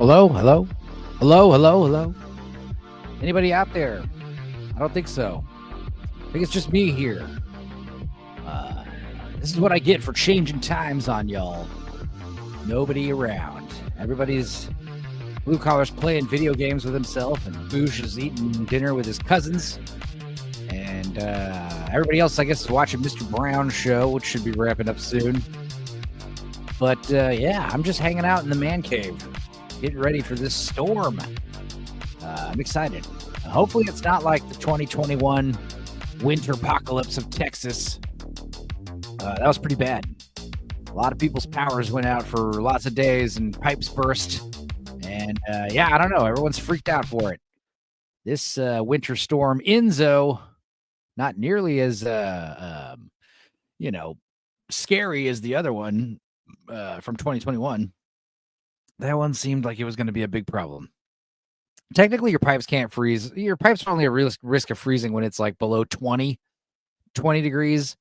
Hello, hello, hello, hello, hello. Anybody out there? I don't think so. I think it's just me here. This is what I get for changing times on y'all. Nobody around. Everybody's blue collar's playing video games with himself, and Boosh is eating dinner with his cousins. And everybody else, I guess, is watching Mr. Brown's show, which should be wrapping up soon. But yeah, I'm just hanging out in the man cave, getting ready for this storm. I'm excited. Hopefully it's not like the 2021 winter apocalypse of Texas. That was pretty bad. A lot of people's powers went out for lots of days and pipes burst. And yeah, I don't know. Everyone's freaked out for it. This winter storm, Enzo, not nearly as, scary as the other one from 2021. That one seemed like it was going to be a big problem. Technically, your pipes can't freeze. Your pipes are only a risk of freezing when it's like below 20 degrees.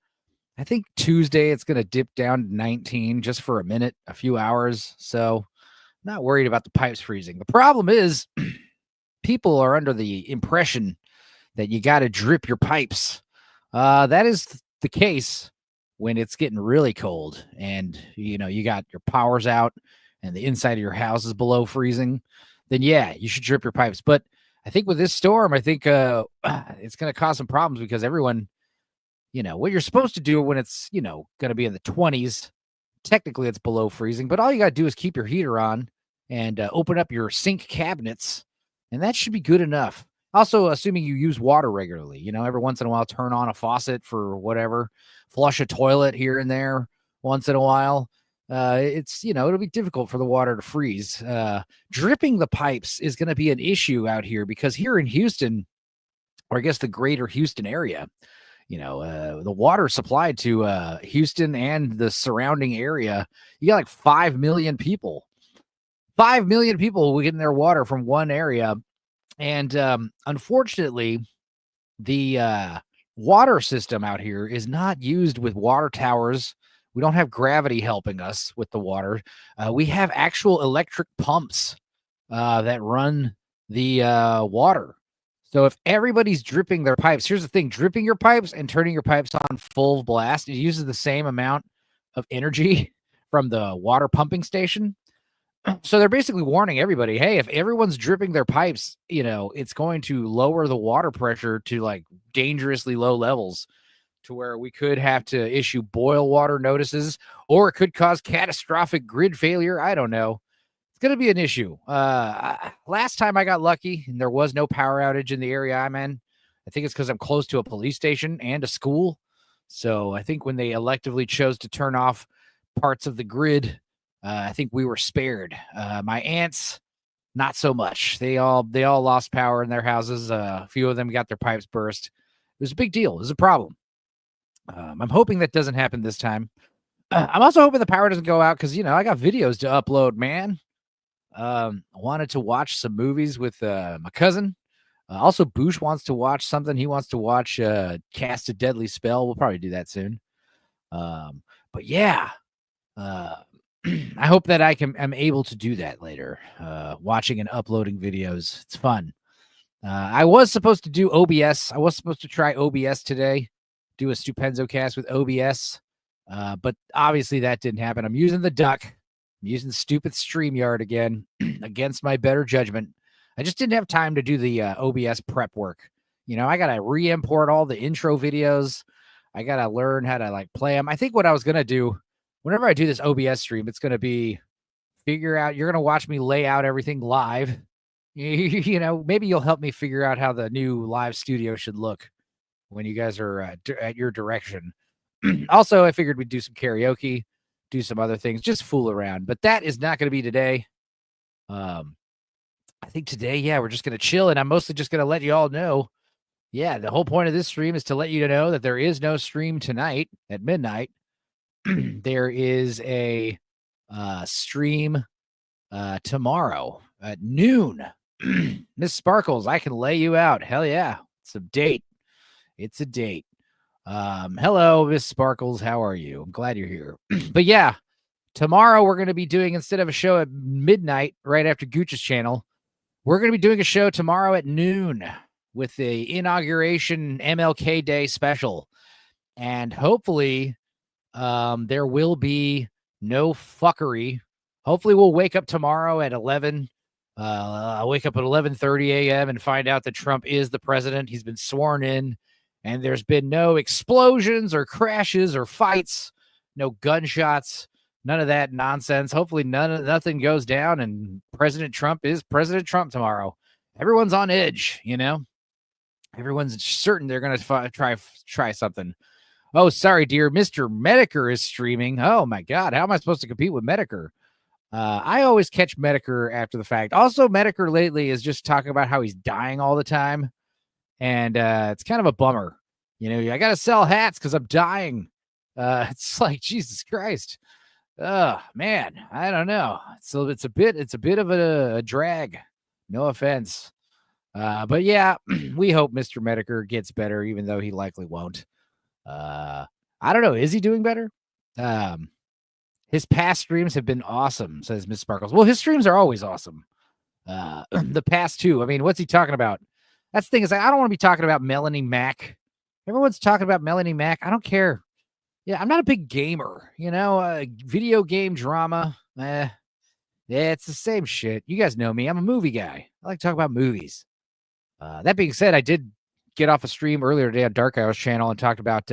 I think Tuesday it's going to dip down to 19 just for a minute, a few hours. So not worried about the pipes freezing. The problem is people are under the impression that you got to drip your pipes. That is the case when it's getting really cold and, you got your power's out and the inside of your house is below freezing. Then yeah, you should drip your pipes. But I think with this storm, I think it's going to cause some problems because everyone, what you're supposed to do when it's, going to be in the 20s, technically it's below freezing, but all you got to do is keep your heater on and open up your sink cabinets, and that should be good enough. Also, assuming you use water regularly, every once in a while, turn on a faucet for whatever, flush a toilet here and there once in a while. It's, it'll be difficult for the water to freeze. Dripping the pipes is going to be an issue out here because here in Houston, or I guess the greater Houston area, the water supplied to Houston and the surrounding area, you got like 5 million people. 5 million people getting their water from one area. And unfortunately, the water system out here is not used with water towers. We don't have gravity helping us with the water. We have actual electric pumps that run the water. So if everybody's dripping their pipes, here's the thing, dripping your pipes and turning your pipes on full blast, it uses the same amount of energy from the water pumping station. So they're basically warning everybody, hey, if everyone's dripping their pipes, it's going to lower the water pressure to like dangerously low levels to where we could have to issue boil water notices, or it could cause catastrophic grid failure. I don't know. It's going to be an issue. Last time I got lucky and there was no power outage in the area I'm in. I think it's because I'm close to a police station and a school. So I think when they electively chose to turn off parts of the grid, I think we were spared. My aunts, not so much. They all lost power in their houses. A few of them got their pipes burst. It was a big deal. It was a problem. I'm hoping that doesn't happen this time. I'm also hoping the power doesn't go out because, I got videos to upload, man. I wanted to watch some movies with my cousin. Also, Boosh wants to watch something. He wants to watch Cast a Deadly Spell. We'll probably do that soon. But yeah, I hope that I'm able to do that later. Watching and uploading videos. It's fun. I was supposed to do OBS. I was supposed to try OBS today. Do a Stupenzocast with OBS. But obviously that didn't happen. I'm using the duck. I'm using the stupid StreamYard again against my better judgment. I just didn't have time to do the OBS prep work. I got to re-import all the intro videos. I got to learn how to play them. I think what I was going to do, whenever I do this OBS stream, it's going to be figure out, you're going to watch me lay out everything live. Maybe you'll help me figure out how the new live studio should look when you guys are at your direction. Also, I figured we'd do some karaoke, do some other things, just fool around. But that is not going to be today. I think today, yeah, we're just going to chill. And I'm mostly just going to let you all know. Yeah, the whole point of this stream is to let you know that there is no stream tonight at midnight. There is a stream tomorrow at noon. Miss Sparkles, I can lay you out. Hell yeah. It's a date. It's a date. Hello, Miss Sparkles. How are you? I'm glad you're here. But yeah, Tomorrow we're going to be doing, instead of a show at midnight right after Gooch's channel, we're going to be doing a show tomorrow at noon with the Inauguration MLK Day Special. And hopefully there will be no fuckery. Hopefully we'll wake up tomorrow at 11. I'll wake up at 11:30 a.m. and find out that Trump is the president. He's been sworn in, and there's been no explosions or crashes or fights, no gunshots, none of that nonsense. Hopefully nothing goes down, and President Trump is President Trump tomorrow. Everyone's on edge, you know. Everyone's certain they're going to try something. Oh, sorry, dear. Mr. Medicare is streaming. Oh, my God. How am I supposed to compete with Medicare? I always catch Medicare after the fact. Also, Medicare lately is just talking about how he's dying all the time. And it's kind of a bummer. You know, I got to sell hats because I'm dying. It's like, Jesus Christ. Oh, man. I don't know. So it's a bit of a drag. No offense. But yeah, we hope Mr. Medicare gets better, even though he likely won't. I don't know. Is he doing better? His past streams have been awesome, says Miss Sparkles. Well, his streams are always awesome. The past two. I mean, what's he talking about? That's the thing, is I don't want to be talking about Melanie Mac. Everyone's talking about Melanie Mac. I don't care. Yeah, I'm not a big gamer. You know, video game drama. Yeah, it's the same shit. You guys know me. I'm a movie guy. I like to talk about movies. That being said, I did get off a stream earlier today on Dark Hour's channel and talked about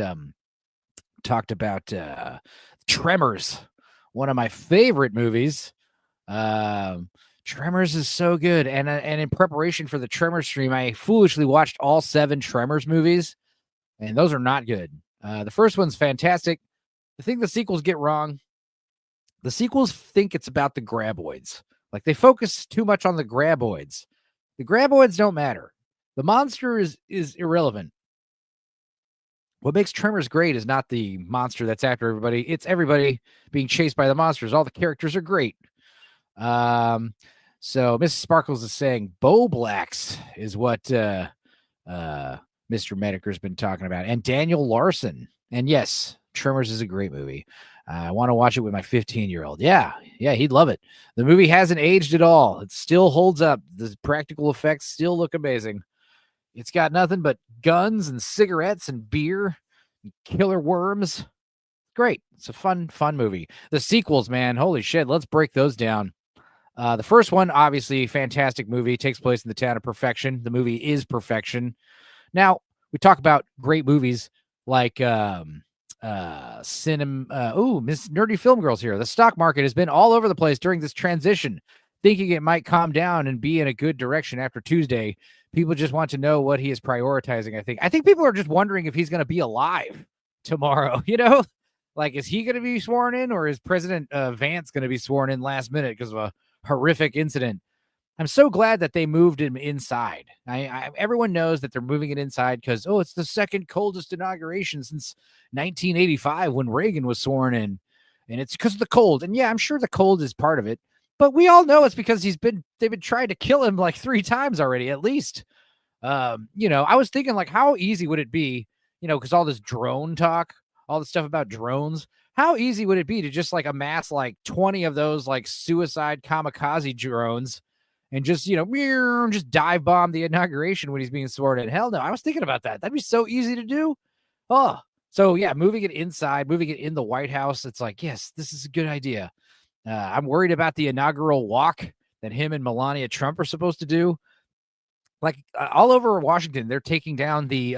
Tremors, one of my favorite movies. Tremors is so good, and in preparation for the Tremors stream, I foolishly watched all 7 Tremors movies, and those are not good. The first one's fantastic. The thing the sequels get wrong, the sequels think it's about the graboids. Like, they focus too much on the graboids. The graboids don't matter. The monster is irrelevant. What makes Tremors great is not the monster that's after everybody. It's everybody being chased by the monsters. All the characters are great. So Mrs. Sparkles is saying Bo Blacks is what Mr. Medicare's been talking about. And Daniel Larson. And yes, Tremors is a great movie. I want to watch it with my 15-year-old. Yeah, he'd love it. The movie hasn't aged at all. It still holds up. The practical effects still look amazing. It's got nothing but guns and cigarettes and beer and killer worms. Great. It's a fun movie. The sequels, man, holy shit. Let's break those down. The first one, obviously, fantastic movie. Takes place in the town of Perfection. The movie is Perfection. Now, we talk about great movies like Miss Nerdy Film Girl's here. The stock market has been all over the place during this transition, thinking it might calm down and be in a good direction after Tuesday. People just want to know what he is prioritizing, I think people are just wondering if he's going to be alive tomorrow, you know? Like, is he going to be sworn in, or is President Vance going to be sworn in last minute because of a horrific incident? I'm so glad that they moved him inside. Everyone knows that they're moving it inside because, it's the second coldest inauguration since 1985 when Reagan was sworn in. And it's because of the cold. And yeah, I'm sure the cold is part of it. But we all know it's because they've been trying to kill him like 3 times already, at least. I was thinking, like, how easy would it be, because all this drone talk, all the stuff about drones, how easy would it be to just like amass like 20 of those like suicide kamikaze drones and just, just dive bomb the inauguration when he's being sworn in? Hell no. I was thinking about that. That'd be so easy to do. Oh, so yeah, moving it inside, moving it in the White House. It's like, yes, this is a good idea. I'm worried about the inaugural walk that him and Melania Trump are supposed to do. Like, all over Washington, they're taking down the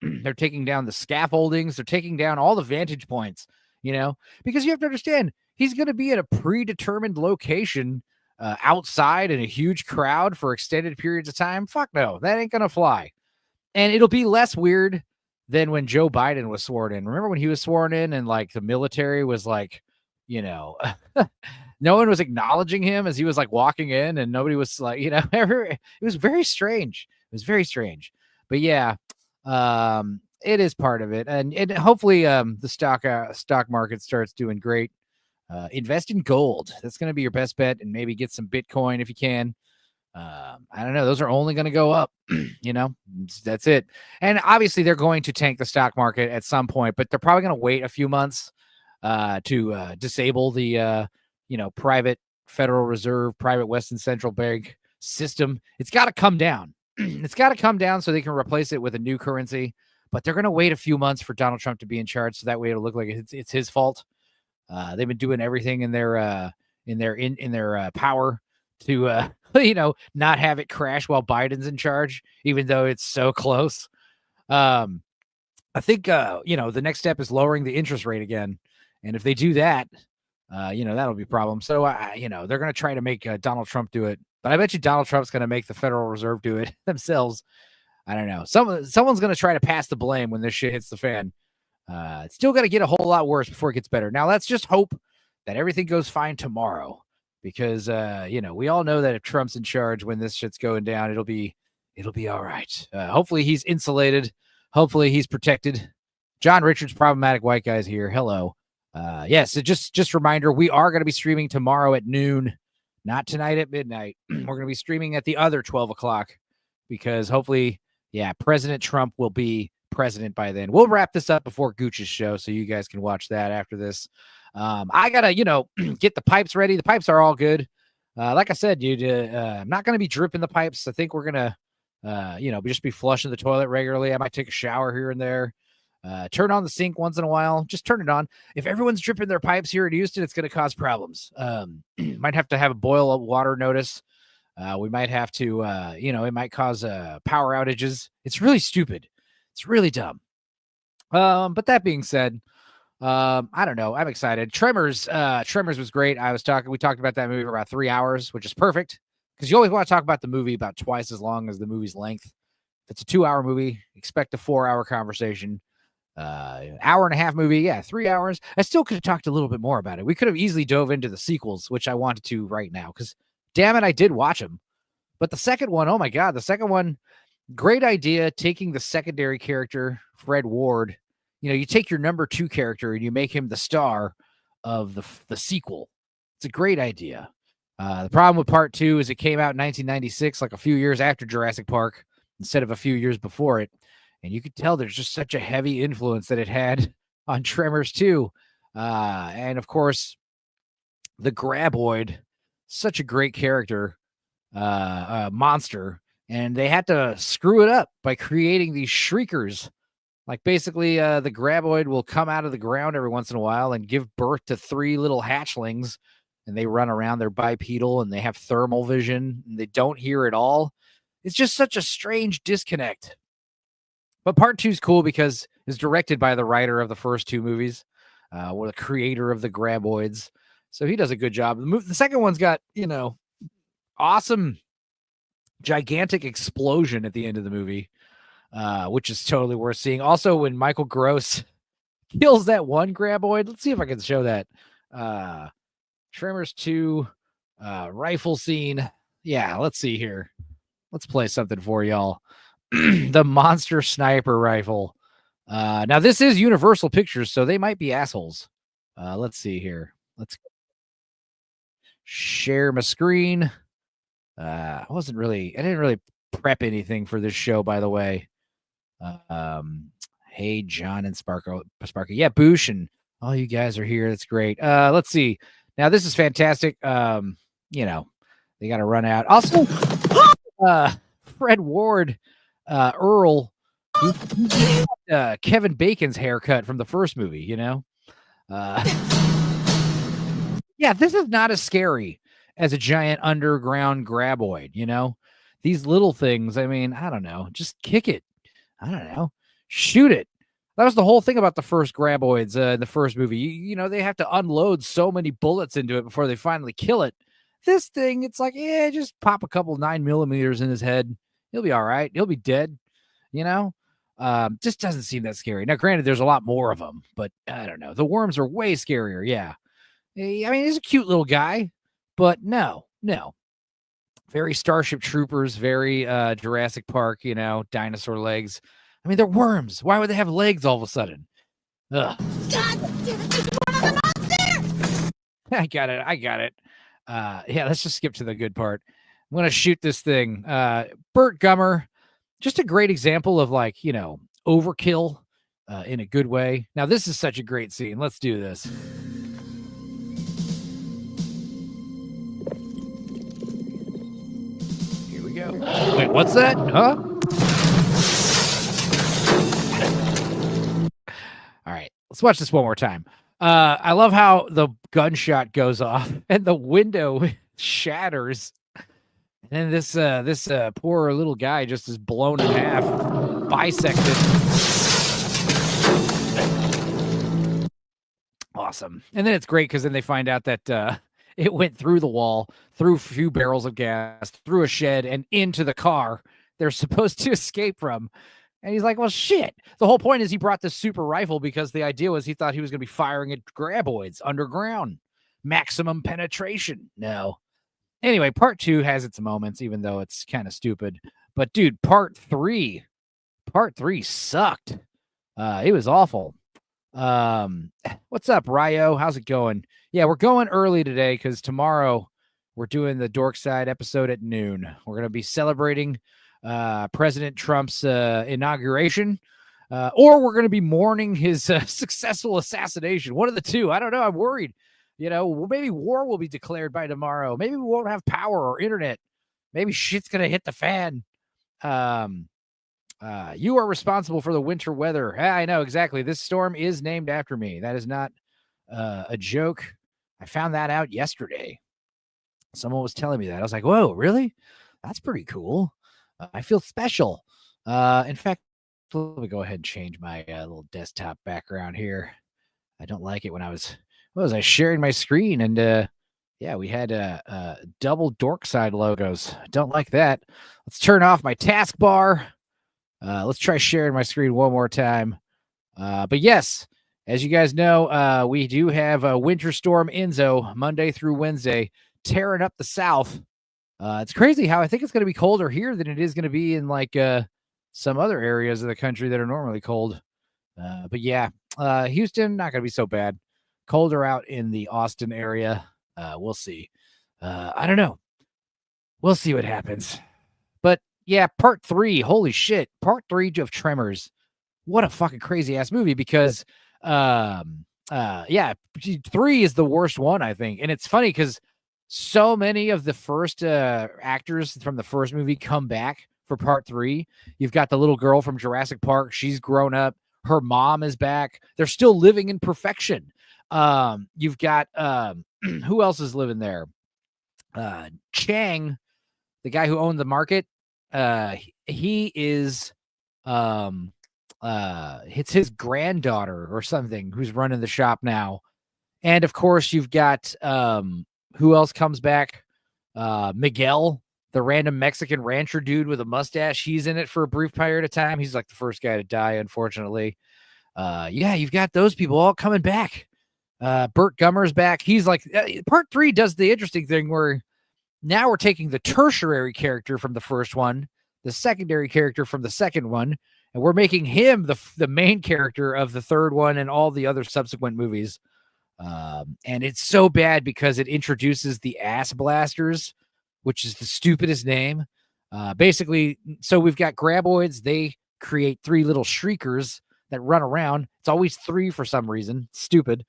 scaffoldings. They're taking down all the vantage points, because you have to understand, he's going to be at a predetermined location outside in a huge crowd for extended periods of time. Fuck no, that ain't going to fly. And it'll be less weird than when Joe Biden was sworn in. Remember when he was sworn in and like the military was like, no one was acknowledging him as he was like walking in, and nobody was like, it was very strange. But yeah, it is part of it. And hopefully the stock market starts doing great. Invest in gold. That's going to be your best bet, and maybe get some Bitcoin if you can. I don't know. Those are only going to go up, that's it. And obviously they're going to tank the stock market at some point, but they're probably going to wait a few months. to disable the private Federal Reserve, private Western Central Bank system. It's got to come down. It's got to come down so they can replace it with a new currency. But they're going to wait a few months for Donald Trump to be in charge, so that way it'll look like it's his fault. They've been doing everything in their power to not have it crash while Biden's in charge, even though it's so close. I think the next step is lowering the interest rate again, and if they do that, that'll be a problem. So they're going to try to make Donald Trump do it, but I bet you Donald Trump's going to make the Federal Reserve do it themselves. I don't know. Someone's going to try to pass the blame when this shit hits the fan. It's still got to get a whole lot worse before it gets better. Now, let's just hope that everything goes fine tomorrow, because we all know that if Trump's in charge when this shit's going down, it'll be all right. Hopefully he's insulated. Hopefully he's protected. John Richards, Problematic White Guys here. Hello. Yes, so just reminder, we are going to be streaming tomorrow at noon, not tonight at midnight. We're going to be streaming at the other 12 o'clock because hopefully, President Trump will be president by then. We'll wrap this up before Gooch's show, so you guys can watch that after this. I gotta, get the pipes ready. The pipes are all good. Like I said, dude, I'm not gonna be dripping the pipes. I think we're gonna, just be flushing the toilet regularly. I might take a shower here and there. Turn on the sink once in a while. Just turn it on. If everyone's dripping their pipes here in Houston, it's gonna cause problems. Might have to have a boil of water notice. We might have to, it might cause power outages. It's really stupid. It's really dumb. But that being said, I don't know. I'm excited. Tremors was great. We talked about that movie for about 3 hours, which is perfect because you always want to talk about the movie about twice as long as the movie's length. If it's a 2-hour movie, expect a 4-hour conversation. Hour and a half movie, 3 hours. I still could have talked a little bit more about it. We could have easily dove into the sequels, which I wanted to right now because, damn it, I did watch them. But the second one, oh my God, great idea, taking the secondary character, Fred Ward. You take your number 2 character and you make him the star of the sequel. It's a great idea. The problem with part 2 is it came out in 1996, like a few years after Jurassic Park, instead of a few years before it. And you could tell there's just such a heavy influence that it had on Tremors 2. And of course, the Graboid, such a great character, monster. And they had to screw it up by creating these shriekers. Like basically the Graboid will come out of the ground every once in a while and give birth to 3 little hatchlings. And they run around, they're bipedal and they have thermal vision and they don't hear at all. It's just such a strange disconnect. But part 2 is cool because it's directed by the writer of the first 2 movies, or the creator of the Graboids. So he does a good job. The second one's got, awesome, gigantic explosion at the end of the movie, which is totally worth seeing. Also, when Michael Gross kills that one Graboid, let's see if I can show that. Tremors 2 rifle scene. Yeah, let's see here. Let's play something for y'all. The monster sniper rifle. Now, this is Universal Pictures, so they might be assholes. Let's see here. Let's share my screen. I didn't really prep anything for this show, by the way. Hey, John and Sparky. Yeah, Boosh and all you guys are here. That's great. Let's see. Now, this is fantastic. They got to run out. Also, Fred Ward, Earl, Kevin Bacon's haircut from the first movie, yeah, this is not as scary as a giant underground Graboid, These little things, I mean, I don't know. Just kick it. I don't know. Shoot it. That was the whole thing about the first Graboids in the first movie. They have to unload so many bullets into it before they finally kill it. This thing, it's like, just pop a couple 9mm in his head. He'll be all right. He'll be dead, just doesn't seem that scary. Now, granted, there's a lot more of them, but I don't know. The worms are way scarier. Yeah. I mean, he's a cute little guy, but no. Very Starship Troopers, very Jurassic Park, dinosaur legs. I mean, they're worms. Why would they have legs all of a sudden? Ugh. God damn it, there's one of them out there! I got it. Let's just skip to the good part. I'm going to shoot this thing. Burt Gummer, just a great example of overkill. in a good way. Now, this is such a great scene. Let's do this. Here we go. Wait, what's that? Huh? All right, let's watch this one more time. I love how the gunshot goes off and the window shatters. And this poor little guy just is blown in half, bisected. Awesome. And then it's great because then they find out that it went through the wall, through a few barrels of gas, through a shed, and into the car they're supposed to escape from. And he's like, well, shit. The whole point is he brought this super rifle because the idea was he thought he was going to be firing at graboids underground. Maximum penetration. No. Anyway, part 2 has its moments, even though it's kind of stupid. But, dude, part 3 sucked. It was awful. What's up, Ryo? How's it going? Yeah, we're going early today because tomorrow we're doing the Dorkside episode at noon. We're going to be celebrating President Trump's inauguration, or we're going to be mourning his successful assassination. One of the two. I don't know. I'm worried. You know, maybe war will be declared by tomorrow. Maybe we won't have power or internet. Maybe shit's going to hit the fan. You are responsible for the winter weather. I know, exactly. This storm is named after me. That is not a joke. I found that out yesterday. Someone was telling me that. I was like, whoa, really? That's pretty cool. I feel special. In fact, let me go ahead and change my little desktop background here. I don't like it when I was sharing my screen and yeah, we had double Dorkside logos. Don't like that. Let's turn off my taskbar. Let's try sharing my screen one more time. But yes, as you guys know, we do have a winter storm Enzo Monday through Wednesday tearing up the South. It's crazy how I think it's going to be colder here than it is going to be in like some other areas of the country that are normally cold. But yeah, Houston, not going to be so bad. Colder out in the Austin area. We'll see. I don't know. We'll see what happens. But yeah, part 3. Holy shit. Part 3 of Tremors. What a fucking crazy ass movie because yeah, 3 is the worst one, I think. And it's funny because so many of the first actors from the first movie come back for part 3. You've got the little girl from Jurassic Park. She's grown up. Her mom is back. They're still living in perfection. You've got who else is living there? Chang, the guy who owned the market. He is it's his granddaughter or something who's running the shop now. And of course you've got who else comes back? Miguel, the random Mexican rancher dude with a mustache. He's in it for a brief period of time. He's like the first guy to die, unfortunately. Yeah, you've got those people all coming back. Burt Gummer's back. He's like, part 3 does the interesting thing where now we're taking the tertiary character from the first one, the secondary character from the second one, and we're making him the main character of the third one and all the other subsequent movies. And it's so bad because it introduces the ass blasters, which is the stupidest name. Basically, so we've got graboids. They create 3 little shriekers that run around. It's always 3 for some reason. Stupid.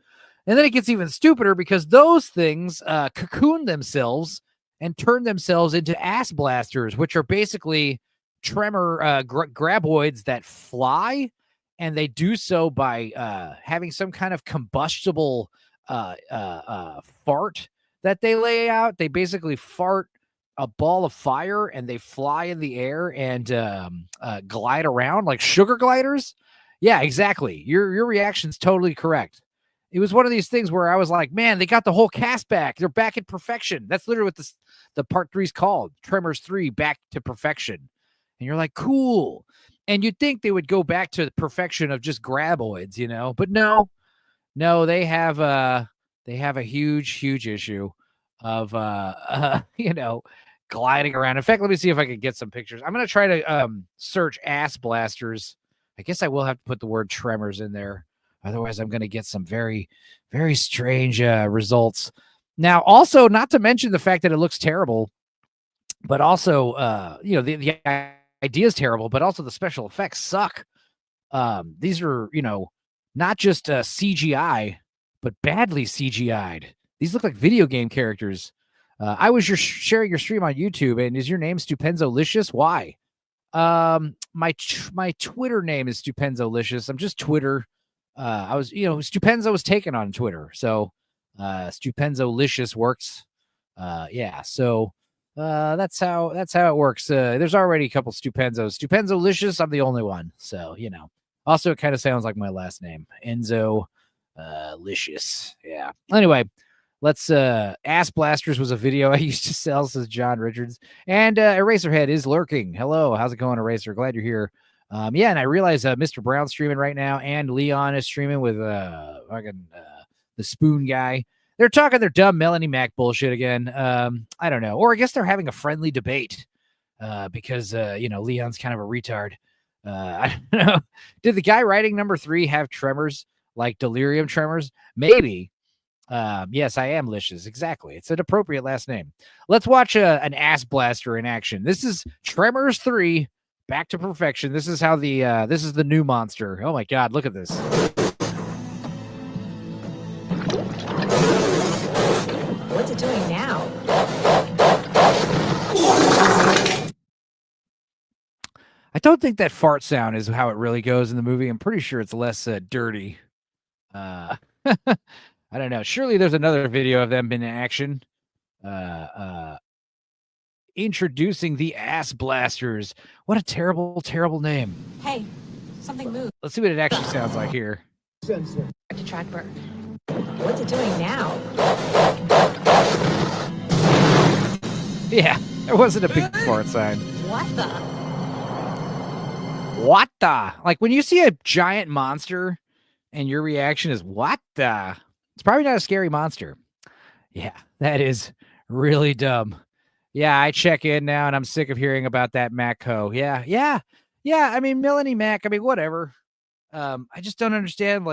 And then it gets even stupider because those things cocoon themselves and turn themselves into ass blasters, which are basically tremor graboids that fly, and they do so by having some kind of combustible fart that they lay out. They basically fart a ball of fire and they fly in the air and glide around like sugar gliders. Yeah, exactly. Your reaction's totally correct. It was one of these things where I was like, man, they got the whole cast back. They're back in perfection. That's literally what the part 3 is called. Tremors 3, Back to Perfection. And you're like, cool. And you'd think they would go back to the perfection of just graboids, you know, but no, they have a huge issue of, you know, gliding around. In fact, let me see if I can get some pictures. I'm going to try to search ass blasters. I guess I will have to put the word tremors in there. Otherwise, I'm going to get some very, very strange results. Now, also, not to mention the fact that it looks terrible, but also, you know, the idea is terrible, but also the special effects suck. These are, not just CGI, but badly CGI'd. These look like video game characters. I was sharing your stream on YouTube, and is your name Stupenzolicious? Why? My Twitter name is Stupenzolicious. I'm just Twitter. I was, Stupenzo was taken on Twitter, so Stupenzolicious works. Yeah, so that's how it works. There's already a couple Stupenzos. Stupenzolicious, I'm the only one, so Also, it kind of sounds like my last name, Enzo Licious. Yeah. Anyway, let's Ass Blasters was a video I used to sell, says John Richards. And Eraserhead is lurking. Hello, how's it going, Eraser? Glad you're here. Yeah, and I realize Mr. Brown's streaming right now, and Leon is streaming with the Spoon guy. They're talking their dumb Melanie Mac bullshit again. I don't know. Or I guess they're having a friendly debate because Leon's kind of a retard. I don't know. Did the guy writing number 3 have tremors, like delirium tremors? Maybe. Yes, I am Licious. Exactly. It's an appropriate last name. Let's watch an ass blaster in action. This is Tremors 3, Back to Perfection. This is how this is the new monster. Oh my God, look at this. What's it doing now? I don't think that fart sound is how it really goes in the movie. I'm pretty sure it's less dirty. I don't know. Surely there's another video of them in action. Introducing the Ass Blasters. What a terrible, terrible name. Hey, something moved. Let's see what it actually sounds like here. To track bird. What's it doing now? Yeah, there wasn't a big fart sign. What the? Like when you see a giant monster and your reaction is what the? It's probably not a scary monster. Yeah, that is really dumb. Yeah, I check in now and I'm sick of hearing about that Mac-Ho. Yeah. I mean, Melanie Mac, whatever. I just don't understand,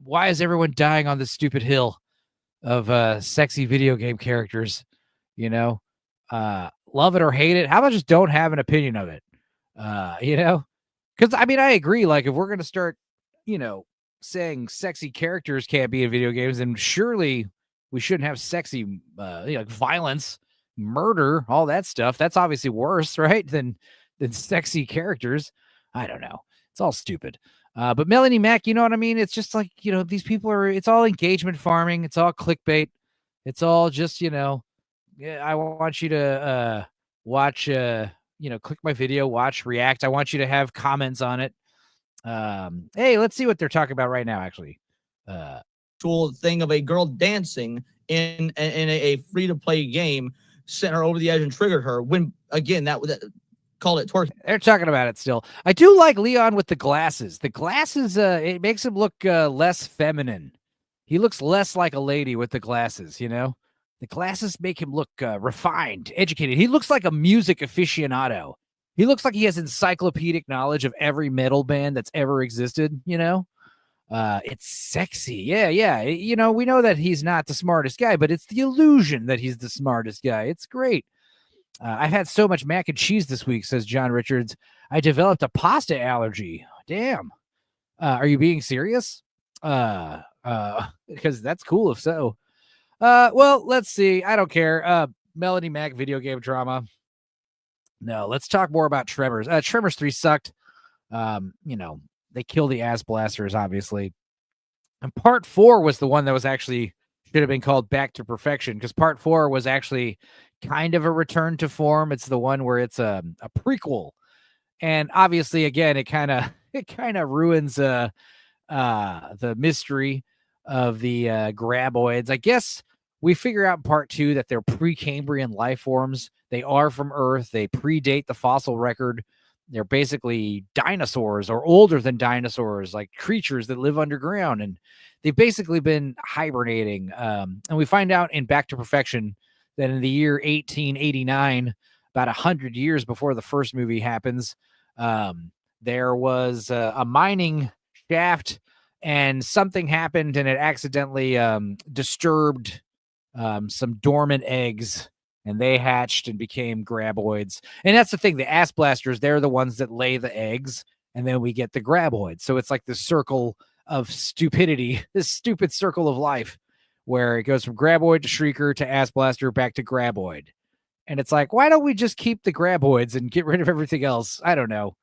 why is everyone dying on this stupid hill of sexy video game characters? Love it or hate it. How about just don't have an opinion of it? Because I agree. Like, if we're going to start, saying sexy characters can't be in video games, then surely we shouldn't have sexy, violence, murder, all that stuff. That's obviously worse, right? Than sexy characters. I don't know. It's all stupid. But Melanie Mac, you know what I mean? It's just like, these people it's all engagement farming. It's all clickbait. It's all just, I want you to watch, click my video, watch, react. I want you to have comments on it. Hey, let's see what they're talking about right now, actually. Thing of a girl dancing in a free-to-play game sent her over the edge and triggered her. When, again, that called it twerking. They're talking about it still. I do like Leon with the glasses. The glasses, it makes him look less feminine. He looks less like a lady with the glasses, The glasses make him look refined, educated. He looks like a music aficionado. He looks like he has encyclopedic knowledge of every metal band that's ever existed, It's sexy. Yeah. We know that he's not the smartest guy, but it's the illusion that he's the smartest guy. It's great. I've had so much mac and cheese this week, says John Richards. I developed a pasta allergy. Damn. Are you being serious? Because that's cool if so. Well, let's see. I don't care. Melanie Mac video game drama. No, let's talk more about Tremors. Tremors 3 sucked. They kill the ass blasters, obviously. And part 4 was the one that was actually should have been called Back to Perfection, because part 4 was actually kind of a return to form. It's the one where it's a prequel. And obviously, again, it kind of ruins the mystery of the graboids. I guess we figure out in part 2 that they're Precambrian life forms. They are from Earth. They predate the fossil record. They're basically dinosaurs or older than dinosaurs, like creatures that live underground. And they've basically been hibernating. And we find out in Back to Perfection that in the year 1889, about 100 years before the first movie happens, there was a mining shaft and something happened and it accidentally disturbed some dormant eggs. And they hatched and became graboids. And that's the thing. The ass blasters, they're the ones that lay the eggs. and then we get the graboid. So it's like the circle of stupidity, this stupid circle of life, where it goes from graboid to shrieker to ass blaster back to graboid. And it's like, why don't we just keep the graboids and get rid of everything else? I don't know.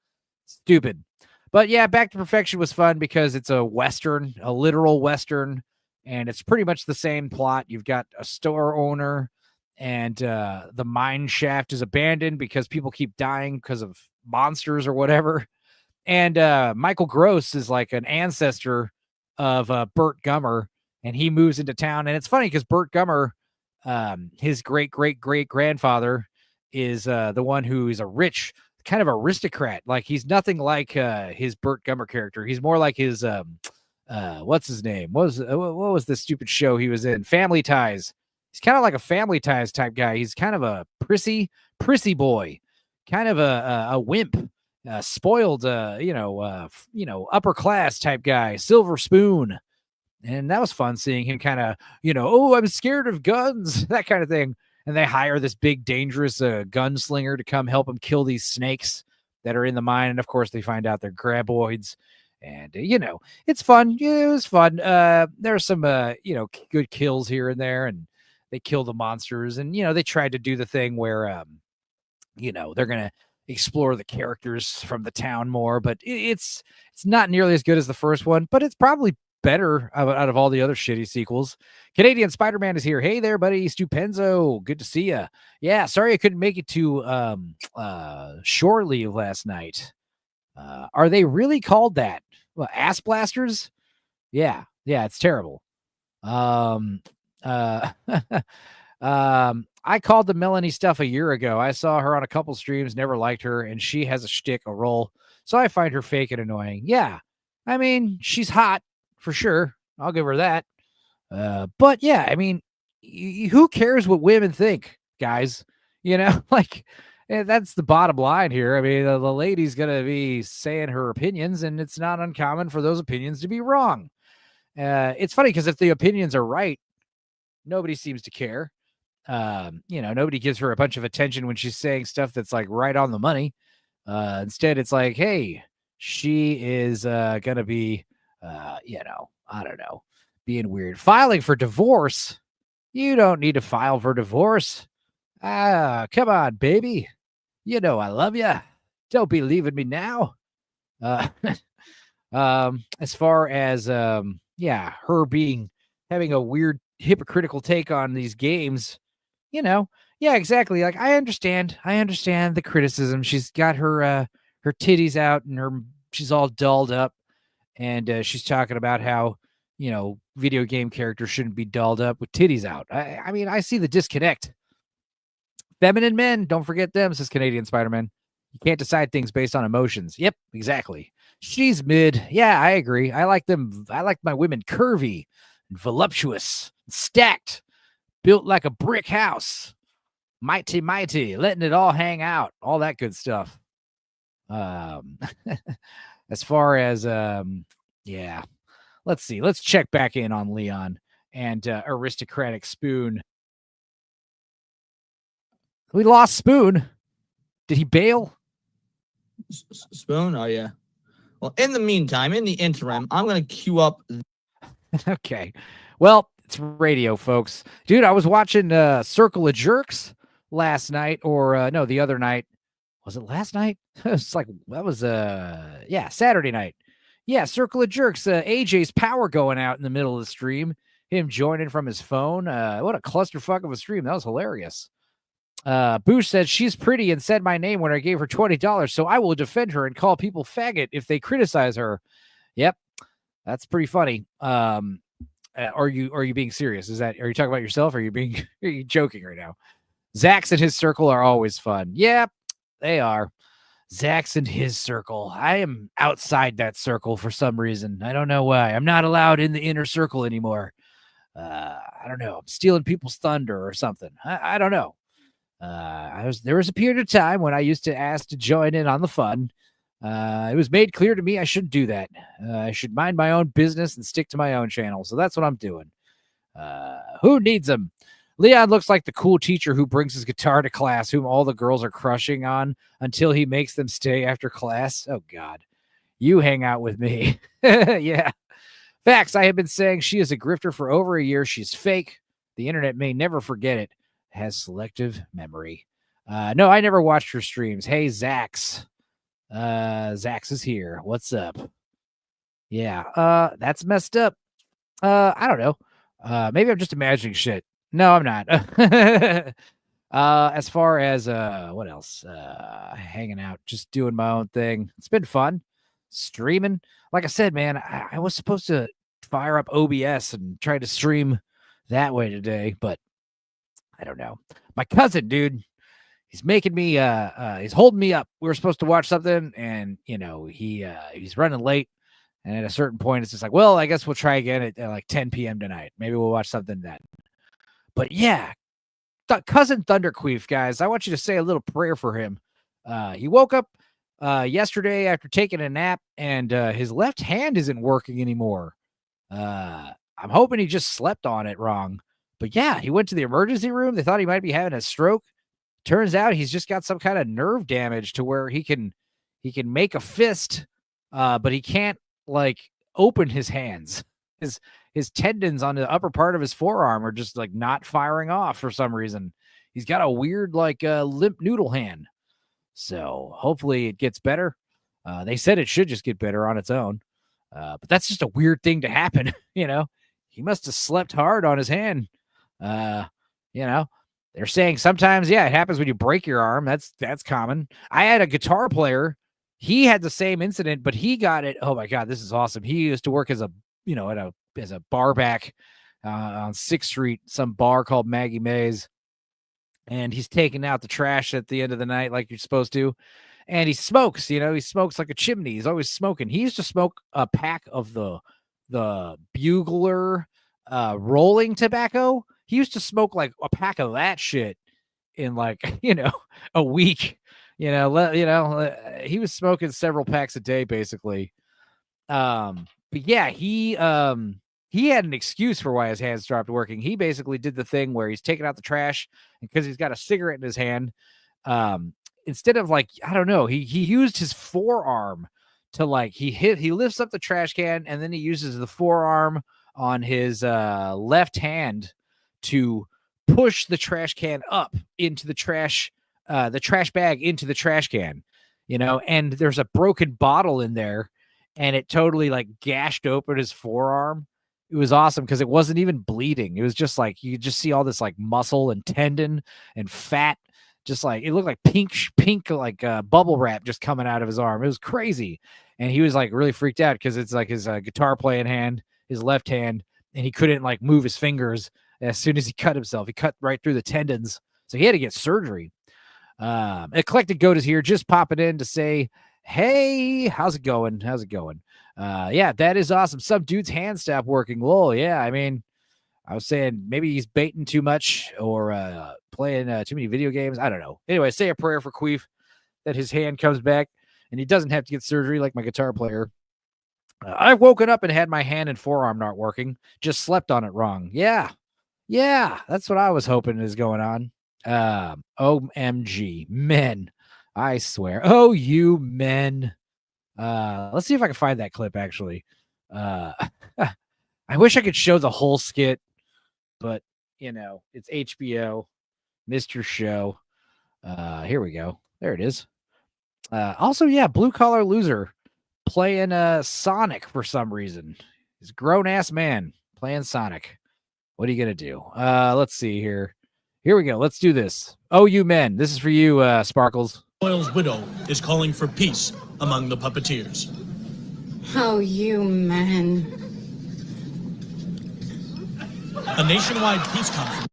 Stupid. But yeah, Back to Perfection was fun because it's a Western, a literal Western, and it's pretty much the same plot. You've got a store owner, and the mine shaft is abandoned because people keep dying because of monsters or whatever. And Michael Gross is like an ancestor of Burt Gummer, and he moves into town. And it's funny because Burt Gummer, his great-great-great-grandfather is the one who is a rich kind of aristocrat. Like, he's nothing like his Burt Gummer character. He's more like his what's his name? What was the stupid show he was in? Family Ties. He's kind of like a Family Ties type guy. He's kind of a prissy boy, kind of a wimp, spoiled, upper class type guy, silver spoon. And that was fun seeing him kind of, oh, I'm scared of guns, that kind of thing. And they hire this big, dangerous gunslinger to come help them kill these snakes that are in the mine. And of course, they find out they're graboids. And, it's fun. Yeah, it was fun. There's some, good kills here and there. And they kill the monsters. And, they tried to do the thing where, they're going to explore the characters from the town more. But it's not nearly as good as the first one. But it's probably better out of all the other shitty sequels. Canadian Spider-Man is here. Hey there, buddy. Stupenzo. Good to see you. Yeah, sorry I couldn't make it to shore leave last night. Are they really called that? Well, ass blasters? Yeah, it's terrible. I called the Melanie stuff a year ago. I saw her on a couple streams, never liked her, and she has a shtick, a role. So I find her fake and annoying. Yeah, I mean, she's hot for sure. I'll give her that. But yeah, I mean, who cares what women think, guys? Like, that's the bottom line here. I mean, the lady's going to be saying her opinions, and it's not uncommon for those opinions to be wrong. It's funny because if the opinions are right, nobody seems to care. Nobody gives her a bunch of attention when she's saying stuff that's like right on the money. Instead, it's like, hey, she is going to be, I don't know, being weird. Filing for divorce. You don't need to file for divorce. Come on, baby. I love you. Don't be leaving me now. As far as, her having a weird hypocritical take on these games, yeah, exactly. Like, I understand the criticism. She's got her titties out and she's all dolled up, and she's talking about how, video game characters shouldn't be dolled up with titties out. I mean, I see the disconnect. Feminine men, don't forget them, says Canadian Spider-Man. You can't decide things based on emotions. Yep, exactly. She's mid. Yeah, I agree. I like them. I like my women curvy and voluptuous, stacked, built like a brick house. Mighty, letting it all hang out. All that good stuff. As far as, let's see. Let's check back in on Leon and Aristocratic Spoon. We lost Spoon. Did he bail? Spoon? Oh, yeah. Well, in the meantime, in the interim, I'm going to queue up. Okay. Well, it's radio, folks. Dude, I was watching Circle of Jerks last night, or no, the other night. Was it last night? It's like, that was, Saturday night. Yeah, Circle of Jerks. AJ's power going out in the middle of the stream. Him joining from his phone. What a clusterfuck of a stream. That was hilarious. Boosh said she's pretty and said my name when I gave her $20, so I will defend her and call people faggot if they criticize her. Yep, that's pretty funny. Are you being serious? Are you talking about yourself? Or are you joking right now? Zach's and his circle are always fun. Yep, they are. Zach's and his circle. I am outside that circle for some reason. I don't know why. I'm not allowed in the inner circle anymore. I don't know. I'm stealing people's thunder or something. I don't know. There was a period of time when I used to ask to join in on the fun. It was made clear to me I shouldn't do that. I should mind my own business and stick to my own channel. So that's what I'm doing. Who needs them? Leon looks like the cool teacher who brings his guitar to class, whom all the girls are crushing on until he makes them stay after class. Oh, God. You hang out with me. Yeah. Facts. I have been saying she is a grifter for over a year. She's fake. The internet may never forget it. Has selective memory. No, I never watched her streams. Hey, Zax. Zax is here. What's up? Yeah. That's messed up. I don't know. Maybe I'm just imagining shit. No, I'm not. As far as what else? Hanging out, just doing my own thing. It's been fun. Streaming. Like I said, man, I was supposed to fire up OBS and try to stream that way today, but I don't know. My cousin, dude, he's making me he's holding me up. We were supposed to watch something, and he's running late. And at a certain point, it's just like, well, I guess we'll try again at like 10 p.m. tonight. Maybe we'll watch something then. But yeah, cousin Thunderqueef, guys, I want you to say a little prayer for him. He woke up yesterday after taking a nap, and his left hand isn't working anymore. I'm hoping he just slept on it wrong. But yeah, he went to the emergency room. They thought he might be having a stroke. Turns out he's just got some kind of nerve damage to where he can make a fist, but he can't like open his hands. His tendons on the upper part of his forearm are just like not firing off for some reason. He's got a weird like limp noodle hand. So hopefully it gets better. They said it should just get better on its own. But that's just a weird thing to happen. He must have slept hard on his hand. They're saying sometimes, yeah, it happens when you break your arm. That's common. I had a guitar player. He had the same incident, but he got it. Oh my God, this is awesome. He used to work as a bar back on 6th Street, some bar called Maggie Mae's. And he's taking out the trash at the end of the night like you're supposed to. And he smokes, he smokes like a chimney. He's always smoking. He used to smoke a pack of the Bugler rolling tobacco. He used to smoke like a pack of that shit in like, a week. He was smoking several packs a day basically. But yeah, he had an excuse for why his hands stopped working. He basically did the thing where he's taking out the trash because he's got a cigarette in his hand. Instead of like, I don't know, he used his forearm to like, he lifts up the trash can and then he uses the forearm on his left hand to push the trash can up into the trash bag into the trash can, and there's a broken bottle in there and it totally like gashed open his forearm. It was awesome because it wasn't even bleeding. It was just like, you could just see all this like muscle and tendon and fat. Just like, it looked like pink, like bubble wrap just coming out of his arm. It was crazy. And he was like really freaked out because it's like his guitar playing hand, his left hand, and he couldn't like move his fingers as soon as he cut himself. He cut right through the tendons. So he had to get surgery. Eclectic Goat is here just popping in to say, hey, how's it going? Yeah, that is awesome. Some dude's hand stopped working. Whoa, yeah. I mean, I was saying maybe he's baiting too much or playing too many video games. I don't know. Anyway, say a prayer for Queef that his hand comes back and he doesn't have to get surgery like my guitar player. I've woken up and had my hand and forearm not working. Just slept on it wrong. Yeah, that's what I was hoping is going on. OMG, men. I swear. Oh, you men. Let's see if I can find that clip, actually. I wish I could show the whole skit, but, it's HBO. Mr. Show. Here we go. There it is. Also, yeah, Blue Collar Loser playing Sonic for some reason. He's a grown-ass man playing Sonic. What are you going to do? Let's see here. Here we go. Let's do this. Oh, you men. This is for you, Sparkles. Royal's widow is calling for peace among the puppeteers. Oh, you men. A nationwide peace conference.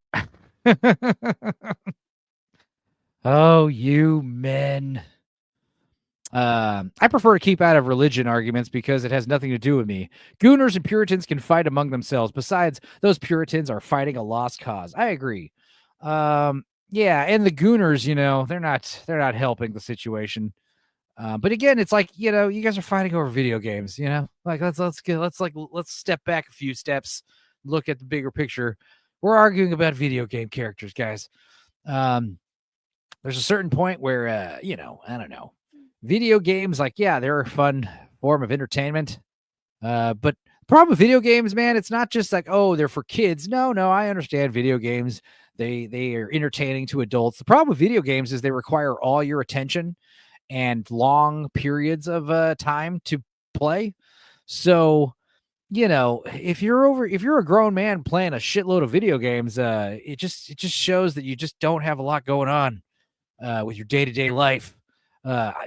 Oh, you men. I prefer to keep out of religion arguments because it has nothing to do with me. Gooners and Puritans can fight among themselves. Besides, those Puritans are fighting a lost cause. I agree. Yeah, and the Gooners, they're not helping the situation. But again, it's like, you guys are fighting over video games, like let's step back a few steps, look at the bigger picture. We're arguing about video game characters, guys. There's a certain point where, I don't know, video games, like, yeah, they're fun form of entertainment. But the problem with video games, man, it's not just like, oh, they're for kids. No, I understand video games. They are entertaining to adults. The problem with video games is they require all your attention and long periods of time to play. So, if you're a grown man playing a shitload of video games, it just shows that you just don't have a lot going on with your day-to-day life.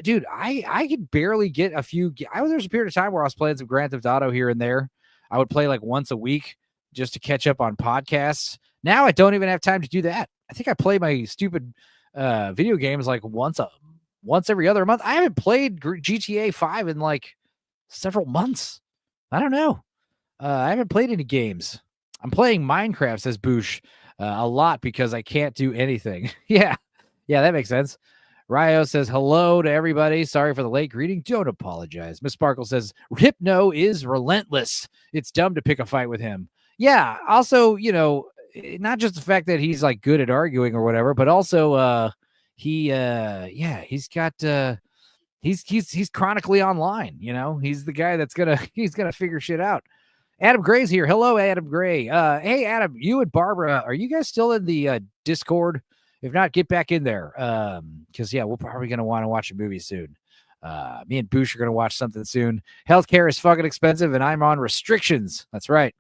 Dude, I could barely get a few. There's a period of time where I was playing some Grand Theft Auto here and there. I would play like once a week just to catch up on podcasts. Now I don't even have time to do that. I think I play my stupid video games like once every other month. I haven't played GTA 5 in like several months. I don't know. I haven't played any games. I'm playing Minecraft, says Boosh, a lot because I can't do anything. Yeah, that makes sense. Ryo says, hello to everybody. Sorry for the late greeting. Don't apologize. Miss Sparkle says, Hypno is relentless. It's dumb to pick a fight with him. Yeah, also, not just the fact that he's like good at arguing or whatever, but also he's chronically online. He's the guy that's he's gonna figure shit out. Adam Gray's here. Hello, Adam Gray. Hey, Adam, you and Barbara, are you guys still in the Discord? If not, get back in there. Because we're probably gonna want to watch a movie soon. Me and Boosh are gonna watch something soon. Healthcare is fucking expensive, and I'm on restrictions. That's right.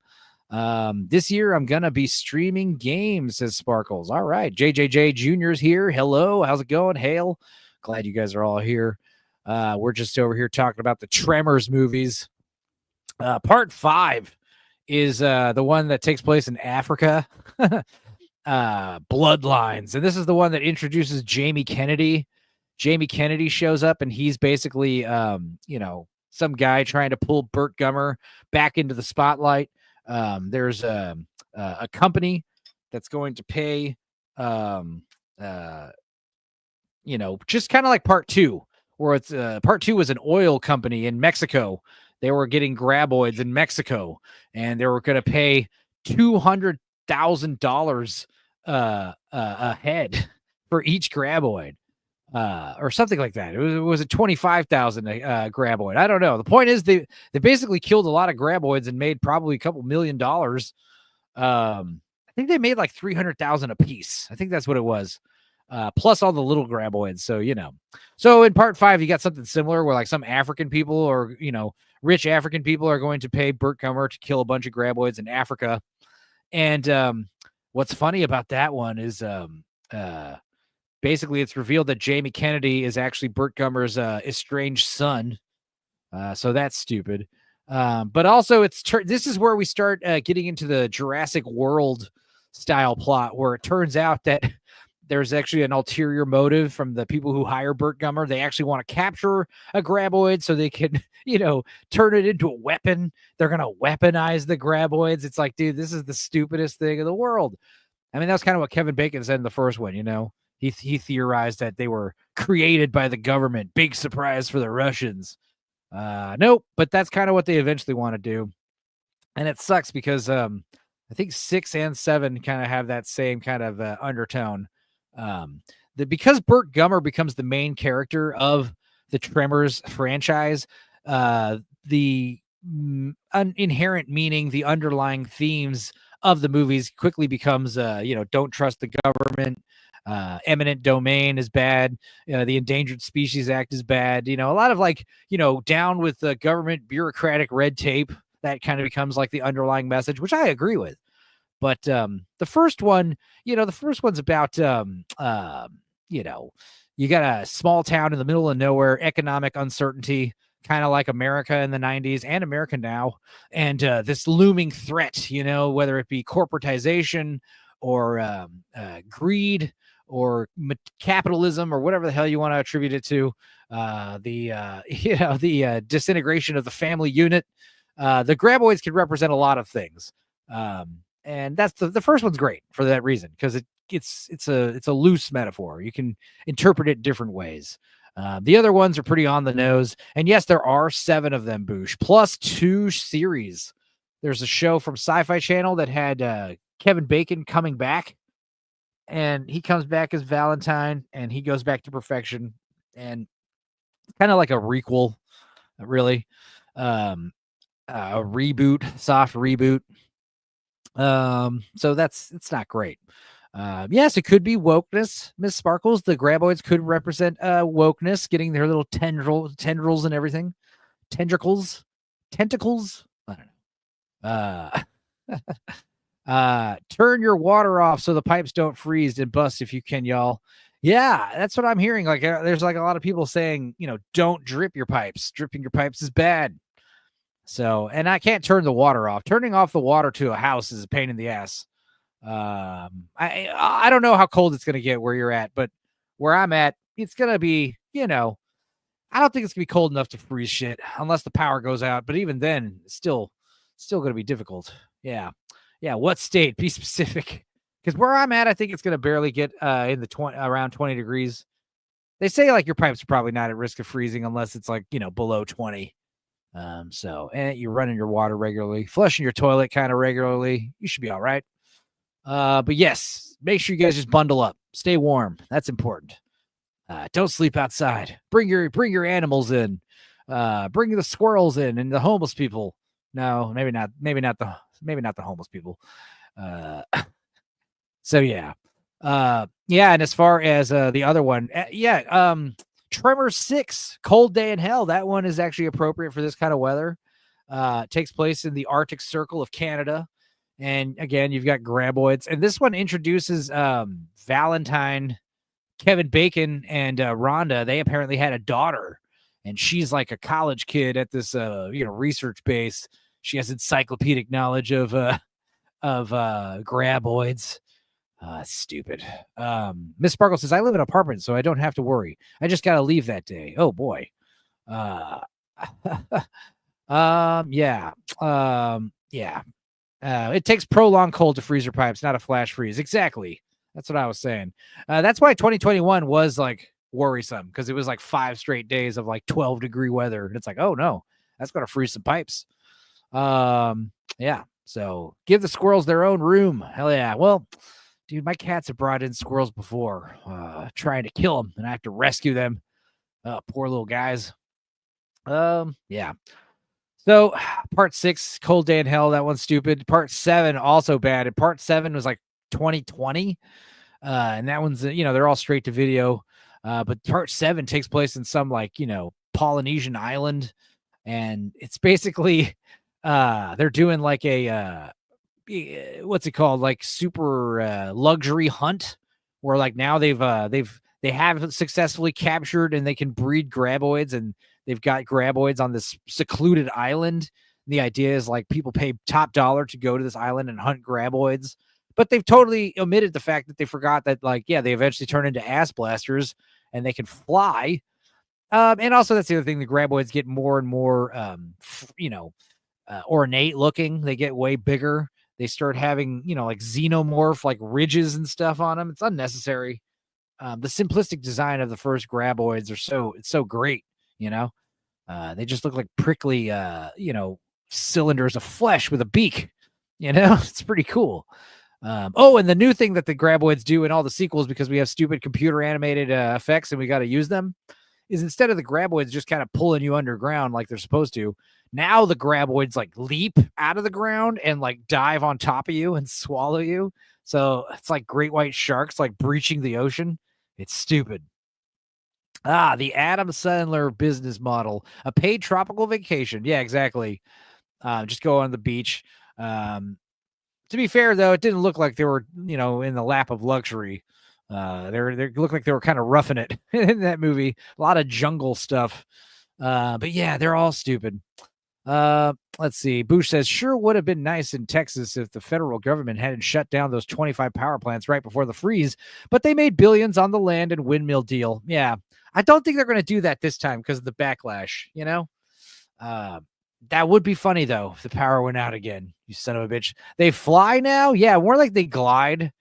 This year I'm gonna be streaming games, says Sparkles. All right, JJJ Junior's here. Hello, how's it going? Hail. Glad you guys are all here. We're just over here talking about the Tremors movies. Part 5 is the one that takes place in Africa. Bloodlines, and this is the one that introduces Jamie Kennedy. Jamie Kennedy shows up, and he's basically some guy trying to pull Burt Gummer back into the spotlight. There's a company that's going to pay just kind of like part 2, where it's part 2 was an oil company in Mexico. They were getting graboids in Mexico, and they were going to pay $200,000 a head for each graboid, or something like that. It was a 25,000 graboid. I don't know. The point is they basically killed a lot of graboids and made probably a couple $1 million. I think they made like 300,000 a piece. I think that's what it was. Plus all the little graboids. So, so in part 5, you got something similar where like some African people or, rich African people are going to pay Burt Gummer to kill a bunch of graboids in Africa. And, what's funny about that one is, basically it's revealed that Jamie Kennedy is actually Burt Gummer's, estranged son. So that's stupid. But also this is where we start, getting into the Jurassic World style plot, where it turns out that there's actually an ulterior motive from the people who hire Burt Gummer. They actually want to capture a graboid so they can, turn it into a weapon. They're going to weaponize the graboids. It's like, dude, this is the stupidest thing in the world. I mean, that's kind of what Kevin Bacon said in the first one, He theorized that they were created by the government. Big surprise for the Russians. Nope, but that's kind of what they eventually want to do. And it sucks because I think 6 and 7 kind of have that same kind of undertone. Because Burt Gummer becomes the main character of the Tremors franchise, the inherent meaning, the underlying themes of the movies quickly becomes, don't trust the government. Eminent domain is bad. The Endangered Species Act is bad. A lot of like, down with the government bureaucratic red tape. That kind of becomes like the underlying message, which I agree with. But the first one, the first one's about, you got a small town in the middle of nowhere, economic uncertainty, kind of like America in the 90s and America now. And this looming threat, whether it be corporatization or greed or capitalism or whatever the hell you want to attribute it to, the disintegration of the family unit. The graboids can represent a lot of things. And that's the first one's great for that reason, because it's a loose metaphor. You can interpret it different ways. The other ones are pretty on the nose. And yes, there are 7 of them, Boosh, plus 2 series. There's a show from Sci-Fi Channel that had Kevin Bacon coming back, and he comes back as Valentine, and he goes back to perfection, and kind of like a requel. really. A reboot, soft reboot. So it's not great. Yes, it could be wokeness, Miss Sparkles. The graboids could represent wokeness, getting their little tendrils and everything. Tentacles. I don't know. Turn your water off so the pipes don't freeze and bust if you can, y'all. Yeah, that's what I'm hearing. Like, there's like a lot of people saying, don't drip your pipes. Dripping your pipes is bad. So, and I can't turn the water off. Turning off the water to a house is a pain in the ass. I don't know how cold it's gonna get where you're at, but where I'm at, it's gonna be, I don't think it's gonna be cold enough to freeze shit unless the power goes out. But even then, it's still gonna be difficult. Yeah. What state? Be specific. Because where I'm at, I think it's gonna barely get in the around 20 degrees. They say like your pipes are probably not at risk of freezing unless it's like below 20. And you're running your water regularly, flushing your toilet kind of regularly. You should be all right. But yes, make sure you guys just bundle up, stay warm. That's important. Don't sleep outside. Bring your animals in. Bring the squirrels in and the homeless people. No, maybe not the homeless people. So yeah. And as far as the other one, Tremor 6, Cold Day in Hell. That one is actually appropriate for this kind of weather. Takes place in the Arctic Circle of Canada. And again, you've got graboids. And this one introduces Valentine, Kevin Bacon, and Rhonda. They apparently had a daughter. And she's like a college kid at this research base. She has encyclopedic knowledge of graboids. Stupid. Miss Sparkle says, I live in an apartment, so I don't have to worry. I just got to leave that day. Oh boy. It takes prolonged cold to freeze your pipes, not a flash freeze. Exactly. That's what I was saying. That's why 2021 was like worrisome, because it was like 5 straight days of like 12-degree weather. And it's like, oh no, that's going to freeze some pipes. So give the squirrels their own room. Hell yeah. Well, dude, my cats have brought in squirrels before, trying to kill them, and I have to rescue them. Poor little guys. So part 6, Cold Day in Hell, that one's stupid. Part 7, also bad. And part 7 was like 2020. And that one's, they're all straight to video. But part 7 takes place in some like, Polynesian island. And it's basically, they're doing like a, what's it called? Like super luxury hunt, where like now they have successfully captured and they can breed graboids, and they've got graboids on this secluded island. The idea is like people pay top dollar to go to this island and hunt graboids, but they've totally omitted the fact that they forgot that they eventually turn into ass blasters and they can fly. And also that's the other thing, the graboids get more and more, ornate looking. They get way bigger. They start having, like xenomorph, like ridges and stuff on them. It's unnecessary. The simplistic design of the first graboids it's so great. They just look like prickly, cylinders of flesh with a beak. It's pretty cool. And the new thing that the graboids do in all the sequels, because we have stupid computer animated effects and we got to use them, is instead of the graboids just kind of pulling you underground like they're supposed to, now the graboids like leap out of the ground and like dive on top of you and swallow you. So it's like great white sharks like breaching the ocean. It's stupid. The Adam Sandler business model, a paid tropical vacation. Yeah, exactly. Just go on the beach. To be fair, though, it didn't look like they were, in the lap of luxury. They looked like they were kind of roughing it in that movie. A lot of jungle stuff. But yeah, they're all stupid. Let's see. Bush says, sure would have been nice in Texas if the federal government hadn't shut down those 25 power plants right before the freeze, but they made billions on the land and windmill deal. Yeah. I don't think they're going to do that this time because of the backlash, that would be funny though, if the power went out again, you son of a bitch. They fly now? Yeah, more like they glide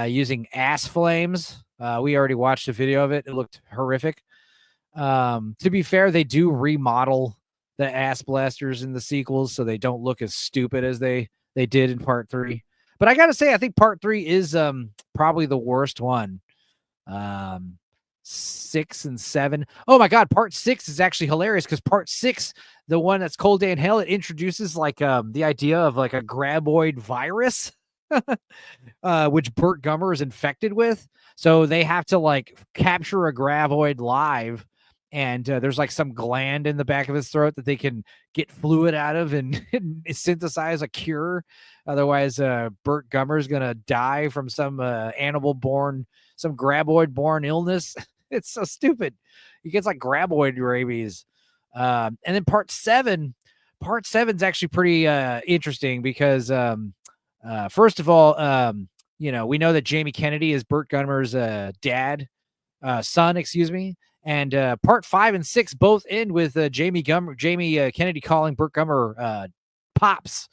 using ass flames. We already watched a video of it. It looked horrific. To be fair, they do remodel the ass blasters in the sequels so they don't look as stupid as they did in part 3. But I gotta say, I think part 3 is probably the worst one. 6 and 7. Oh my God, part 6 is actually hilarious because part 6, the one that's Cold Day in Hell, it introduces like the idea of like a graboid virus, which Burt Gummer is infected with. So they have to like capture a graboid live, and there's like some gland in the back of his throat that they can get fluid out of and, and synthesize a cure. Otherwise, Burt Gummer is gonna die from some some graboid born illness. It's so stupid. He gets like graboid rabies. And then part 7 is actually pretty interesting because first of all, we know that Jamie Kennedy is Burt Gummer's son, excuse me. And part 5 and 6 both end with Jamie Kennedy calling Burt Gummer Pops.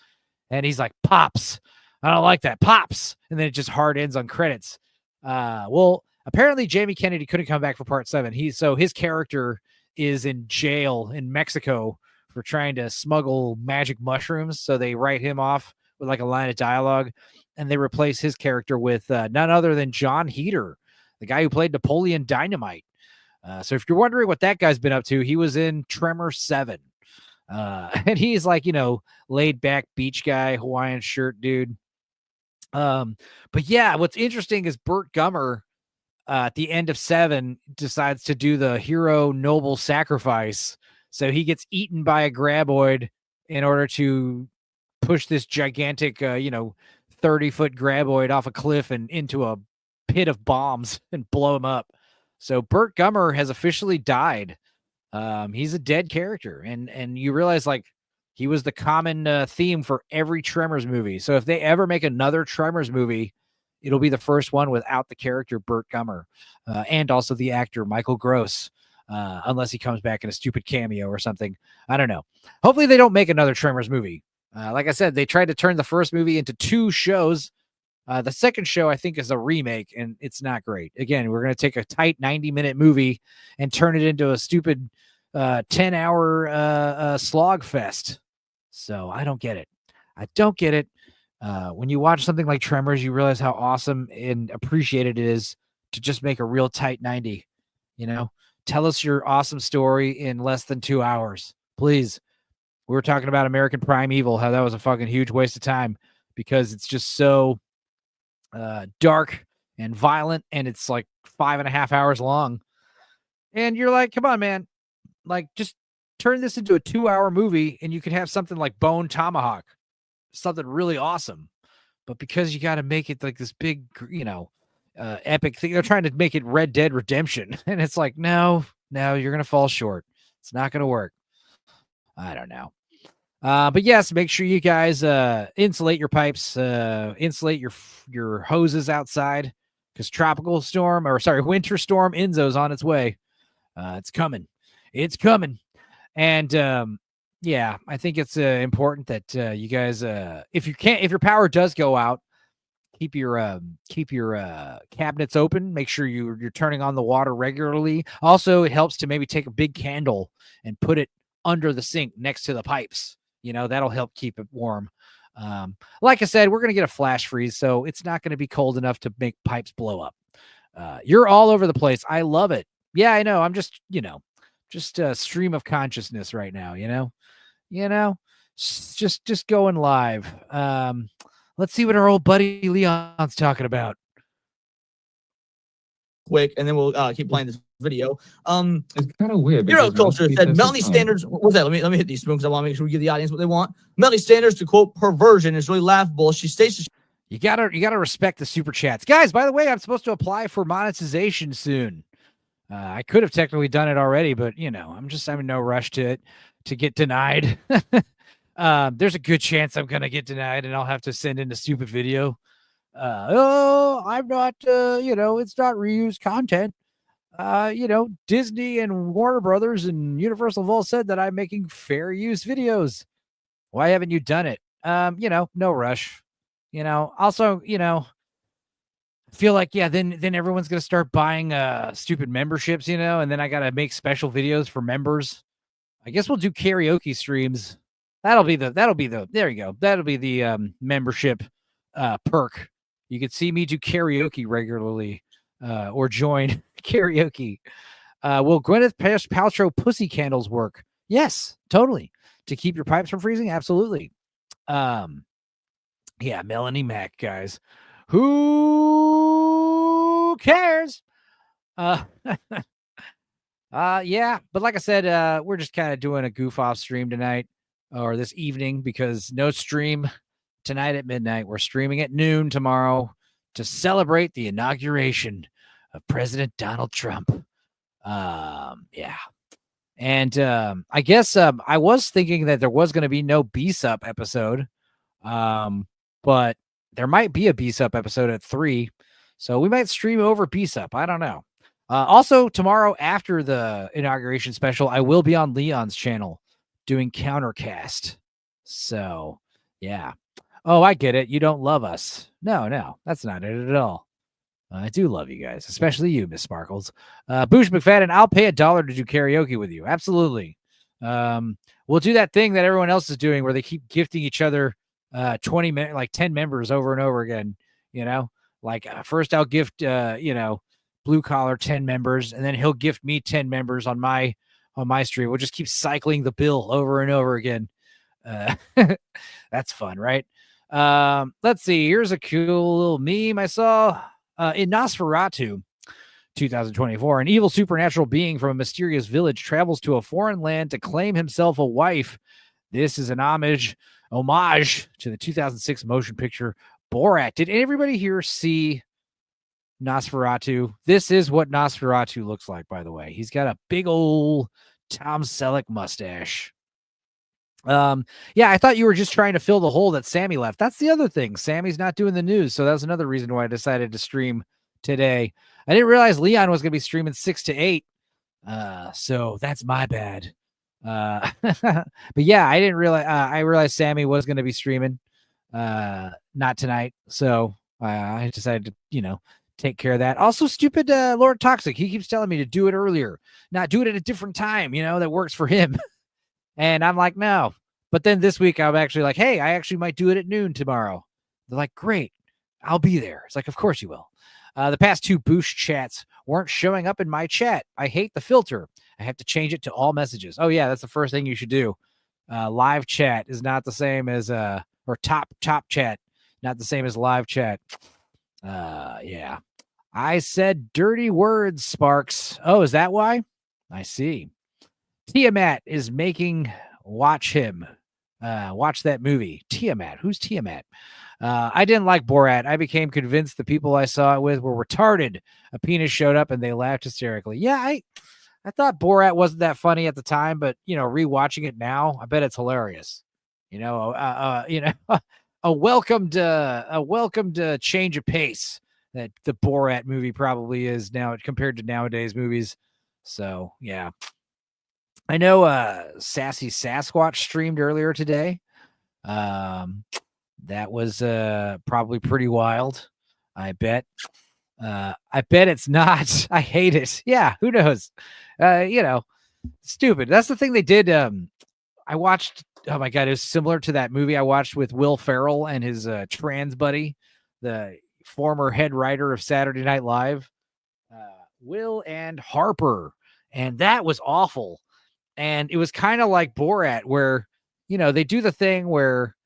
And he's like, Pops. I don't like that. Pops. And then it just hard ends on credits. Well, apparently Jamie Kennedy couldn't come back for part 7. So his character is in jail in Mexico for trying to smuggle magic mushrooms. So they write him off with like a line of dialogue, and they replace his character with none other than John Heder, the guy who played Napoleon Dynamite. So if you're wondering what that guy's been up to, he was in Tremor 7. And he's like, laid back beach guy, Hawaiian shirt dude. But yeah, what's interesting is Burt Gummer at the end of 7 decides to do the hero noble sacrifice. So he gets eaten by a graboid in order to push this gigantic, 30-foot graboid off a cliff and into a pit of bombs and blow him up. So Burt Gummer has officially died. He's a dead character, and you realize like he was the common theme for every Tremors movie. So if they ever make another Tremors movie, it'll be the first one without the character Burt Gummer, and also the actor Michael Gross, unless he comes back in a stupid cameo or something. I don't know. Hopefully they don't make another Tremors movie. Like I said, they tried to turn the first movie into 2 shows. The second show, I think, is a remake, and it's not great. Again, we're going to take a tight 90-minute movie and turn it into a stupid 10-hour slog fest. So I don't get it. When you watch something like Tremors, you realize how awesome and appreciated it is to just make a real tight 90. Tell us your awesome story in less than 2 hours, please. We were talking about American Primeval, how that was a fucking huge waste of time because it's just so dark and violent, and it's like 5.5 hours long. And you're like, come on, man. Like, just turn this into a 2-hour movie and you could have something like Bone Tomahawk, something really awesome. But because you got to make it like this big, epic thing, they're trying to make it Red Dead Redemption. And it's like, no, you're going to fall short. It's not going to work. I don't know. But yes, make sure you guys insulate your pipes, insulate your hoses outside, because Winter Storm Enzo's on its way. It's coming. And yeah, I think it's important that you guys, if your power does go out, keep your cabinets open. Make sure you're turning on the water regularly. Also, it helps to maybe take a big candle and put it under the sink next to the pipes. That'll help keep it warm. Like I said, we're going to get a flash freeze, so it's not going to be cold enough to make pipes blow up. You're all over the place. I love it. Yeah, I know. I'm just a stream of consciousness right now, just going live. Let's see what our old buddy Leon's talking about. Quick, and then we'll keep playing this video. It's kind of weird. Hero culture said Melanie Standards. What's that? Let me hit these spoons. I want to make sure we give the audience what they want. Melanie Standards, to quote, perversion is really laughable. She states you gotta respect the super chats, guys. By the way, I'm supposed to apply for monetization soon. I could have technically done it already, but I'm in no rush to get denied. There's a good chance I'm gonna get denied, and I'll have to send in a stupid video. I'm not. It's not reused content. Disney and Warner Brothers and Universal have all said that I'm making fair use videos. Why haven't you done it? No rush. Also, feel like, then everyone's going to start buying stupid memberships, and then I got to make special videos for members. I guess we'll do karaoke streams. There you go. That'll be the membership perk. You could see me do karaoke regularly or join karaoke. Will Gwyneth Paltrow pussy candles work? Yes, totally. To keep your pipes from freezing? Absolutely. Yeah, Melanie Mac, guys. Who cares? Yeah, but like I said, we're just kind of doing a goof off stream tonight or this evening because no stream tonight at midnight. We're streaming at noon tomorrow to celebrate the inauguration of President Donald Trump. Yeah. And I guess I was thinking that there was going to be no B-Sup episode. But there might be a B-Sup episode at 3. So we might stream over B-Sup. I don't know. Also, tomorrow after the inauguration special, I will be on Leon's channel doing Countercast. So, yeah. Oh, I get it. You don't love us. No, that's not it at all. I do love you guys, especially you, Miss Sparkles. Boosh McFadden, I'll pay $1 to do karaoke with you. Absolutely. We'll do that thing that everyone else is doing where they keep gifting each other 10 members over and over again. Like first I'll gift Blue Collar 10 members, and then he'll gift me 10 members on my stream. We'll just keep cycling the bill over and over again. That's fun, right? Let's see. Here's a cool little meme I saw in Nosferatu 2024. An evil supernatural being from a mysterious village travels to a foreign land to claim himself a wife. This is an homage to the 2006 motion picture Borat. Did everybody here see Nosferatu? This is what Nosferatu looks like, by the way. He's got a big old Tom Selleck mustache. Yeah, I thought you were just trying to fill the hole that Sammy left. That's the other thing. Sammy's not doing the news, so that was another reason why I decided to stream today. I didn't realize Leon was going to be streaming 6 to 8. So that's my bad. But yeah, I didn't realize, I realized Sammy was going to be streaming, not tonight. So, I decided to, take care of that. Also, stupid, Lord Toxic. He keeps telling me to do it earlier, not do it at a different time, that works for him. And I'm like, no. But then this week I'm actually like, hey, I actually might do it at noon tomorrow. They're like, great, I'll be there. It's like, of course you will. The past 2 Boosh chats weren't showing up in my chat. I hate the filter. I have to change it to all messages. Oh yeah, that's the first thing you should do. Live chat is not the same as or top chat, not the same as live chat. Yeah. I said dirty words, Sparks. Oh, is that why? I see. Tiamat is making watch that movie. Tiamat. Who's Tiamat? I didn't like Borat. I became convinced the people I saw it with were retarded. A penis showed up and they laughed hysterically. Yeah, I thought Borat wasn't that funny at the time, but rewatching it now, I bet it's hilarious. A welcomed change of pace that the Borat movie probably is now compared to nowadays movies. So yeah. I know Sassy Sasquatch streamed earlier today. That was probably pretty wild. I bet. I bet it's not. I hate it. Yeah, who knows? Stupid. That's the thing they did. I watched. Oh my god, it was similar to that movie I watched with Will Ferrell and his trans buddy, the former head writer of Saturday Night Live, Will and Harper, and that was awful. And it was kind of like Borat, where they do the thing where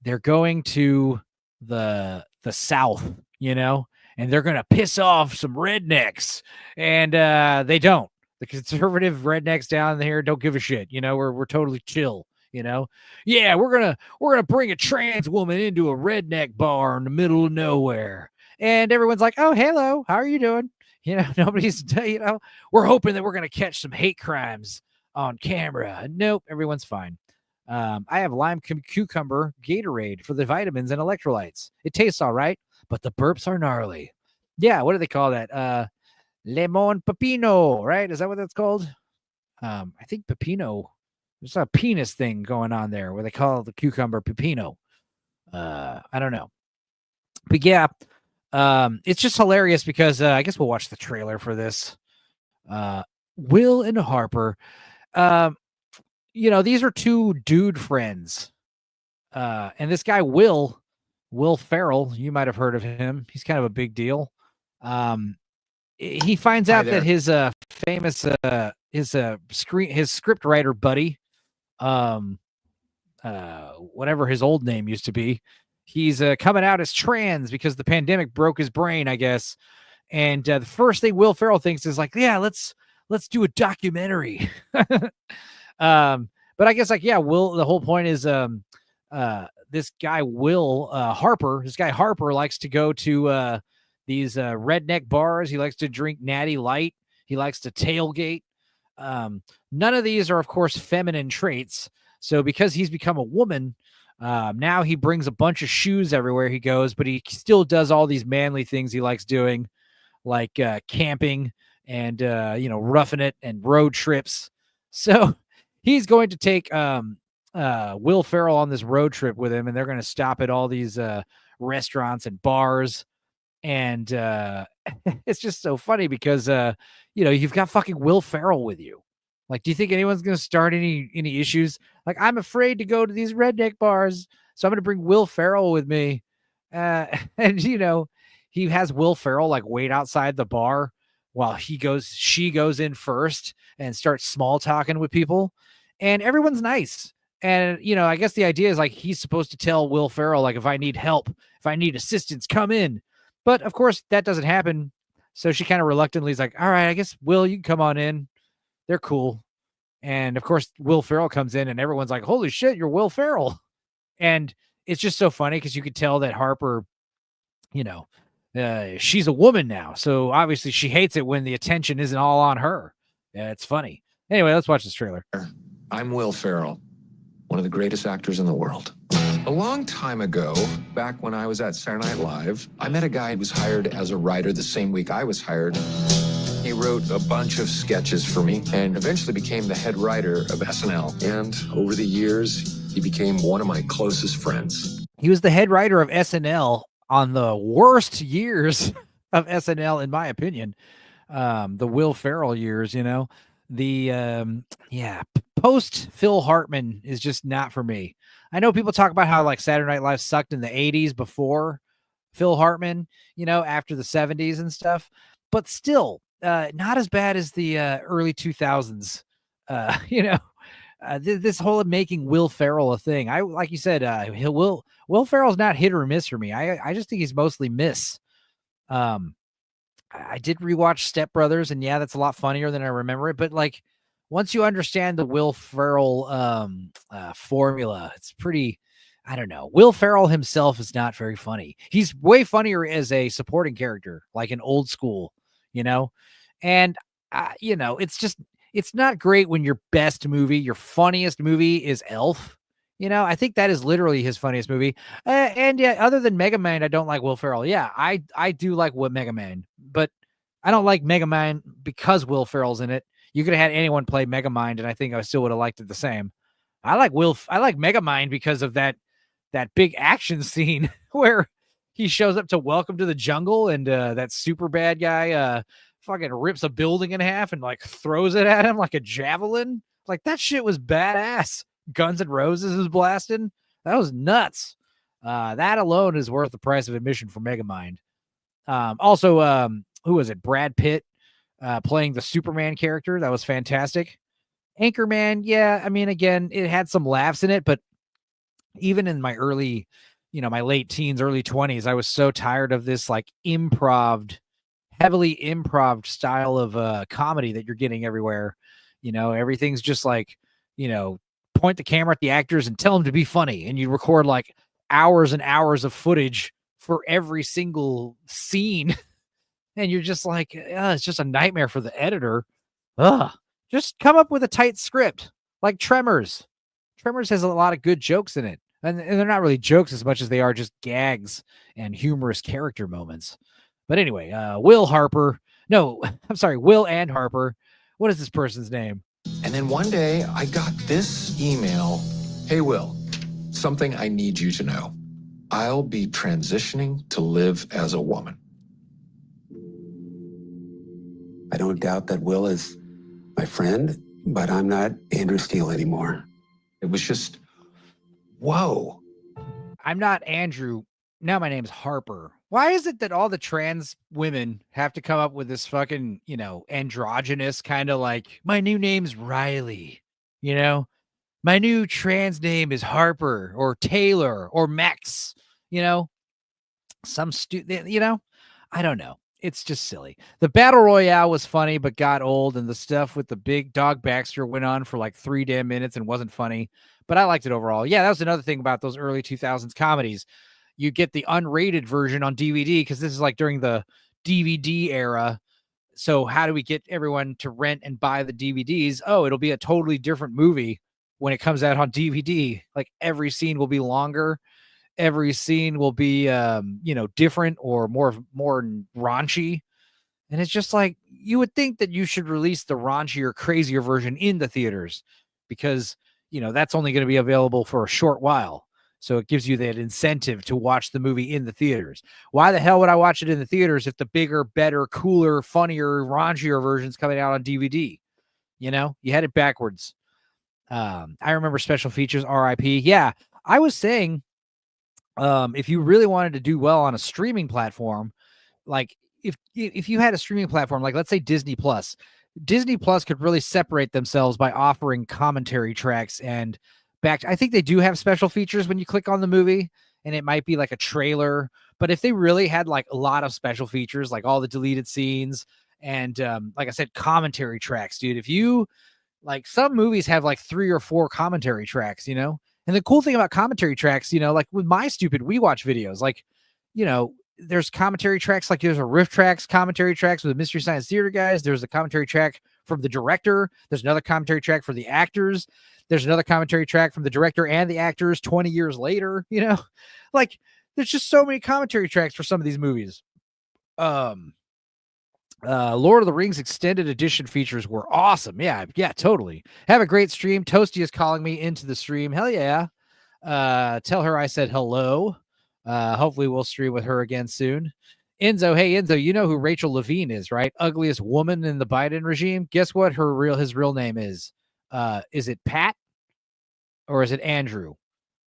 they're going to the South, and they're going to piss off some rednecks, and they don't. The conservative rednecks down here don't give a shit. We're totally chill. Yeah, we're gonna bring a trans woman into a redneck bar in the middle of nowhere, and everyone's like, "Oh, hello, how are you doing?" Nobody's. We're hoping that we're gonna catch some hate crimes on camera. Nope, everyone's fine. I have lime cucumber Gatorade for the vitamins and electrolytes. It tastes all right, but the burps are gnarly. Yeah, what do they call that? Lemon pepino, right? Is that what that's called? I think pepino. There's a penis thing going on there where they call the cucumber pepino. I don't know. But yeah, it's just hilarious because I guess we'll watch the trailer for this. Will and Harper. These are 2 dude friends. And this guy, Will Ferrell, you might have heard of him. He's kind of a big deal. he finds Hi out there. that his famous his script writer buddy, whatever his old name used to be, he's coming out as trans because the pandemic broke his brain, I guess. And the first thing Will Ferrell thinks is like, yeah, let's do a documentary. But I guess like, yeah, the whole point is this guy Harper likes to go to these redneck bars. He likes to drink Natty Light. He likes to tailgate. None of these are, of course, feminine traits. So because he's become a woman, now he brings a bunch of shoes everywhere he goes, but he still does all these manly things he likes doing, like camping and roughing it and road trips. So he's going to take Will Ferrell on this road trip with him, and they're going to stop at all these restaurants and bars. And it's just so funny because you've got fucking Will Ferrell with you. Like, do you think anyone's going to start any issues? Like, I'm afraid to go to these redneck bars, so I'm going to bring Will Ferrell with me. And he has Will Ferrell like wait outside the bar while she goes in first and starts small talking with people, and everyone's nice. And I guess the idea is like he's supposed to tell Will Ferrell like, if I need help, if I need assistance, come in. But of course that doesn't happen. So she kind of reluctantly is like, all right, I guess Will, you can come on in. They're cool. And of course Will Ferrell comes in and everyone's like, holy shit, you're Will Ferrell. And it's just so funny because you could tell that Harper, she's a woman now. So obviously she hates it when the attention isn't all on her. Yeah, it's funny. Anyway, let's watch this trailer. I'm Will Ferrell, one of the greatest actors in the world. A long time ago, back when I was at Saturday Night Live, I met a guy who was hired as a writer the same week I was hired. He wrote a bunch of sketches for me and eventually became the head writer of SNL. And over the years, he became one of my closest friends. He was the head writer of SNL on the worst years of SNL, in my opinion. The Will Ferrell years, post Phil Hartman is just not for me. I know people talk about how like Saturday Night Live sucked in the 80s before Phil Hartman, after the 70s and stuff, but still not as bad as the early 2000s. This whole making Will Ferrell a thing. Like you said, Will Ferrell's not hit or miss for me. I just think he's mostly miss. I did rewatch Step Brothers, and yeah, that's a lot funnier than I remember it. But like, once you understand the Will Ferrell formula, it's pretty. I don't know. Will Ferrell himself is not very funny. He's way funnier as a supporting character, like an Old School, and it's not great when your best movie, your funniest movie is Elf. I think that is literally his funniest movie. And yeah, other than Mega Man, I don't like Will Ferrell. Yeah, I do like what Mega Man, but I don't like Mega Man because Will Ferrell's in it. You could have had anyone play Mega Mind, and I think I still would have liked it the same. I like Mega Mind because of that big action scene where he shows up to Welcome to the Jungle, and that super bad guy fucking rips a building in half and like throws it at him like a javelin. Like, that shit was badass. Guns N' Roses is blasting. That was nuts. That alone is worth the price of admission for Megamind. Also, who was it? Brad Pitt playing the Superman character. That was fantastic. Anchorman, yeah, I mean, again, it had some laughs in it, but even in my early, my late teens, early 20s, I was so tired of this like heavily improv style of comedy that you're getting everywhere. Everything's just like, point the camera at the actors and tell them to be funny, and you record like hours and hours of footage for every single scene. And you're just like, it's just a nightmare for the editor. Just come up with a tight script like Tremors. Tremors has a lot of good jokes in it. And they're not really jokes as much as they are just gags and humorous character moments. But anyway, Will and Harper. What is this person's name? And then one day I got this email. Hey, Will, something I need you to know. I'll be transitioning to live as a woman. I don't doubt that Will is my friend, but I'm not Andrew Steele anymore. It was just, whoa. I'm not Andrew. Now my name's Harper. Why is it that all the trans women have to come up with this fucking, androgynous kind of like, my new name's Riley, my new trans name is Harper or Taylor or Max, some I don't know. It's just silly. The battle royale was funny, but got old. And the stuff with the big dog Baxter went on for like 3 damn minutes and wasn't funny, but I liked it overall. Yeah. That was another thing about those early 2000s comedies. You get the unrated version on DVD because this is like during the DVD era. So how do we get everyone to rent and buy the DVDs? Oh, it'll be a totally different movie when it comes out on DVD. Like every scene will be longer. Every scene will be, different or more raunchy. And it's just like, you would think that you should release the raunchier, crazier version in the theaters because, that's only going to be available for a short while. So it gives you that incentive to watch the movie in the theaters. Why the hell would I watch it in the theaters if the bigger, better, cooler, funnier, raunchier version's coming out on DVD? You had it backwards. I remember special features, RIP. Yeah, I was saying, if you really wanted to do well on a streaming platform, like if you had a streaming platform, like let's say Disney Plus could really separate themselves by offering commentary tracks and I think they do have special features when you click on the movie, and it might be like a trailer. But if they really had like a lot of special features, like all the deleted scenes and like I said, commentary tracks, dude, if you like some movies have like 3 or 4 commentary tracks, and the cool thing about commentary tracks, like with my stupid We Watch videos, like, there's commentary tracks, like there's a riff tracks, commentary tracks with the Mystery Science Theater guys. There's a commentary track from the director. There's another commentary track for the actors. There's another commentary track from the director and the actors 20 years later, like there's just so many commentary tracks for some of these movies. Lord of the Rings extended edition features were awesome. Yeah, totally. Have a great stream. Toasty is calling me into the stream. Hell yeah. Tell her I said hello. Hopefully we'll stream with her again soon. Enzo, hey Enzo, you know who Rachel Levine is, right? Ugliest woman in the Biden regime. Guess what his real name is? Is it Pat or is it Andrew?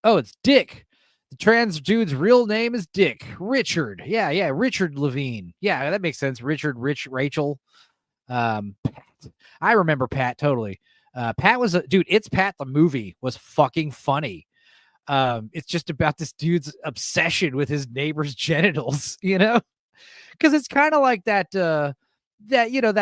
Oh, it's Dick. The trans dude's real name is Dick. Richard. Yeah, Richard Levine. Yeah, that makes sense. Rachel. Pat. I remember Pat totally. Pat was dude, It's Pat the movie was fucking funny. It's just about this dude's obsession with his neighbor's genitals, because it's kind of like that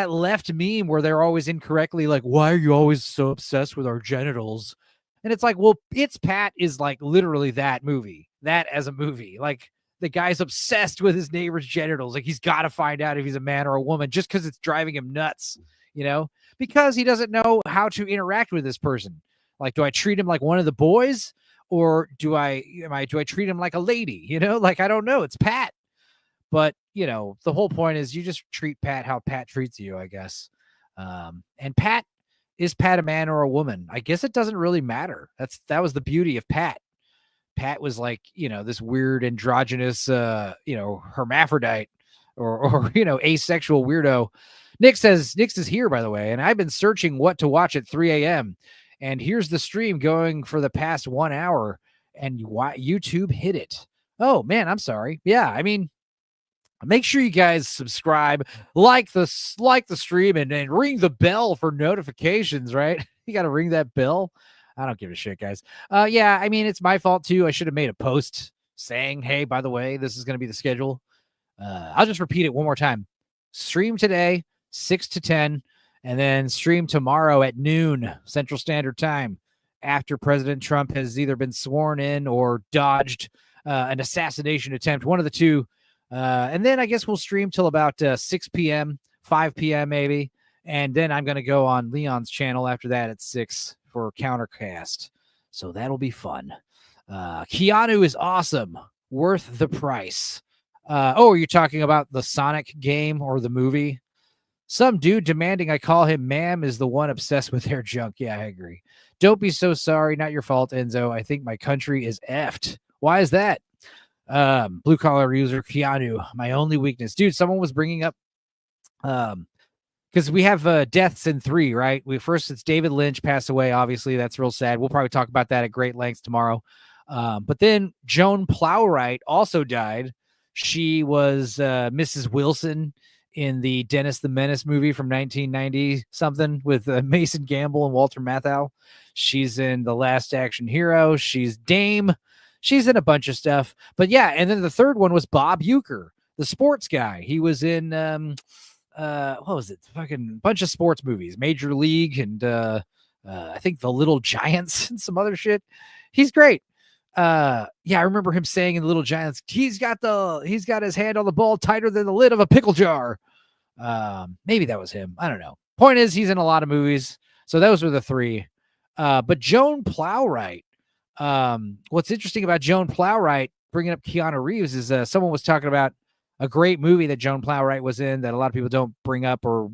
left meme where they're always incorrectly like, why are you always so obsessed with our genitals? And it's like, well, It's Pat is like literally that movie, that as a movie. Like the guy's obsessed with his neighbor's genitals. Like he's got to find out if he's a man or a woman just because it's driving him nuts, because he doesn't know how to interact with this person. Like, do I treat him like one of the boys or do I treat him like a lady? Like, I don't know. It's Pat. But, the whole point is you just treat Pat how Pat treats you, I guess. And Pat, is Pat a man or a woman? I guess it doesn't really matter. That was the beauty of Pat. Pat was like, this weird androgynous, hermaphrodite or asexual weirdo. Nix is here, by the way. And I've been searching what to watch at 3 a.m. And here's the stream going for the past 1 hour and YouTube hit it. Oh man, I'm sorry. Yeah. I mean, make sure you guys subscribe, like the stream and ring the bell for notifications, right? You got to ring that bell. I don't give a shit, guys. Yeah, I mean, it's my fault too. I should have made a post saying, hey, by the way, this is going to be the schedule. I'll just repeat it one more time. Stream today, 6 to 10, and then stream tomorrow at noon Central Standard Time after President Trump has either been sworn in or dodged an assassination attempt, one of the two. And then I guess we'll stream till about 6 p.m., 5 p.m. maybe. And then I'm going to go on Leon's channel after that at 6 for Countercast. So that'll be fun. Keanu is awesome. Worth the price. Are you talking about the Sonic game or the movie? Some dude demanding I call him ma'am is the one obsessed with their junk. Yeah, I agree. Don't be so sorry. Not your fault, Enzo. I think my country is effed. Why is that? Blue collar user Keanu, my only weakness. Dude, someone was bringing up because we have deaths in 3, right? It's David Lynch passed away. Obviously, that's real sad. We'll probably talk about that at great length tomorrow. But then Joan Plowright also died. She was Mrs. Wilson in the Dennis the Menace movie from 1990 something with Mason Gamble and Walter Matthau. She's in The Last Action Hero. She's Dame. She's in a bunch of stuff. But yeah, and then the third one was Bob Uecker, the sports guy. He was in what was it? Fucking bunch of sports movies, Major League, and I think The Little Giants and some other shit. He's great. Yeah, I remember him saying in Little Giants, he's got his hand on the ball tighter than the lid of a pickle jar. Maybe that was him. I don't know. Point is, he's in a lot of movies. So those were the three. But Joan Plowright. What's interesting about Joan Plowright bringing up Keanu Reeves is someone was talking about a great movie that Joan Plowright was in that a lot of people don't bring up or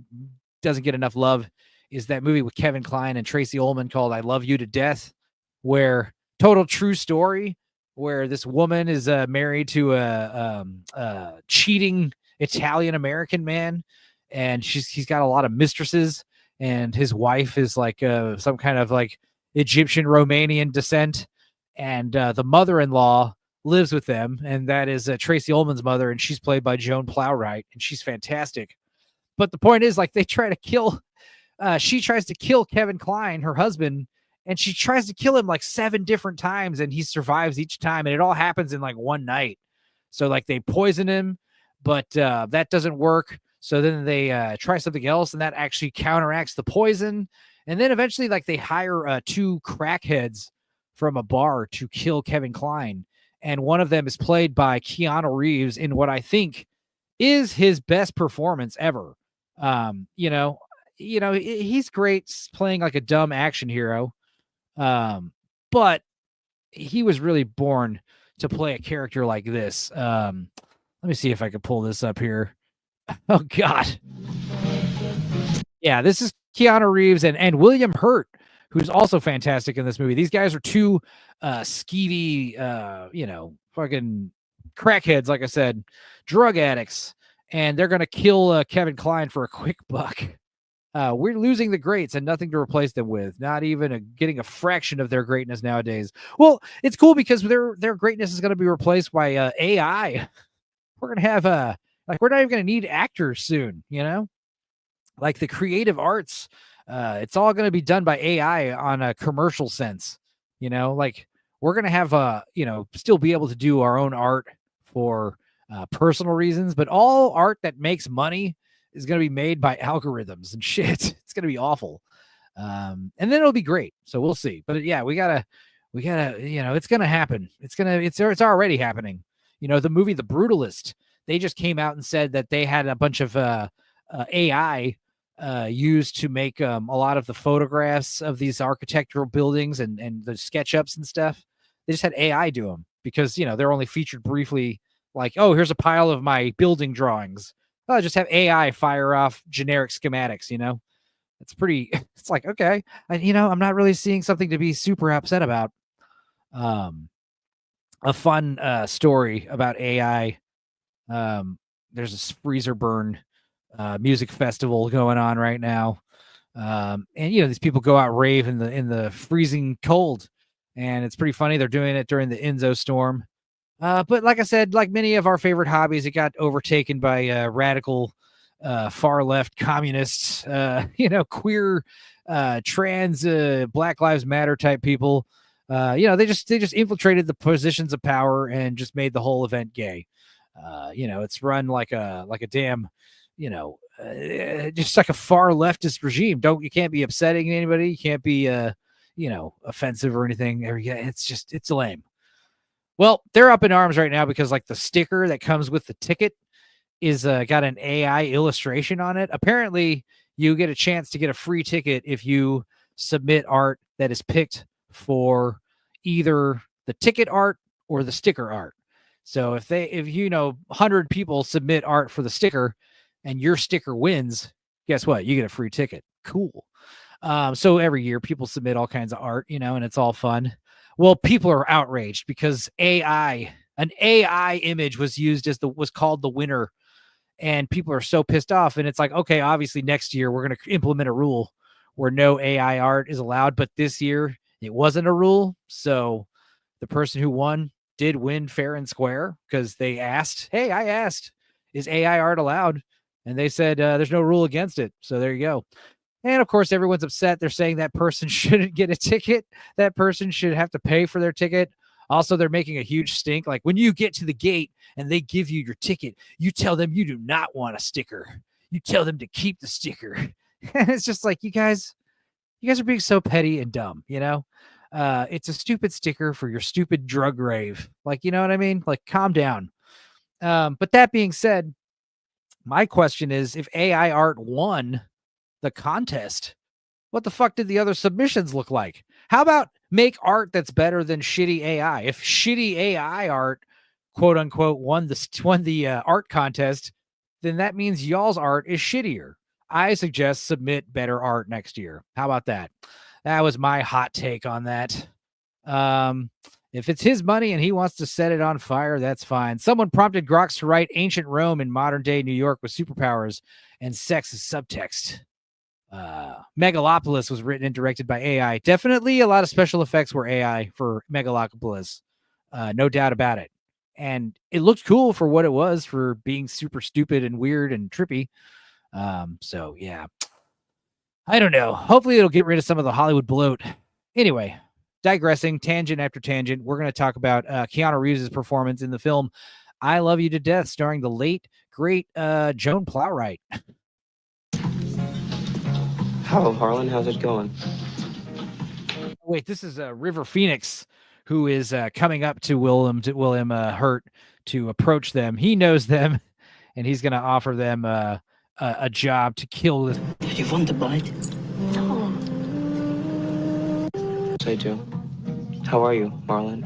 doesn't get enough love, is that movie with Kevin Kline and Tracy Ullman called I Love You to Death, where total true story, where this woman is married to a cheating Italian-American man, and he's got a lot of mistresses, and his wife is like some kind of like Egyptian Romanian descent, and the mother-in-law lives with them, and that is Tracy Ullman's mother, and she's played by Joan Plowright, and she's fantastic. But the point is, like, they try to kill she tries to kill Kevin Kline, her husband, and she tries to kill him like 7 different times, and he survives each time, and it all happens in like one night. So like they poison him, but that doesn't work. So then they try something else, and that actually counteracts the poison. And then eventually, like, they hire 2 crackheads from a bar to kill Kevin Kline. And one of them is played by Keanu Reeves in what I think is his best performance ever. He's great playing like a dumb action hero. But he was really born to play a character like this. Let me see if I could pull this up here. Oh God. Yeah, this is Keanu Reeves and William Hurt, who's also fantastic in this movie. These guys are 2 skeevy, fucking crackheads, like I said, drug addicts, and they're going to kill Kevin Kline for a quick buck. We're losing the greats and nothing to replace them with, not even getting a fraction of their greatness nowadays. Well, it's cool because their greatness is going to be replaced by AI. We're going to have we're not even going to need actors soon, like the creative arts. It's all going to be done by AI on a commercial sense, like we're going to have still be able to do our own art for personal reasons, but all art that makes money is going to be made by algorithms and shit. It's going to be awful. And then it'll be great. So we'll see. But yeah, we gotta, it's going to happen. It's already happening. The movie, The Brutalist, they just came out and said that they had a bunch of AI used to make a lot of the photographs of these architectural buildings and the SketchUps and stuff. They just had AI do them because, they're only featured briefly, like, oh, here's a pile of my building drawings. Oh, just have AI fire off generic schematics, It's pretty, it's like, okay, I'm not really seeing something to be super upset about. A fun story about AI. There's a freezer burn music festival going on right now. And these people go out rave in the freezing cold, and it's pretty funny. They're doing it during the Enzo storm. But like I said, like many of our favorite hobbies, it got overtaken by radical far left communists, queer, trans, Black Lives Matter type people. They just infiltrated the positions of power and just made the whole event gay. It's run like a damn, just like a far leftist regime. You can't be upsetting anybody. You can't be, offensive or anything. It's lame. Well, they're up in arms right now because like the sticker that comes with the ticket is got an AI illustration on it. Apparently, you get a chance to get a free ticket if you submit art that is picked for either the ticket art or the sticker art. So if 100 people submit art for the sticker and your sticker wins, guess what? You get a free ticket. Cool. So every year people submit all kinds of art, and it's all fun. Well, people are outraged because an AI image was used was called the winner, and people are so pissed off. And it's like, okay, obviously next year we're going to implement a rule where no AI art is allowed, but this year it wasn't a rule. So the person who won did win fair and square because they asked, hey, I asked, is AI art allowed? And they said, there's no rule against it. So there you go. And of course, everyone's upset. They're saying that person shouldn't get a ticket. That person should have to pay for their ticket. Also, they're making a huge stink. Like when you get to the gate and they give you your ticket, you tell them you do not want a sticker. You tell them to keep the sticker. And it's just like, you guys are being so petty and dumb, you know? It's a stupid sticker for your stupid drug rave. Like, you know what I mean? Like, calm down. But that being said, my question is, if AI art won the contest, what the fuck did the other submissions look like? How about make art that's better than shitty AI? If shitty AI art, quote unquote, won the art contest, then that means y'all's art is shittier. I suggest submit better art next year. How about that? That was my hot take on that. If it's his money and he wants to set it on fire, that's fine. Someone prompted Grox to write ancient Rome in modern day New York with superpowers and sex as subtext. Megalopolis was written and directed by AI. Definitely a lot of special effects were AI for Megalopolis. No doubt about it. And it looked cool for what it was, for being super stupid and weird and trippy. So yeah, I don't know. Hopefully it'll get rid of some of the Hollywood bloat. Anyway, digressing, tangent after tangent, we're going to talk about Keanu Reeves' performance in the film I Love You to Death, starring the late, great Joan Plowright. Hello, Harlan. How's it going? Wait, this is River Phoenix, who is coming up to William Hurt to approach them. He knows them, and he's going to offer them a job to kill this. You want the bite? No. Yes, I do. How are you, Harlan?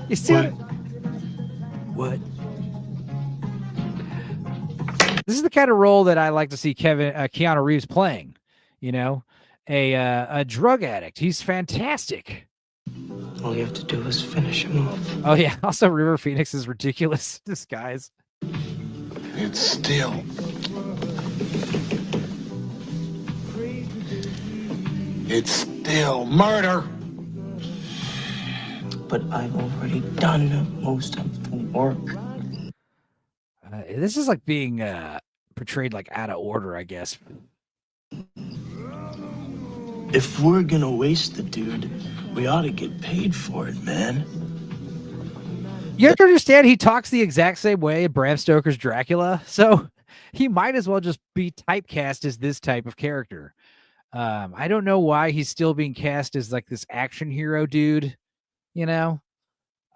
You see what? This is the kind of role that I like to see Keanu Reeves playing. You know, a drug addict. He's fantastic. All you have to do is finish him off. Oh yeah. Also, River Phoenix is ridiculous disguise. It's still. It's still murder. But I've already done most of the work. This is like being portrayed like out of order, I guess. If we're gonna waste the dude, we ought to get paid for it, man. You have to understand, he talks the exact same way Bram Stoker's Dracula, so he might as well just be typecast as this type of character. I don't know why he's still being cast as like this action hero dude, you know?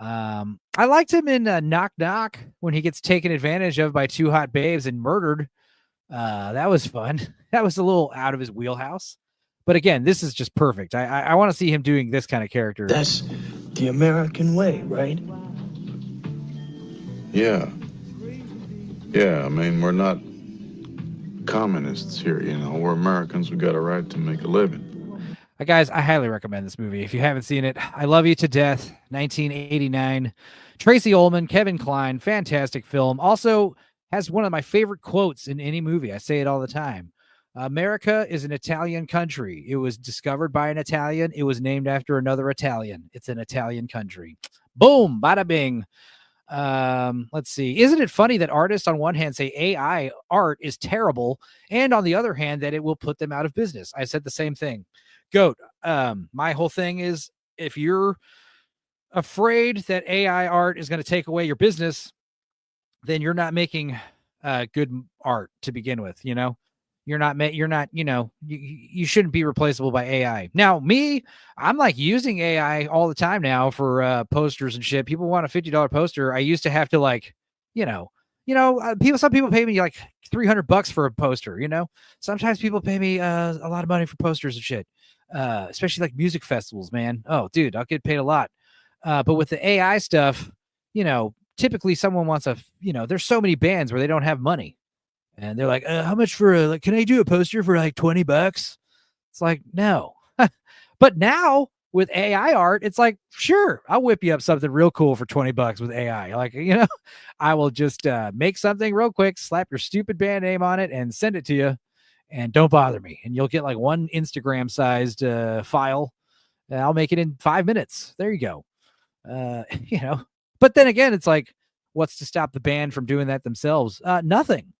I liked him in Knock Knock when he gets taken advantage of by two hot babes and murdered. That was fun. That was a little out of his wheelhouse. But again, this is just perfect. I want to see him doing this kind of character. That's the American way, right? Yeah. Yeah, I mean, we're not communists here, you know. We're Americans. We got a right to make a living. Guys, I highly recommend this movie. If you haven't seen it, I Love You to Death, 1989. Tracy Ullman, Kevin Kline, fantastic film. Also has one of my favorite quotes in any movie. I say it all the time. America is an Italian country. It was discovered by an Italian. It was named after another Italian. It's an Italian country. Boom, bada bing. Let's see. Isn't it funny that artists on one hand say AI art is terrible, and on the other hand that it will put them out of business? I said the same thing. Goat. My whole thing is, if you're afraid that AI art is going to take away your business, then you're not making good art to begin with. You know, you're not, you know, you shouldn't be replaceable by AI. Now, me, I'm like using AI all the time now for posters and shit. People want a $50 poster. I used to have to like, some people pay me like $300 for a poster, you know. Sometimes people pay me a lot of money for posters and shit. Especially like music festivals, man. Oh, dude, I'll get paid a lot. But with the AI stuff, you know, typically someone wants there's so many bands where they don't have money, and they're like, how much for can I do a poster for like $20? It's like, no. But now with AI art, it's like, sure, I'll whip you up something real cool for $20 with AI. Like, you know, I will just make something real quick, slap your stupid band name on it, and send it to you. And don't bother me. And you'll get like one Instagram sized file, I'll make it in 5 minutes. There you go. But then again, it's like, what's to stop the band from doing that themselves? Nothing.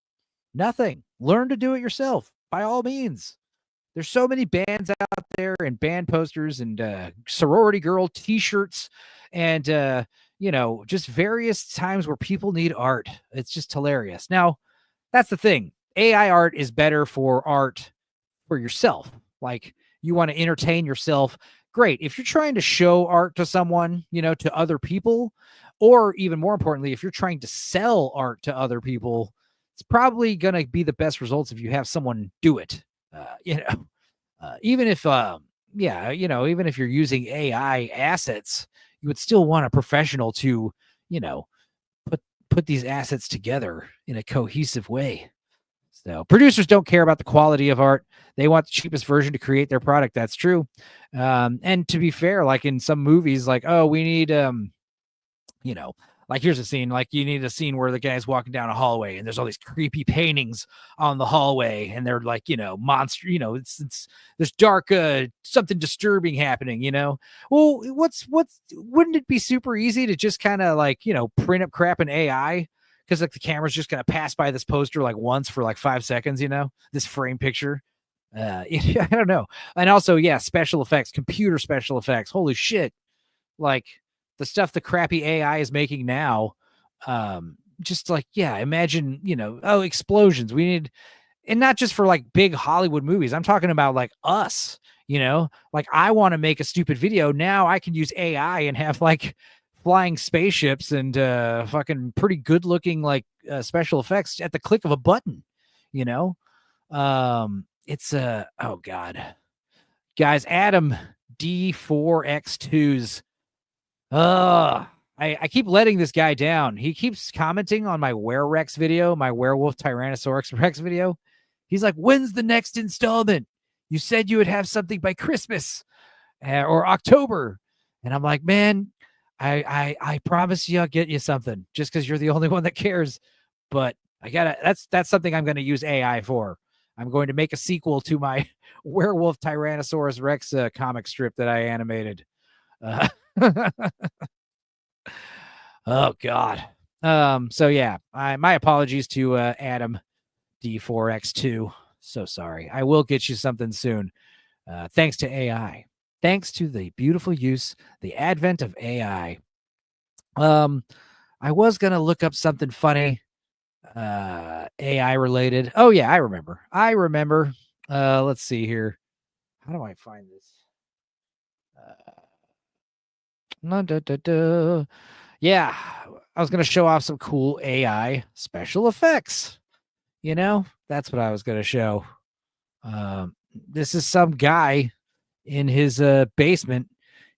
Learn to do it yourself by all means. There's so many bands out there and band posters and sorority girl t-shirts and just various times where people need art. It's just hilarious. Now, that's the thing. AI art is better for art for yourself. Like, you want to entertain yourself. Great. If you're trying to show art to someone, to other people, or even more importantly, if you're trying to sell art to other people, it's probably going to be the best results if you have someone do it. Even if you're using AI assets, you would still want a professional to, put these assets together in a cohesive way. So producers don't care about the quality of art. They want the cheapest version to create their product. That's true. And to be fair, like in some movies, like, oh, we need, like here's a scene, like you need a scene where the guy's walking down a hallway and there's all these creepy paintings on the hallway and they're like, monster, it's there's dark, something disturbing happening, Well, wouldn't it be super easy to just kind of like, print up crap in AI? Because like the camera's just going to pass by this poster like once for like 5 seconds, this frame picture. I don't know. And also, yeah, special effects, computer special effects. Holy shit. Like the stuff the crappy AI is making now. Just like, yeah, imagine, explosions. We need, and not just for like big Hollywood movies. I'm talking about like us, like I want to make a stupid video. Now I can use AI and have like flying spaceships and fucking pretty good looking like special effects at the click of a button. It's oh god, guys, Adam D4X2's I keep letting this guy down. He keeps commenting on my Werex video, my Werewolf Tyrannosaurus Rex video. He's like, when's the next installment? You said you would have something by Christmas or October. And I'm like, man, I promise you I'll get you something just because you're the only one that cares. But that's something I'm going to use AI for. I'm going to make a sequel to my Werewolf Tyrannosaurus Rex comic strip that I animated. Oh God. So yeah, my apologies to Adam D4X2. So sorry. I will get you something soon. Thanks to AI. Thanks to the beautiful use, the advent of AI. I was gonna look up something funny, AI related. Oh yeah, I remember. Let's see here. How do I find this? Yeah, I was gonna show off some cool AI special effects. That's what I was gonna show. This is some guy in his basement.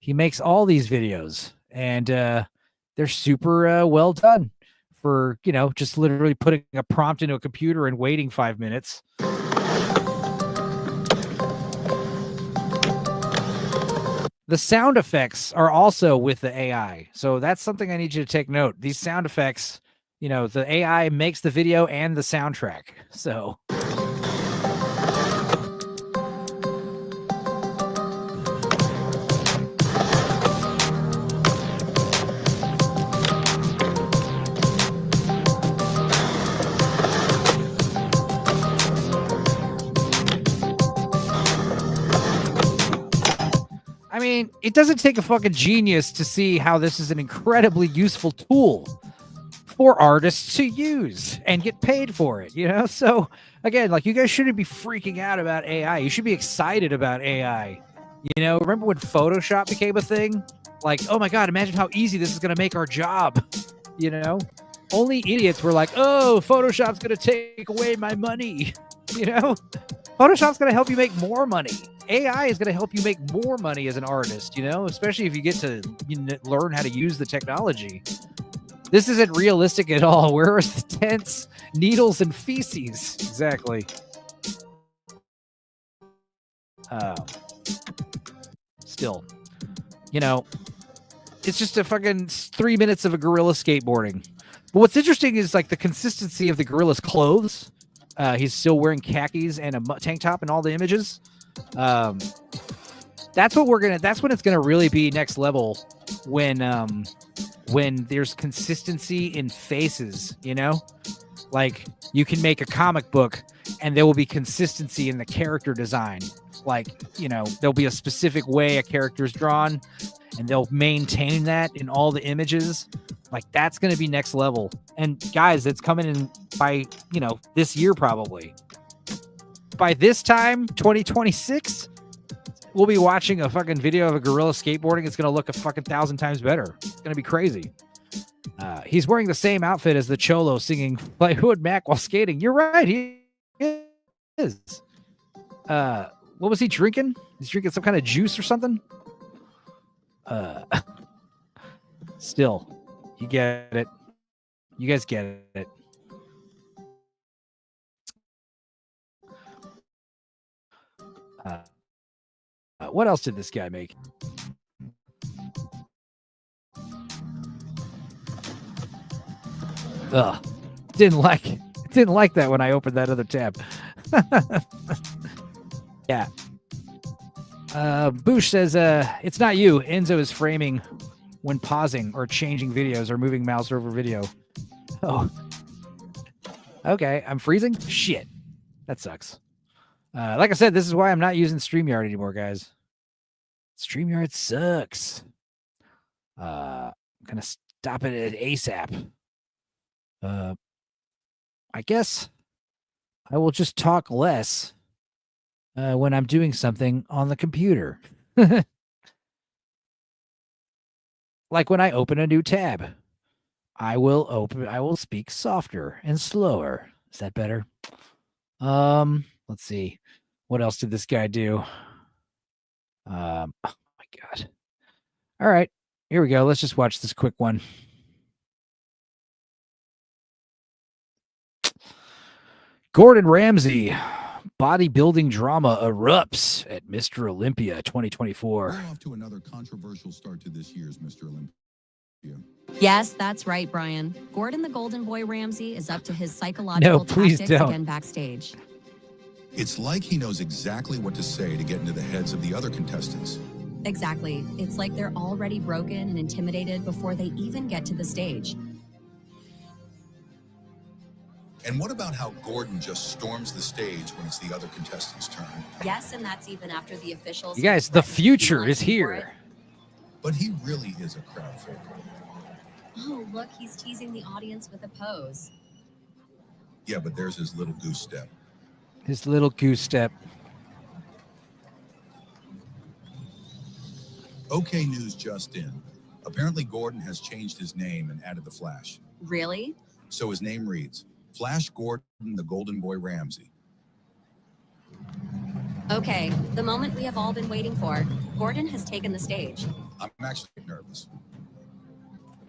He makes all these videos, and they're super well done for just literally putting a prompt into a computer and waiting 5 minutes. The sound effects are also with the AI. So that's something I need you to take note. These sound effects, the AI makes the video and the soundtrack. So I mean, it doesn't take a fucking genius to see how this is an incredibly useful tool for artists to use and get paid for it, So again, like, you guys shouldn't be freaking out about AI. You should be excited about AI. Remember when Photoshop became a thing? Like, oh my God, imagine how easy this is going to make our job. Only idiots were like, oh, Photoshop's going to take away my money. Photoshop's going to help you make more money. AI is going to help you make more money as an artist, especially if you get to learn how to use the technology. This isn't realistic at all. Where are the tents, needles, and feces? Exactly. Still, it's just a fucking 3 minutes of a gorilla skateboarding. But what's interesting is like the consistency of the gorilla's clothes. He's still wearing khakis and a tank top in all the images. that's when it's gonna really be next level when there's consistency in faces, you know? Like you can make a comic book and there will be consistency in the character design. Like, you know, there'll be a specific way a character is drawn and they'll maintain that in all the images. Like that's going to be next level. And guys, it's coming in by, you know, this year probably. By this time, 2026, we'll be watching a fucking video of a gorilla skateboarding. It's going to look a fucking 1,000 times better. It's going to be crazy. He's wearing the same outfit as the Cholo singing Fleetwood Mac while skating. You're right. He is. What was he drinking? He's drinking some kind of juice or something. Still, you get it. You guys get it. What else did this guy make? Ugh, didn't like that when I opened that other tab. Yeah. Boosh says, it's not you. Enzo is framing when pausing or changing videos or moving mouse over video. Oh. Okay, I'm freezing? Shit. That sucks. Like I said, this is why I'm not using StreamYard anymore, guys. StreamYard sucks. I'm gonna stop it at ASAP. I guess I will just talk less when I'm doing something on the computer. Like when I open a new tab, I will speak softer and slower. Is that better? Let's see. What else did this guy do? Oh my God. All right, here we go. Let's just watch this quick one. Gordon Ramsay, bodybuilding drama erupts at Mr. Olympia 2024. We're off to another controversial start to this year's Mr. Olympia. Yes, that's right, Brian. Gordon the Golden Boy Ramsay is up to his psychological tactics again backstage. It's like he knows exactly what to say to get into the heads of the other contestants. Exactly. It's like they're already broken and intimidated before they even get to the stage. And what about how Gordon just storms the stage when it's the other contestants' turn? Yes, and that's even after the officials... You guys, the future is here. But he really is a crowd favorite. Oh, look, he's teasing the audience with a pose. Yeah, but there's his little goose step. His little goose step. Okay, news just in. Apparently Gordon has changed his name and added the Flash. Really? So his name reads, Flash Gordon the Golden Boy Ramsay. Okay, the moment we have all been waiting for. Gordon has taken the stage. I'm actually nervous.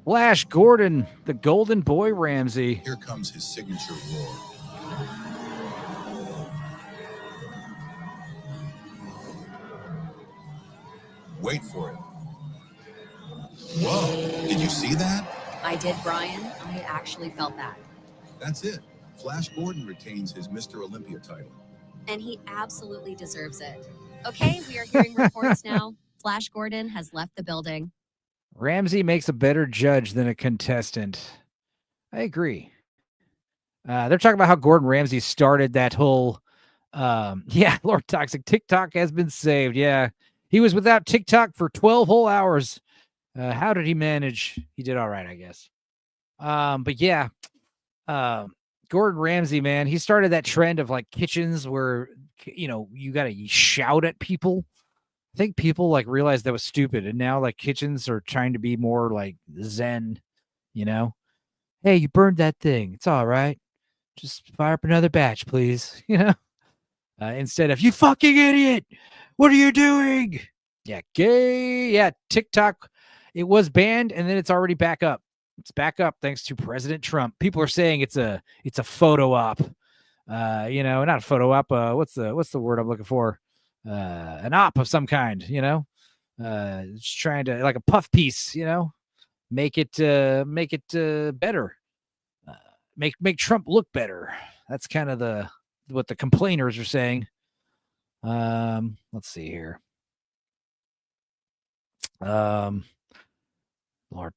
Flash Gordon, the Golden Boy Ramsay. Here comes his signature roar. Wait for it. Whoa, did you see that? I did, Brian. I actually felt that. That's it. Flash Gordon retains his Mr. Olympia title. And he absolutely deserves it. Okay, we are hearing reports now. Flash Gordon has left the building. Ramsay makes a better judge than a contestant. I agree. They're talking about how Gordon Ramsay started that whole, yeah, Lord Toxic, TikTok has been saved. Yeah, he was without TikTok for 12 whole hours. How did he manage? He did all right, I guess. But yeah, Gordon Ramsay, man, he started that trend of like kitchens where, you know, you got to shout at people. I think people like realized that was stupid. And now like kitchens are trying to be more like Zen, you know, hey, you burned that thing. It's all right. Just fire up another batch, please. You know, instead of you fucking idiot. What are you doing? Yeah. Gay. Yeah. TikTok. It was banned and then it's already back up. It's back up thanks to President Trump. People are saying it's a photo op. You know, not a photo op. What's the word I'm looking for? An op of some kind, you know, just trying to like a puff piece, you know, make it better, make Trump look better. That's kind of what the complainers are saying. Let's see here. Lord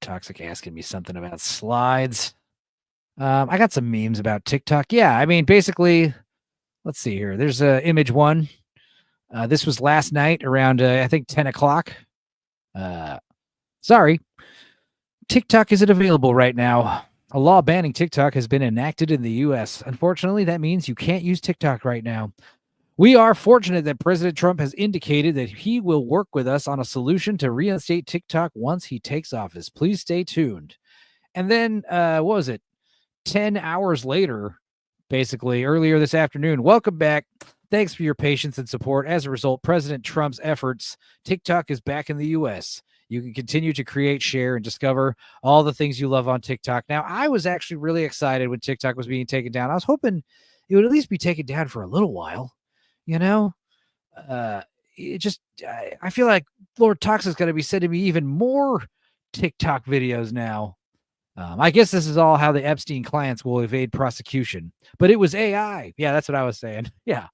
Toxic asking me something about slides. I got some memes about TikTok. Yeah, I mean, basically, let's see here. There's image one. This was last night around, I think, 10 o'clock. Sorry. TikTok isn't available right now. A law banning TikTok has been enacted in the U.S. Unfortunately, that means you can't use TikTok right now. We are fortunate that President Trump has indicated that he will work with us on a solution to reinstate TikTok once he takes office. Please stay tuned. And then, what was it? 10 hours later, basically, earlier this afternoon. Welcome back. Thanks for your patience and support. As a result, President Trump's efforts, TikTok is back in the U.S. You can continue to create, share, and discover all the things you love on TikTok. Now, I was actually really excited when TikTok was being taken down. I was hoping it would at least be taken down for a little while. You know, it just, I feel like Lord Tox is going to be sending me even more TikTok videos now. I guess this is all how the Epstein clients will evade prosecution, but it was AI. Yeah, that's what I was saying. Yeah.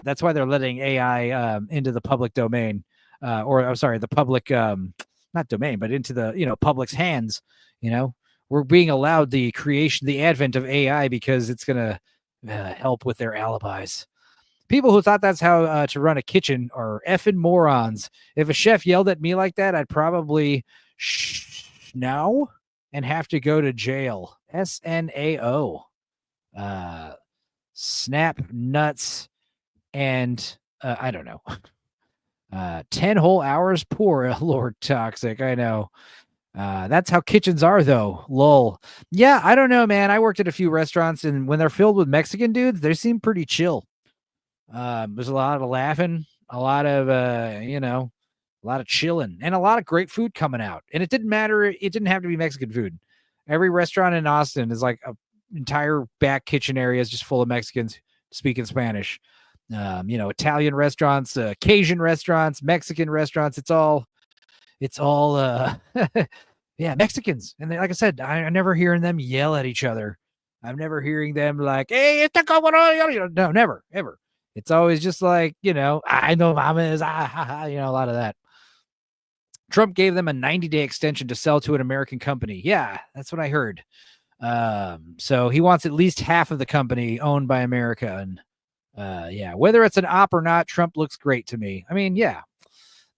That's why they're letting AI into the public domain, or I'm sorry, the public, not domain, but into the, public's hands. We're being allowed the advent of AI because it's going to help with their alibis. People who thought that's how to run a kitchen are effing morons. If a chef yelled at me like that, I'd probably now and have to go to jail. SNAO. Snap nuts. And I don't know. 10 whole hours? Poor Lord Toxic. I know. That's how kitchens are, though. Lol. Yeah, I don't know, man. I worked at a few restaurants, and when they're filled with Mexican dudes, they seem pretty chill. There's a lot of laughing, a lot of, a lot of chilling, and a lot of great food coming out. And it didn't matter. It didn't have to be Mexican food. Every restaurant in Austin is like an entire back kitchen area is just full of Mexicans speaking Spanish. Italian restaurants, Cajun restaurants, Mexican restaurants. It's all, yeah, Mexicans. And like I said, I never hearing them yell at each other. I'm never hearing them like, hey, it's no, never, ever. It's always just like, I know mama is, a lot of that. Trump gave them a 90-day extension to sell to an American company. Yeah, that's what I heard. So he wants at least half of the company owned by America. And yeah, whether it's an op or not, Trump looks great to me. I mean, yeah,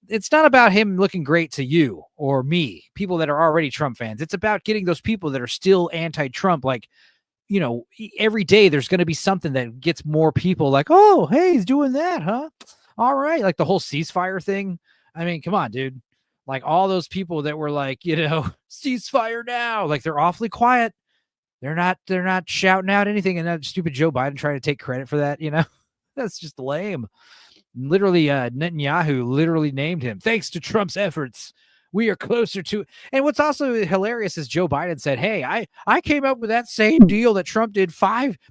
it's not about him looking great to you or me, people that are already Trump fans. It's about getting those people that are still anti-Trump, like, every day there's going to be something that gets more people like, oh, hey, he's doing that, huh? All right. Like the whole ceasefire thing. I mean, come on, dude. Like all those people that were like, ceasefire now, like they're awfully quiet. They're not shouting out anything. And that stupid Joe Biden trying to take credit for that, that's just lame. Literally, Netanyahu literally named him. Thanks to Trump's efforts, we are closer to. And what's also hilarious is Joe Biden said, hey, I came up with that same deal that Trump did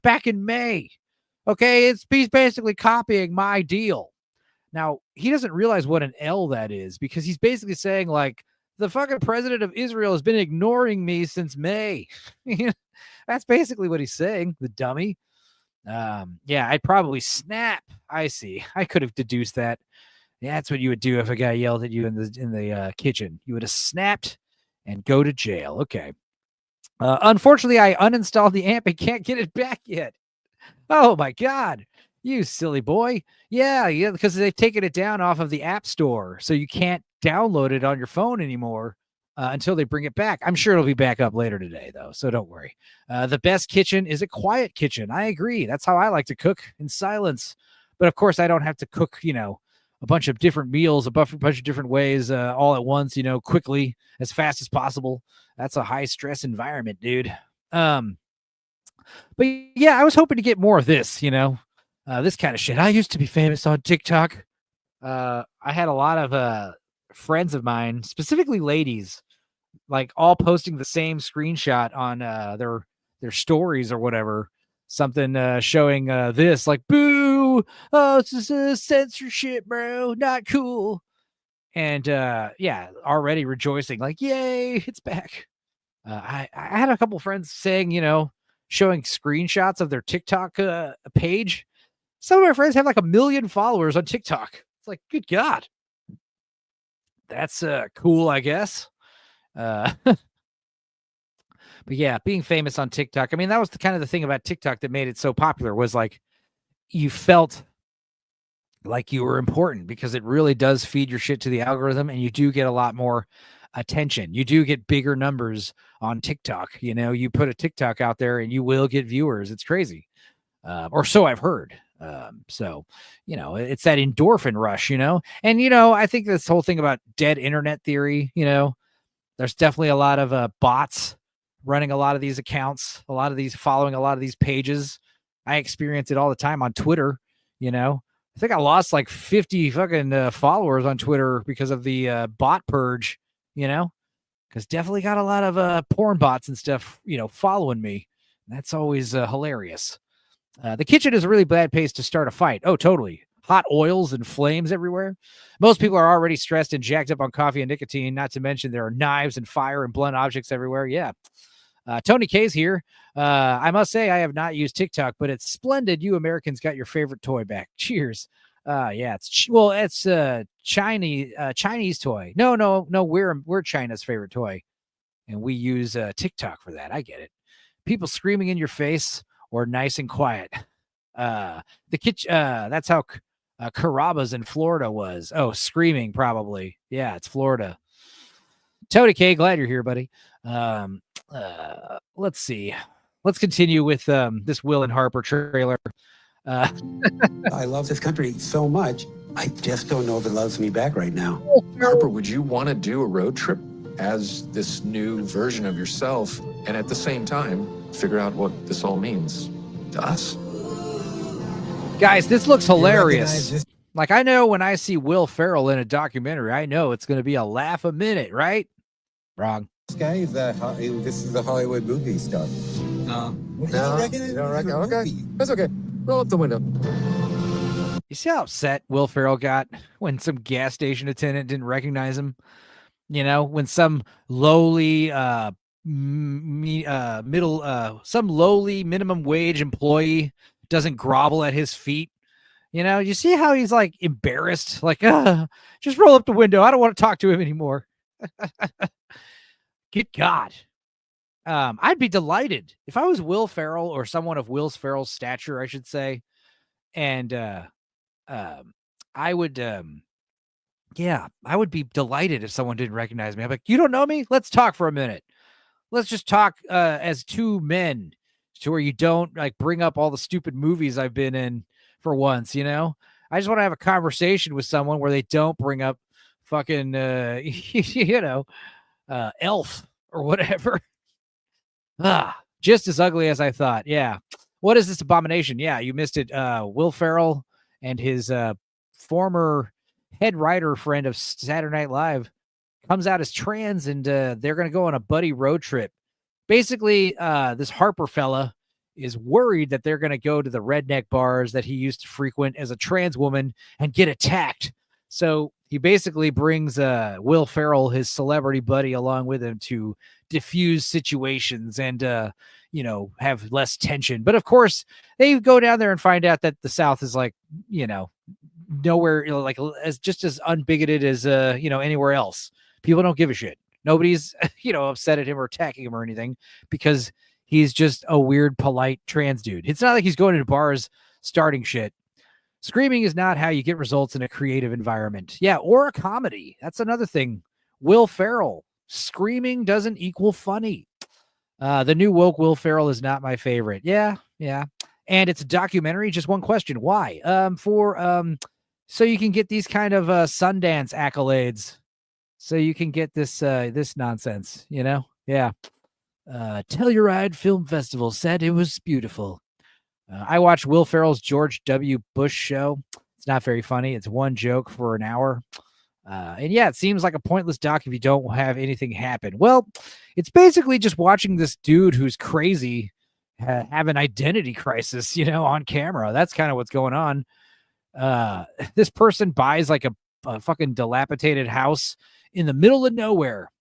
back in May. Okay, he's basically copying my deal. Now, he doesn't realize what an L that is, because he's basically saying, like, the fucking president of Israel has been ignoring me since May. That's basically what he's saying, the dummy. Yeah, I'd probably snap. I see. I could have deduced that. Yeah, that's what you would do if a guy yelled at you in the kitchen. You would have snapped and go to jail. Okay. Unfortunately, I uninstalled the amp and can't get it back yet. Oh my God, you silly boy. Yeah, because they've taken it down off of the App Store, so you can't download it on your phone anymore until they bring it back. I'm sure it'll be back up later today, though, so don't worry. The best kitchen is a quiet kitchen. I agree. That's how I like to cook, in silence. But of course, I don't have to cook, a bunch of different meals, a bunch of different ways all at once, quickly, as fast as possible. That's a high stress environment, dude. But yeah, I was hoping to get more of this, this kind of shit. I used to be famous on TikTok. I had a lot of friends of mine, specifically ladies, like all posting the same screenshot on their stories or whatever. Something showing this, like, boo, oh, it's just censorship, bro, not cool. And yeah, already rejoicing, like, yay, it's back. I had a couple friends saying, showing screenshots of their TikTok page. Some of my friends have like 1 million followers on TikTok. It's like, good God. that's cool, I guess. But yeah, being famous on TikTok. I mean, that was the kind of the thing about TikTok that made it so popular, was like you felt like you were important, because it really does feed your shit to the algorithm, and you do get a lot more attention. You do get bigger numbers on TikTok. You know, you put a TikTok out there and you will get viewers. It's crazy. Or so I've heard. So, you know, it's that endorphin rush, you know, and, you know, I think this whole thing about dead internet theory, you know, there's definitely a lot of bots running a lot of these accounts, a lot of these following a lot of these pages. I experience it all the time on Twitter. You know, I think I lost like 50 fucking followers on Twitter because of the bot purge, you know, because definitely got a lot of porn bots and stuff, you know, following me. That's always hilarious. The kitchen is a really bad place to start a fight. Oh, totally. Hot oils and flames everywhere. Most people are already stressed and jacked up on coffee and nicotine, not to mention there are knives and fire and blunt objects everywhere. Yeah. Tony K's here. I must say I have not used TikTok, but it's splendid. You Americans got your favorite toy back. Cheers. Yeah, it's Chinese toy. No, we're China's favorite toy, and we use TikTok for that. I get it. People screaming in your face or nice and quiet. The kitchen. That's how Carrabba's in Florida was. Oh, screaming probably. Yeah, it's Florida. Tony K, glad you're here, buddy. Let's see. Let's continue with this Will and Harper trailer. I love this country so much. I just don't know if it loves me back right now. Harper, would you want to do a road trip as this new version of yourself, and at the same time figure out what this all means to us? Guys, this looks hilarious. Like, I know when I see Will Ferrell in a documentary, I know it's going to be a laugh a minute, right? Wrong. This guy is this is the Hollywood movie stuff. No, you don't reckon? Okay, that's okay. Roll up the window. You see how upset Will Ferrell got when some gas station attendant didn't recognize him? You know, when some lowly minimum wage employee doesn't grovel at his feet. You know, you see how he's like embarrassed, like, just roll up the window. I don't want to talk to him anymore. Good God. I'd be delighted if I was Will Ferrell, or someone of Will Ferrell's stature, I should say. And I would be delighted if someone didn't recognize me. I'm like, you don't know me? Let's talk for a minute. Let's just talk as two men, to where you don't like bring up all the stupid movies I've been in for once, you know? I just want to have a conversation with someone where they don't bring up fucking, you know, Elf or whatever. Just as ugly as I thought. Yeah. What is this abomination? Yeah, you missed it. Will Ferrell and his former head writer friend of Saturday Night Live comes out as trans, and they're going to go on a buddy road trip. Basically, this Harper fella is worried that they're going to go to the redneck bars that he used to frequent as a trans woman and get attacked. So he basically brings Will Ferrell, his celebrity buddy, along with him to diffuse situations and, you know, have less tension. But of course, they go down there and find out that the South is like, you know, nowhere, you know, like just as unbigoted as, you know, anywhere else. People don't give a shit. Nobody's, you know, upset at him or attacking him or anything, because he's just a weird, polite trans dude. It's not like he's going into bars starting shit. Screaming is not how you get results in a creative environment. Yeah, or a comedy. That's another thing. Will Ferrell. Screaming doesn't equal funny. The new woke Will Ferrell is not my favorite. Yeah. And it's a documentary. Just one question. Why? So you can get these kind of Sundance accolades. So you can get this this nonsense, you know? Yeah. Telluride Film Festival said it was beautiful. I watched Will Ferrell's George W. Bush show. It's not very funny. It's one joke for an hour. And yeah, it seems like a pointless doc if you don't have anything happen. Well, it's basically just watching this dude who's crazy have an identity crisis, you know, on camera. That's kind of what's going on. This person buys like a fucking dilapidated house in the middle of nowhere.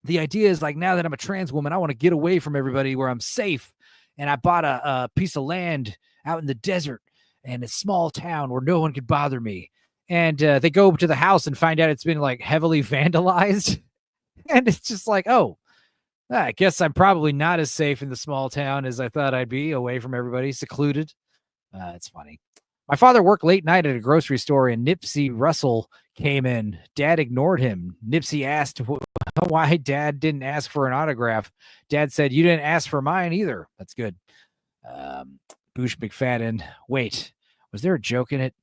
The idea is like, now that I'm a trans woman, I want to get away from everybody where I'm safe. And I bought a piece of land out in the desert and a small town where no one could bother me. and they go to the house and find out it's been like heavily vandalized. And it's just like, oh, I guess I'm probably not as safe in the small town as I thought I'd be, away from everybody, secluded. It's funny. My father worked late night at a grocery store, and Nipsey Russell came in. Dad ignored him. Nipsey asked why Dad didn't ask for an autograph. Dad said, "You didn't ask for mine either." That's good. Boosh McFadden. Wait, was there a joke in it?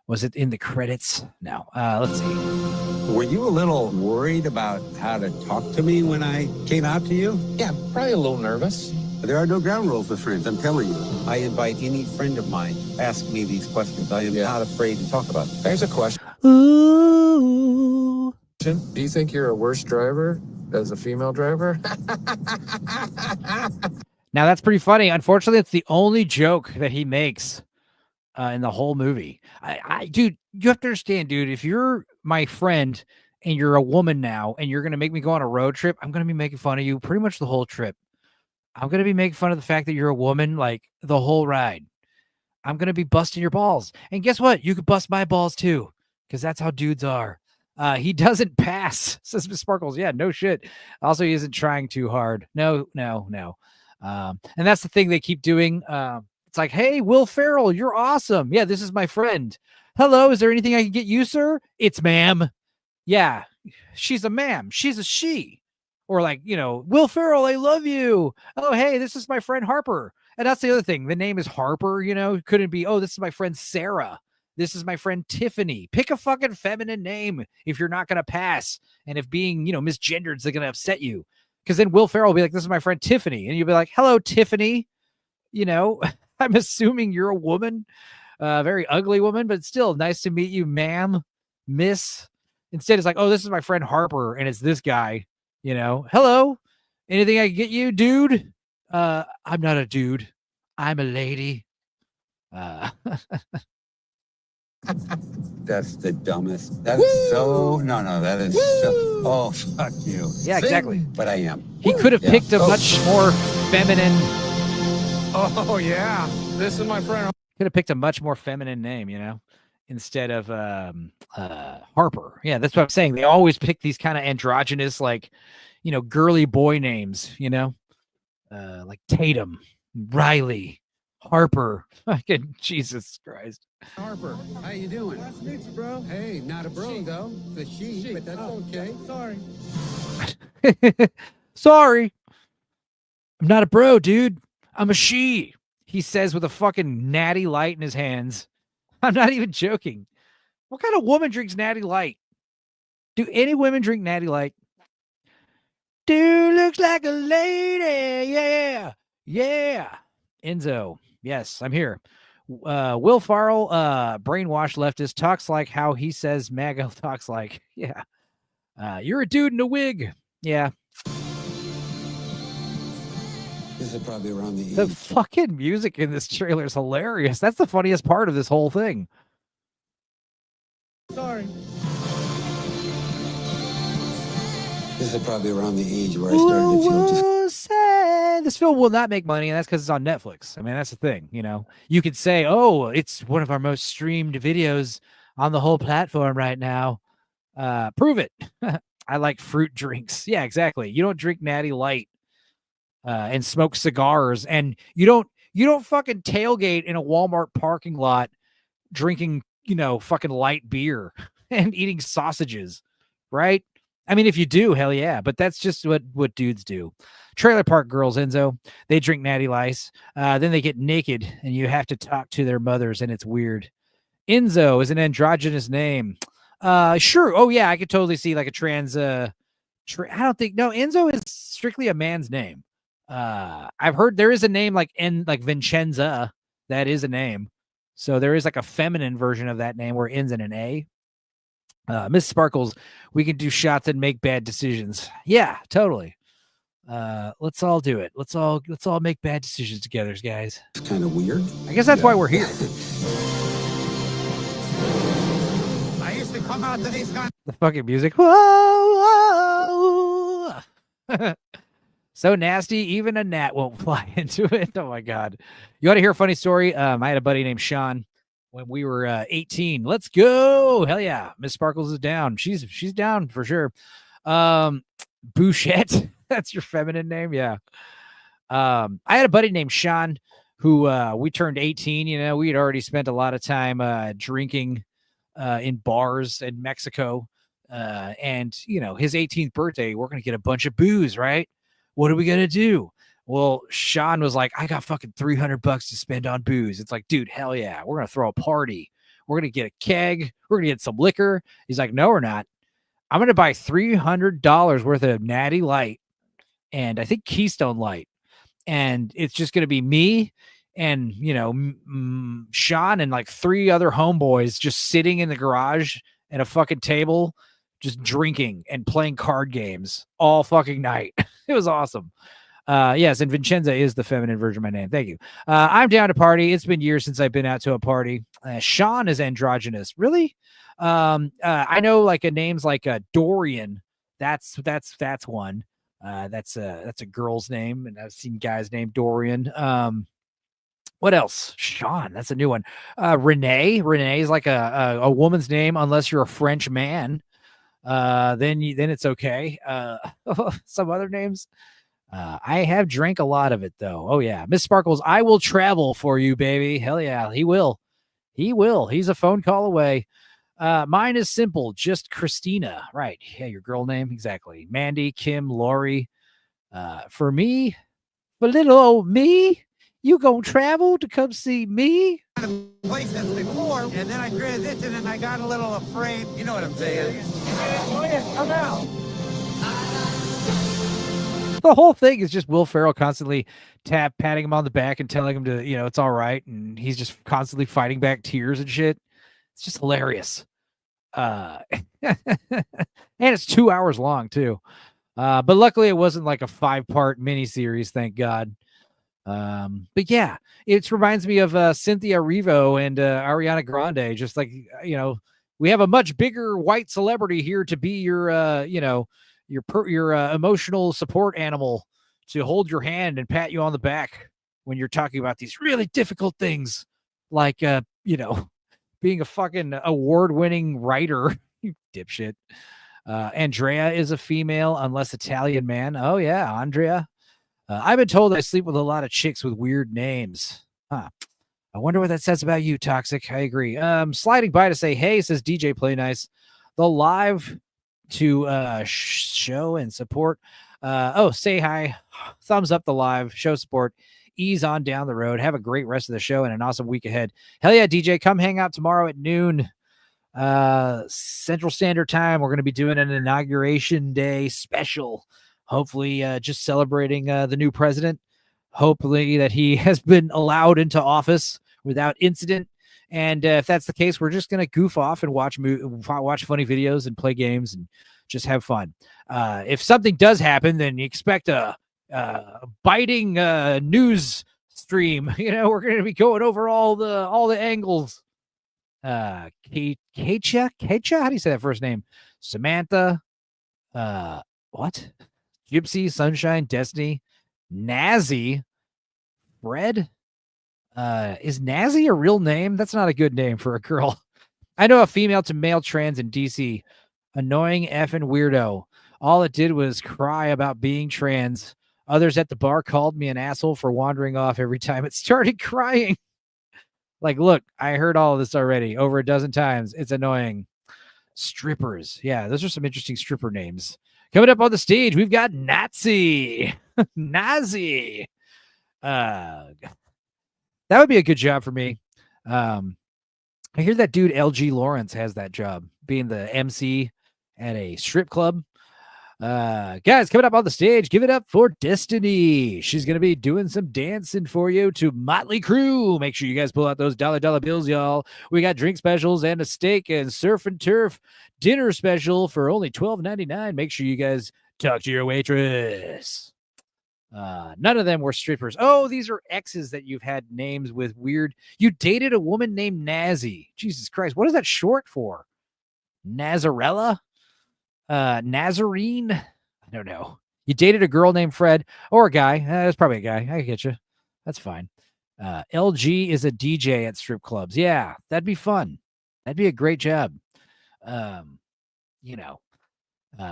Was it in the credits? No. Let's see. Were you a little worried about how to talk to me when I came out to you? Yeah, probably a little nervous. There are no ground rules with friends, I'm telling you. I invite any friend of mine to ask me these questions. I am not afraid to talk about them. There's a question. Ooh. Do you think you're a worse driver as a female driver? Now, that's pretty funny. Unfortunately, it's the only joke that he makes in the whole movie. Dude, you have to understand, dude, if you're my friend and you're a woman now and you're going to make me go on a road trip, I'm going to be making fun of you pretty much the whole trip. I'm going to be making fun of the fact that you're a woman, like the whole ride. I'm going to be busting your balls. And guess what? You could bust my balls too, because that's how dudes are. He doesn't pass, says Miss Sparkles. Yeah, no shit. Also, he isn't trying too hard. No. And that's the thing they keep doing. It's like, hey, Will Ferrell, you're awesome. Yeah, this is my friend. Hello, is there anything I can get you, sir? It's ma'am. Yeah, she's a ma'am. She's a she. Or like, Will Ferrell, I love you. Oh, hey, this is my friend Harper. And that's the other thing. The name is Harper, couldn't be, oh, this is my friend Sarah. This is my friend Tiffany. Pick a fucking feminine name if you're not going to pass. And if being, misgendered is going to upset you. Because then Will Ferrell will be like, this is my friend Tiffany. And you'll be like, hello, Tiffany. I'm assuming you're a woman, a very ugly woman, but still nice to meet you, ma'am, miss. Instead, it's like, oh, this is my friend Harper. And it's this guy. Hello, anything I can get you, dude? I'm not a dude. I'm a lady. That's the dumbest. That is so. No, that is so. Oh, fuck you. Yeah, exactly. But I am. He could have picked a much more feminine. Oh, yeah. This is my friend. Could have picked a much more feminine name, instead of Harper. Yeah, that's what I'm saying. They always pick these kind of androgynous, like, girly boy names, like Tatum, Riley, Harper. Fucking Jesus Christ. Harper, how you doing? Nice to meet you, bro. Hey, not a bro, though. It's a she, but that's okay. Sorry. Sorry. I'm not a bro, dude. I'm a she. He says with a fucking natty light in his hands. I'm not even joking. What kind of woman drinks natty light? Do any women drink natty light? Dude looks like a lady. Yeah. Enzo. Yes, I'm here. Will Ferrell, brainwashed leftist, talks like how he says MAGA talks like. Yeah. You're a dude in a wig. Yeah. This is probably around the age. The fucking music in this trailer is hilarious. That's the funniest part of this whole thing. Sorry. This is probably around the age where I started to feel just. This film will not make money, and that's because it's on Netflix. I mean, that's the thing. You could say, oh, it's one of our most streamed videos on the whole platform right now. Prove it. I like fruit drinks. Yeah, exactly. You don't drink Natty Light and smoke cigars, and you don't fucking tailgate in a Walmart parking lot drinking, fucking light beer and eating sausages, right? I mean, if you do, hell yeah, but that's just what dudes do. Trailer park girls, Enzo, they drink Natty Lice, then they get naked, and you have to talk to their mothers, and it's weird. Enzo is an androgynous name. Sure. Oh yeah, I could totally see like a trans. I don't think Enzo is strictly a man's name. I've heard there is a name like Vincenza. That is a name. So there is like a feminine version of that name where it ends in an A. Miss Sparkles, we can do shots and make bad decisions. Yeah, totally. Let's all do it. Let's all make bad decisions together, guys. It's kind of weird. I guess that's why we're here. I used to come out to these guys. The fucking music. Whoa, whoa. So nasty, even a gnat won't fly into it. Oh my god. You want to hear a funny story? I had a buddy named Sean. when we were 18. Let's go. Hell yeah. Miss Sparkles is down. She's down for sure. Bouchette. That's your feminine name. Yeah. I had a buddy named Sean who we turned 18. You know, we had already spent a lot of time drinking in bars in Mexico. And, you know, his 18th birthday, we're going to get a bunch of booze, right? What are we going to do? Well, Sean was like, I got fucking $300 to spend on booze. It's like, dude, hell yeah. We're going to throw a party. We're going to get a keg. We're going to get some liquor. He's like, no, we're not. I'm going to buy $300 worth of Natty Light and I think Keystone Light. And it's just going to be me and, you know, Sean and like 3 other homeboys just sitting in the garage at a fucking table, just drinking and playing card games all fucking night. It was awesome. Yes, and Vincenza is the feminine version of my name. Thank you. I'm down to party. It's been years since I've been out to a party. Sean is androgynous. Really? I know like a name's like Dorian. That's one. That's a girl's name, and I've seen guys named Dorian. What else? Sean, that's a new one. Renee. Renee is like a woman's name unless you're a French man. Then it's okay. Some other names. I have drank a lot of it though. Oh yeah. Miss Sparkles, I will travel for you, baby. Hell yeah. He will. He's a phone call away. Mine is simple. Just Christina. Right. Yeah. Your girl name. Exactly. Mandy, Kim, Lori. For me, for little old me, you gonna travel to come see me? Place this before, and then I transitioned and I got a little afraid. You know what I'm saying? Go ahead, come out. The whole thing is just Will Ferrell constantly patting him on the back and telling him to, you know, it's all right. And he's just constantly fighting back tears and shit. It's just hilarious. And it's 2 hours long too. But luckily it wasn't like a 5-part miniseries, thank God. But yeah, it reminds me of Cynthia Erivo and Ariana Grande. Just like, you know, we have a much bigger white celebrity here to be your, you know, your emotional support animal to hold your hand and pat you on the back when you're talking about these really difficult things, like you know, being a fucking award-winning writer. You dipshit. Andrea is a female unless Italian man. Oh yeah, Andrea. I've been told I sleep with a lot of chicks with weird names. Huh. I wonder what that says about you, Toxic. I agree. Sliding by to say, hey, says DJ Play Nice. The live to show and support. Say hi. Thumbs up the live. Show support. Ease on down the road. Have a great rest of the show and an awesome week ahead. Hell yeah, DJ. Come hang out tomorrow at noon. Central Standard Time. We're going to be doing an Inauguration Day special. Hopefully, just celebrating the new president. Hopefully that he has been allowed into office without incident. And if that's the case, we're just going to goof off and watch funny videos and play games and just have fun. If something does happen, then you expect a biting news stream. You know, we're going to be going over all the angles. Keisha, how do you say that first name? Samantha, what? Gypsy, Sunshine, Destiny, Nazi, Fred. Is Nazi a real name? That's not a good name for a girl. I know a female to male trans in DC. Annoying effing weirdo. All it did was cry about being trans. Others at the bar called me an asshole for wandering off every time it started crying. Like, look, I heard all of this already over a dozen times. It's annoying. Strippers. Yeah, those are some interesting stripper names. Coming up on the stage, we've got Nazi. Nazi. That would be a good job for me. I hear that dude LG Lawrence has that job, being the MC at a strip club. Guys, coming up on the stage, give it up for Destiny. She's going to be doing some dancing for you to Motley Crue. Make sure you guys pull out those dollar bills, y'all. We got drink specials and a steak and surf and turf dinner special for only $12.99. Make sure you guys talk to your waitress. None of them were strippers. Oh, these are exes that you've had names with weird. You dated a woman named Nazi. Jesus Christ. What is that short for? Nazarella? Nazarene? I don't know. You dated a girl named Fred or a guy. It's probably a guy. I get you. That's fine. LG is a DJ at strip clubs. Yeah, that'd be fun. That'd be a great job. You know,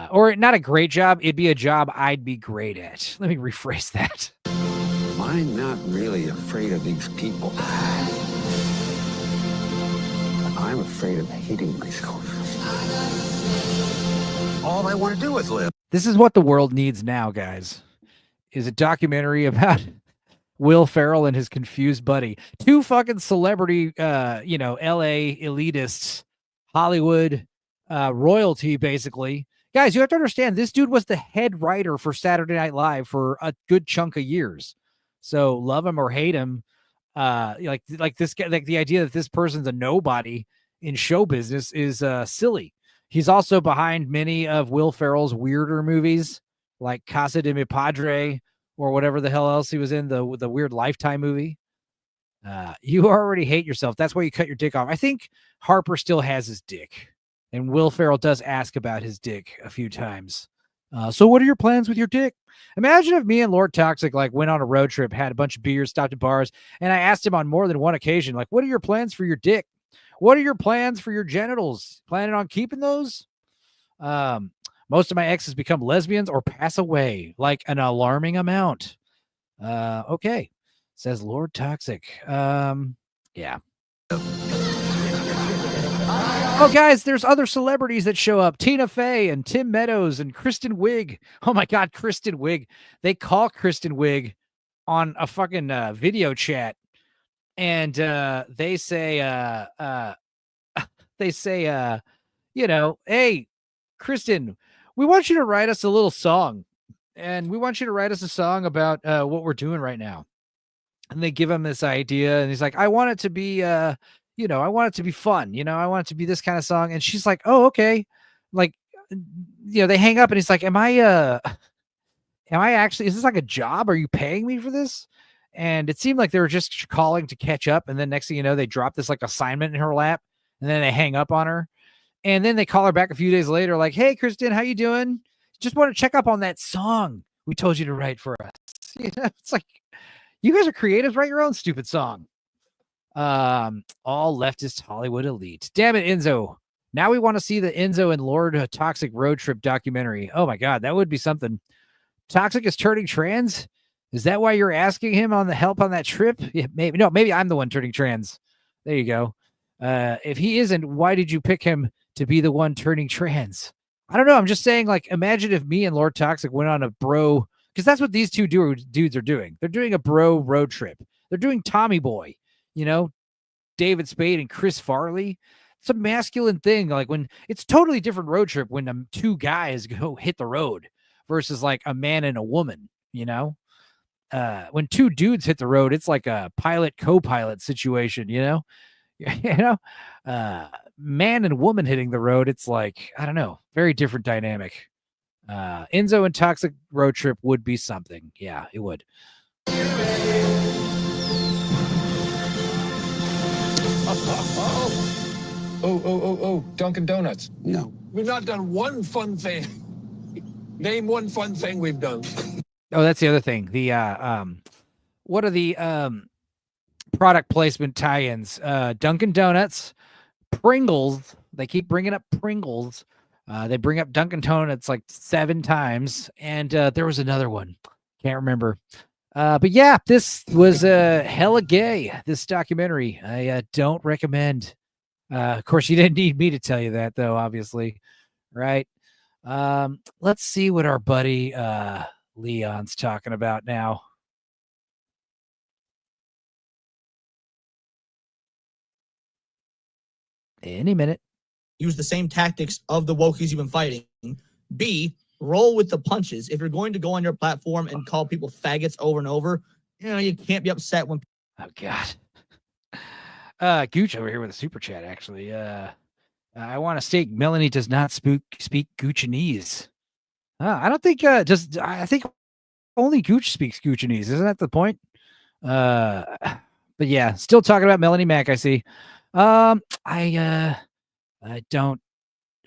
or not a great job. It'd be a job I'd be great at. Let me rephrase that. I'm not really afraid of these people. I'm afraid of hating myself. All I want to do is live. This is what the world needs now, guys, is a documentary about Will Ferrell and his confused buddy. Two fucking celebrity, LA elitists, Hollywood royalty, basically. Guys, you have to understand, this dude was the head writer for Saturday Night Live for a good chunk of years. So love him or hate him, like this guy, like the idea that this person's a nobody in show business is silly. He's also behind many of Will Ferrell's weirder movies, like Casa de Mi Padre or whatever the hell else he was in, the weird Lifetime movie. You already hate yourself. That's why you cut your dick off. I think Harper still has his dick, and Will Ferrell does ask about his dick a few times. So what are your plans with your dick? Imagine if me and Lord Toxic went on a road trip, had a bunch of beers, stopped at bars, and I asked him on more than one occasion, what are your plans for your dick? What are your plans for your genitals? Planning on keeping those? Most of my exes become lesbians or pass away, like an alarming amount. Okay, says Lord Toxic. Yeah. Oh, guys, there's other celebrities that show up. Tina Fey and Tim Meadows and Kristen Wiig. Oh, my God, Kristen Wiig. They call Kristen Wiig on a fucking video chat. And they say, hey, Kristen, we want you to write us a little song. And we want you to write us a song about what we're doing right now. And they give him this idea. And he's like, I want it to be, I want it to be fun. I want it to be this kind of song. And she's like, oh, okay. They hang up and he's like, am I actually, is this like a job? Are you paying me for this? And it seemed like they were just calling to catch up. And then next thing you know, they drop this assignment in her lap and then they hang up on her. And then they call her back a few days later, like, hey, Kristen, how you doing? Just want to check up on that song we told you to write for us. It's like, you guys are creatives, write your own stupid song. All leftist Hollywood elite. Damn it, Enzo. Now we want to see the Enzo and Lord Toxic road trip documentary. Oh my God, that would be something. Toxic is turning trans? Is that why you're asking him on the help on that trip? Yeah, maybe. No, maybe I'm the one turning trans. There you go. If he isn't, why did you pick him to be the one turning trans? I don't know. I'm just saying, imagine if me and Lord Toxic went on a bro, because that's what these two dudes are doing. They're doing a bro road trip. They're doing Tommy Boy, David Spade and Chris Farley. It's a masculine thing. When it's totally different road trip when two guys go hit the road versus a man and a woman, when two dudes hit the road, it's like a pilot co-pilot situation, man and woman hitting the road. It's I don't know, very different dynamic. Enzo and Toxic road trip would be something. Yeah, it would. Oh, Dunkin' Donuts. No. We've not done one fun thing. Name one fun thing we've done. Oh, that's the other thing. The what are the product placement tie-ins? Dunkin' Donuts, Pringles. They keep bringing up Pringles. They bring up Dunkin' Donuts 7 times, and there was another one. Can't remember. But yeah, this was hella gay. This documentary, I don't recommend. Of course, you didn't need me to tell you that, though. Obviously, right? Let's see what our buddy Leon's talking about now. Any minute. Use the same tactics of the wokies you've been fighting. B, roll with the punches. If you're going to go on your platform and call people faggots over and over, you can't be upset when. Oh God. Gooch over here with a super chat. Actually, I want to state Melanie does not speak Guchanese. I don't think I think only Gooch speaks Guchanese. Isn't that the point? But yeah, still talking about Melanie Mack. I see. I don't.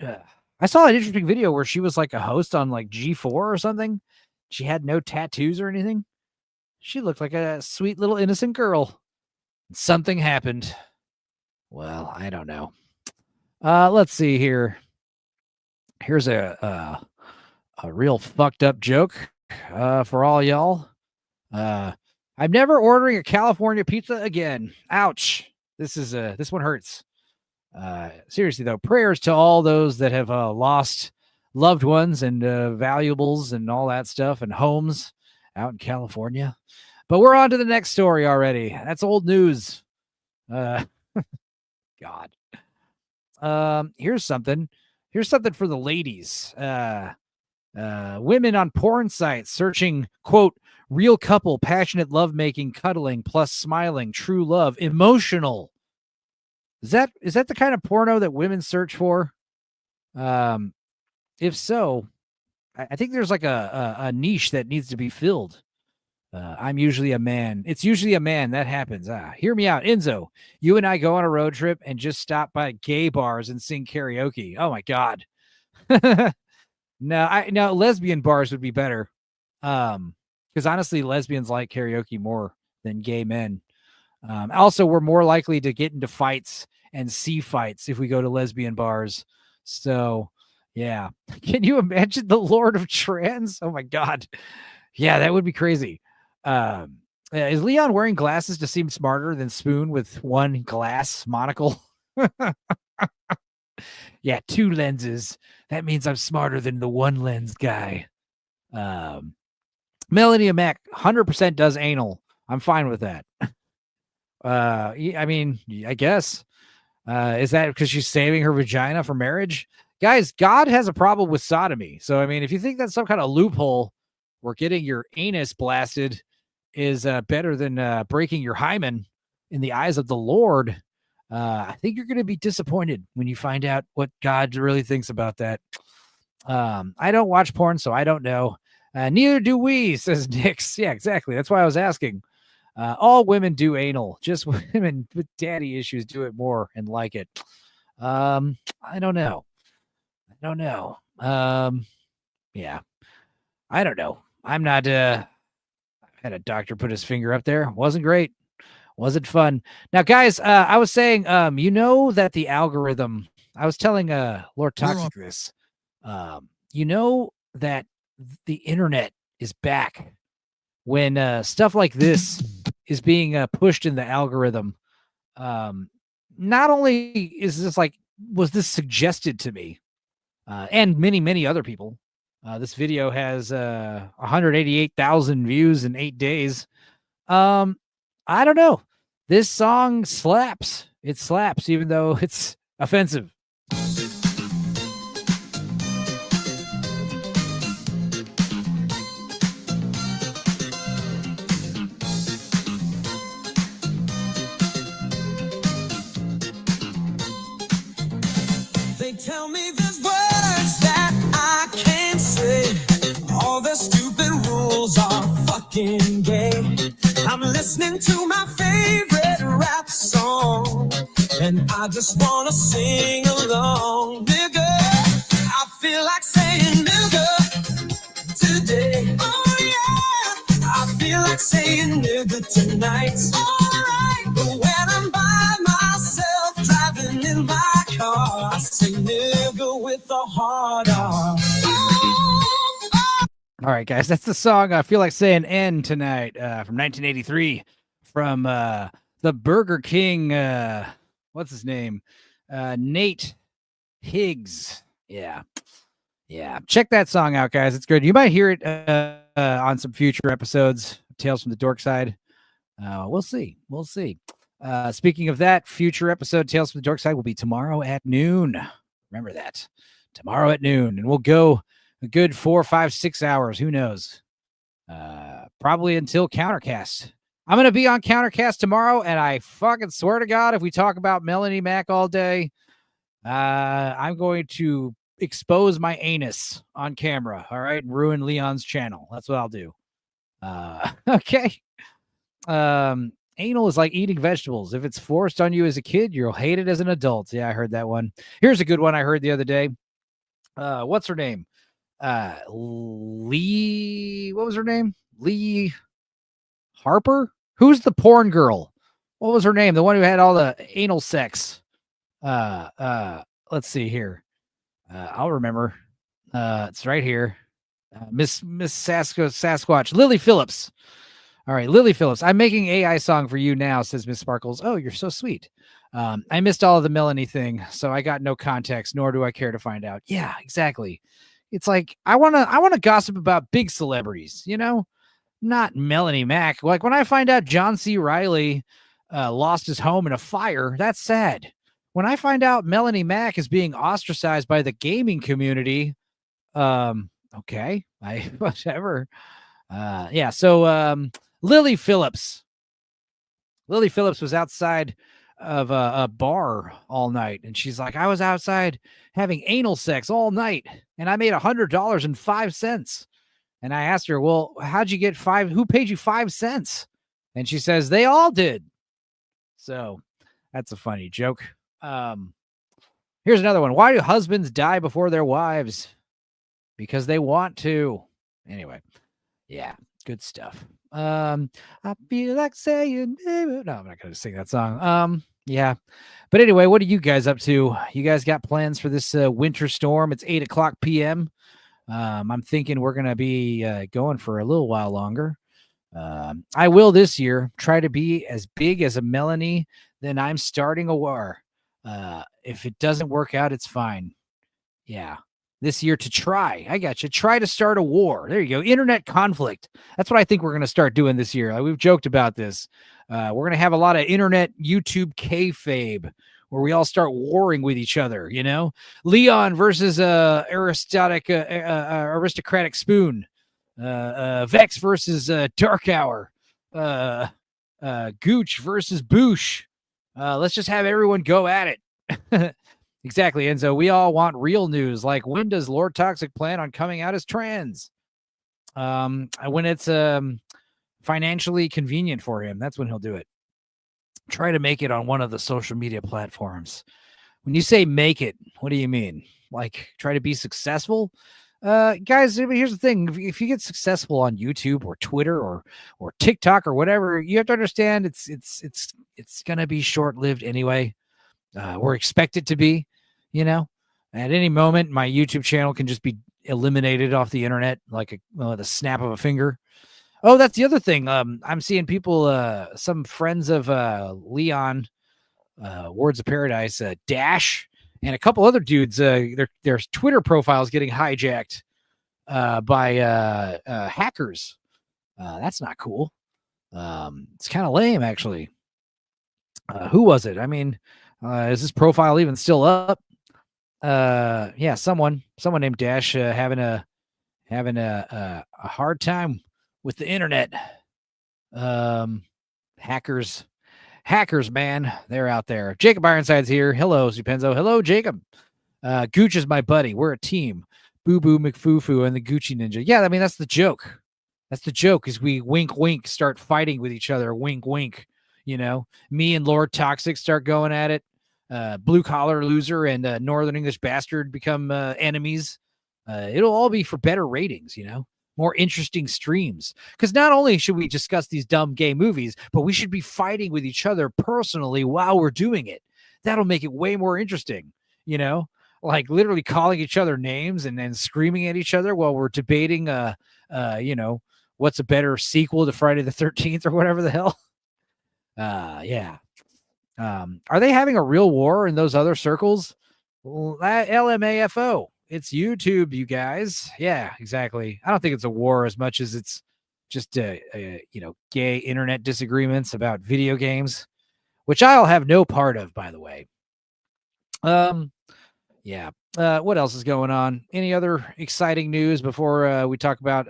I saw an interesting video where she was a host on G4 or something. She had no tattoos or anything. She looked like a sweet little innocent girl. Something happened. Well, I don't know. Let's see here. Here's a real fucked up joke for all y'all. I'm never ordering a California pizza again. Ouch. This one hurts. Seriously though, prayers to all those that have lost loved ones and valuables and all that stuff and homes out in California. But we're on to the next story already. That's old news. God. Here's something for the ladies. Women on porn sites searching, quote, real couple, passionate lovemaking, cuddling, plus smiling, true love, emotional. Is that the kind of porno that women search for? If so, I think there's like a niche that needs to be filled. I'm usually a man. It's usually a man that happens. Hear me out. Enzo, you and I go on a road trip and just stop by gay bars and sing karaoke. Oh my God. No, lesbian bars would be better. Because honestly, lesbians like karaoke more than gay men. Also, we're more likely to get into fights and see fights if we go to lesbian bars. So, yeah. Can you imagine the Lord of Trans? Oh my God. Yeah, that would be crazy. Is Leon wearing glasses to seem smarter than Spoon with one glass monocle? Yeah, 2 lenses. That means I'm smarter than the 1 lens guy. Melanie Mac 100% does anal. I'm fine with that. I mean, I guess. Is that because she's saving her vagina for marriage? Guys, God has a problem with sodomy. So, I mean, if you think that's some kind of loophole where getting your anus blasted is better than breaking your hymen in the eyes of the Lord, I think you're going to be disappointed when you find out what God really thinks about that. I don't watch porn, so I don't know. Neither do we, says Nix. Yeah, exactly. That's why I was asking. All women do anal. Just women with daddy issues do it more and like it. I don't know. Yeah. I don't know. I'm not had a doctor put his finger up there. Wasn't great. Wasn't fun. Now, guys, I was saying, you know that the algorithm, I was telling Lord Toxic this, you know that the internet is back when stuff like this is being pushed in the algorithm. Not only is this like, was this suggested to me and many, many other people. This video has 188,000 views in 8 days. I don't know. This song slaps. It slaps, even though it's offensive. They tell me there's words that I can't say. All the stupid rules are fucking gay. I'm listening to my favorite rap song, and I just wanna sing along. Nigga, I feel like saying nigga today. Oh yeah, I feel like saying nigga tonight. Alright, but when I'm by myself driving in my car, I say nigga with a hard R. All right, guys, that's the song I feel like saying N tonight from 1983 from the Burger King. What's his name? Nate Higgs. Yeah. Check that song out, guys. It's good. You might hear it on some future episodes of Tales from the Dork Side. We'll see. Speaking of that, future episode Tales from the Dork Side will be tomorrow at noon. Remember that. Tomorrow at noon. And we'll go a good 4, 5, 6 hours. Who knows? Probably until Countercast. I'm going to be on Countercast tomorrow, and I fucking swear to God, if we talk about Melanie Mac all day, I'm going to expose my anus on camera, all right, and ruin Leon's channel. That's what I'll do. Okay. Anal is like eating vegetables. If it's forced on you as a kid, you'll hate it as an adult. Yeah, I heard that one. Here's a good one I heard the other day. What's her name? Lee. What was her name? Lee Harper? Who's the porn girl? What was her name? The one who had all the anal sex. Let's see here. I'll remember. It's right here. Miss Sasquatch. Lily Phillips. All right, Lily Phillips. I'm making AI song for you now, says Miss Sparkles. Oh, you're so sweet. I missed all of the Melanie thing, so I got no context, nor do I care to find out. Yeah, exactly. It's like I wanna gossip about big celebrities, you know, not Melanie Mack. Like when I find out John C. Reilly lost his home in a fire, that's sad. When I find out Melanie Mack is being ostracized by the gaming community, okay, whatever. Yeah, so Lily Phillips was outside of a bar all night, and she's like, I was outside having anal sex all night, and I made $100.05. And I asked her, well, how'd you get who paid you 5 cents? And she says, they all did. So that's a funny joke. Here's another one. Why do husbands die before their wives? Because they want to. Anyway, yeah, good stuff. I feel like saying, no, I'm not going to sing that song. Yeah. But anyway, what are you guys up to? You guys got plans for this winter storm? It's 8:00 p.m. I'm thinking we're going to be going for a little while longer. I will this year try to be as big as a Melanie, then I'm starting a war. If it doesn't work out, it's fine. Yeah. This year to try. I got you. Try to start a war. There you go. Internet conflict. That's what I think we're going to start doing this year. We've joked about this. We're going to have a lot of internet YouTube kayfabe where we all start warring with each other, you know? Leon versus aristocratic spoon. Vex versus Dark Hour. Gooch versus Boosh. Let's just have everyone go at it. Exactly, Enzo. We all want real news. Like, when does Lord Toxic plan on coming out as trans? When it's financially convenient for him. That's when he'll do it. Try to make it on one of the social media platforms. When you say make it, what do you mean? Like, try to be successful? Guys, here's the thing. If you get successful on YouTube or Twitter or TikTok or whatever, you have to understand it's gonna be short-lived anyway. We're expected to be, you know. At any moment, my YouTube channel can just be eliminated off the internet like the snap of a finger. Oh, that's the other thing. I'm seeing people, some friends of Leon, Wards of Paradise, Dash, and a couple other dudes. Their Twitter profiles getting hijacked by hackers. That's not cool. It's kind of lame, actually. Who was it? I mean, is this profile even still up? Yeah, someone named Dash having a hard time with the internet. Hackers, man, they're out there. Jacob Ironside's here. Hello, Stupenzo. Hello, Jacob. Gooch is my buddy. We're a team. Boo Boo McFoo-Foo and the Gucci Ninja. Yeah, I mean, that's the joke. That's the joke, is we wink, wink, start fighting with each other. Wink, wink. You know, me and Lord Toxic start going at it. Blue Collar Loser and Northern English Bastard become enemies. It'll all be for better ratings, you know, more interesting streams. Because not only should we discuss these dumb gay movies, but we should be fighting with each other personally while we're doing it. That'll make it way more interesting, you know, like literally calling each other names and then screaming at each other while we're debating, you know, what's a better sequel to Friday the 13th or whatever the hell. Yeah. Are they having a real war in those other circles? Well, LMAFO. It's YouTube, you guys. Yeah, exactly. I don't think it's a war as much as it's just you know, gay internet disagreements about video games, which I'll have no part of, by the way. Yeah. What else is going on? Any other exciting news before we talk about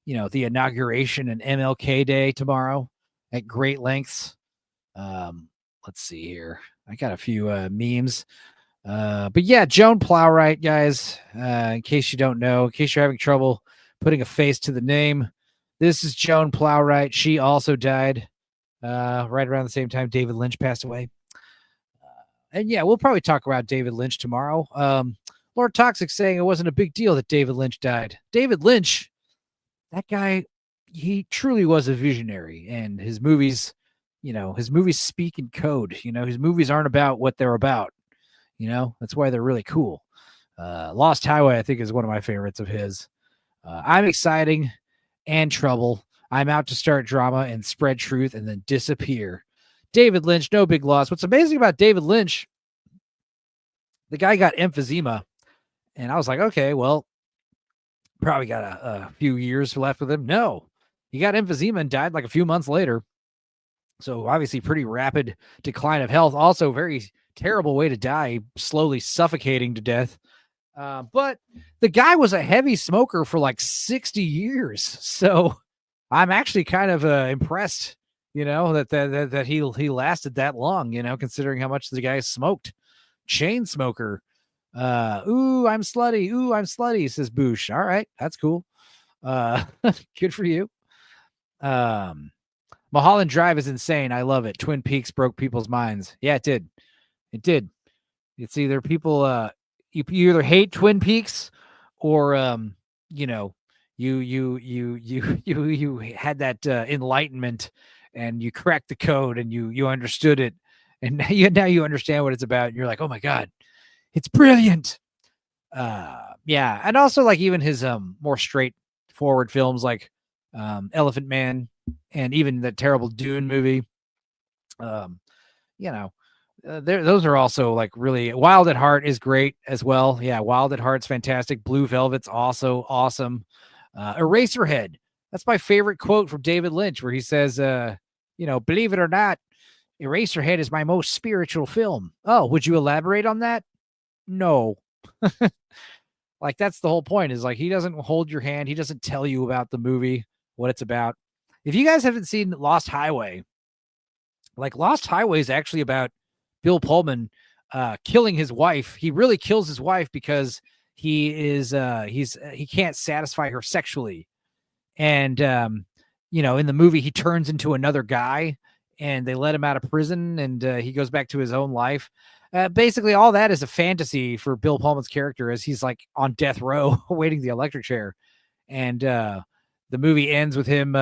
you know, the inauguration and MLK Day tomorrow at great lengths? Let's see here. I got a few memes. But yeah, Joan Plowright, guys, in case you don't know, in case you're having trouble putting a face to the name, this is Joan Plowright. She also died right around the same time David Lynch passed away. And yeah, we'll probably talk about David Lynch tomorrow. Lord Toxic saying it wasn't a big deal that David Lynch died. David Lynch, that guy, he truly was a visionary, and his movies his movies speak in code. His movies aren't about what they're about. That's why they're really cool. Lost Highway, I think, is one of my favorites of his. I'm Exciting and Trouble. I'm Out to Start Drama and Spread Truth and then Disappear. David Lynch, No Big Loss. What's amazing about David Lynch, the guy got emphysema, and I was like, okay, well, probably got a few years left with him. No, he got emphysema and died like a few months later. So obviously pretty rapid decline of health. Also very terrible way to die, slowly suffocating to death. But the guy was a heavy smoker for like 60 years. So I'm actually kind of impressed, that he lasted that long, considering how much the guy smoked. Chain smoker. Ooh, I'm slutty, says Boosh. All right, that's cool. Good for you. Mulholland Drive is insane. I love it. Twin Peaks broke people's minds. Yeah, it did. It's either people you either hate Twin Peaks or you had that enlightenment and you cracked the code and you understood it, and now you understand what it's about, and you're like, oh my god, it's brilliant. Yeah, and also like even his more straightforward films like Elephant Man and even the terrible Dune movie. Those are also like really. Wild at Heart is great as well. Yeah, Wild at Heart's fantastic. Blue Velvet's also awesome. Eraserhead. That's my favorite quote from David Lynch, where he says, believe it or not, Eraserhead is my most spiritual film. Oh, would you elaborate on that? No. Like, that's the whole point, is like, he doesn't hold your hand. He doesn't tell you about the movie, what it's about. If you guys haven't seen Lost Highway, like Lost Highway is actually about Bill Pullman killing his wife. He really kills his wife because he can't satisfy her sexually. And, in the movie, he turns into another guy and they let him out of prison and he goes back to his own life. Basically, all that is a fantasy for Bill Pullman's character as he's like on death row awaiting the electric chair. And the movie ends with him,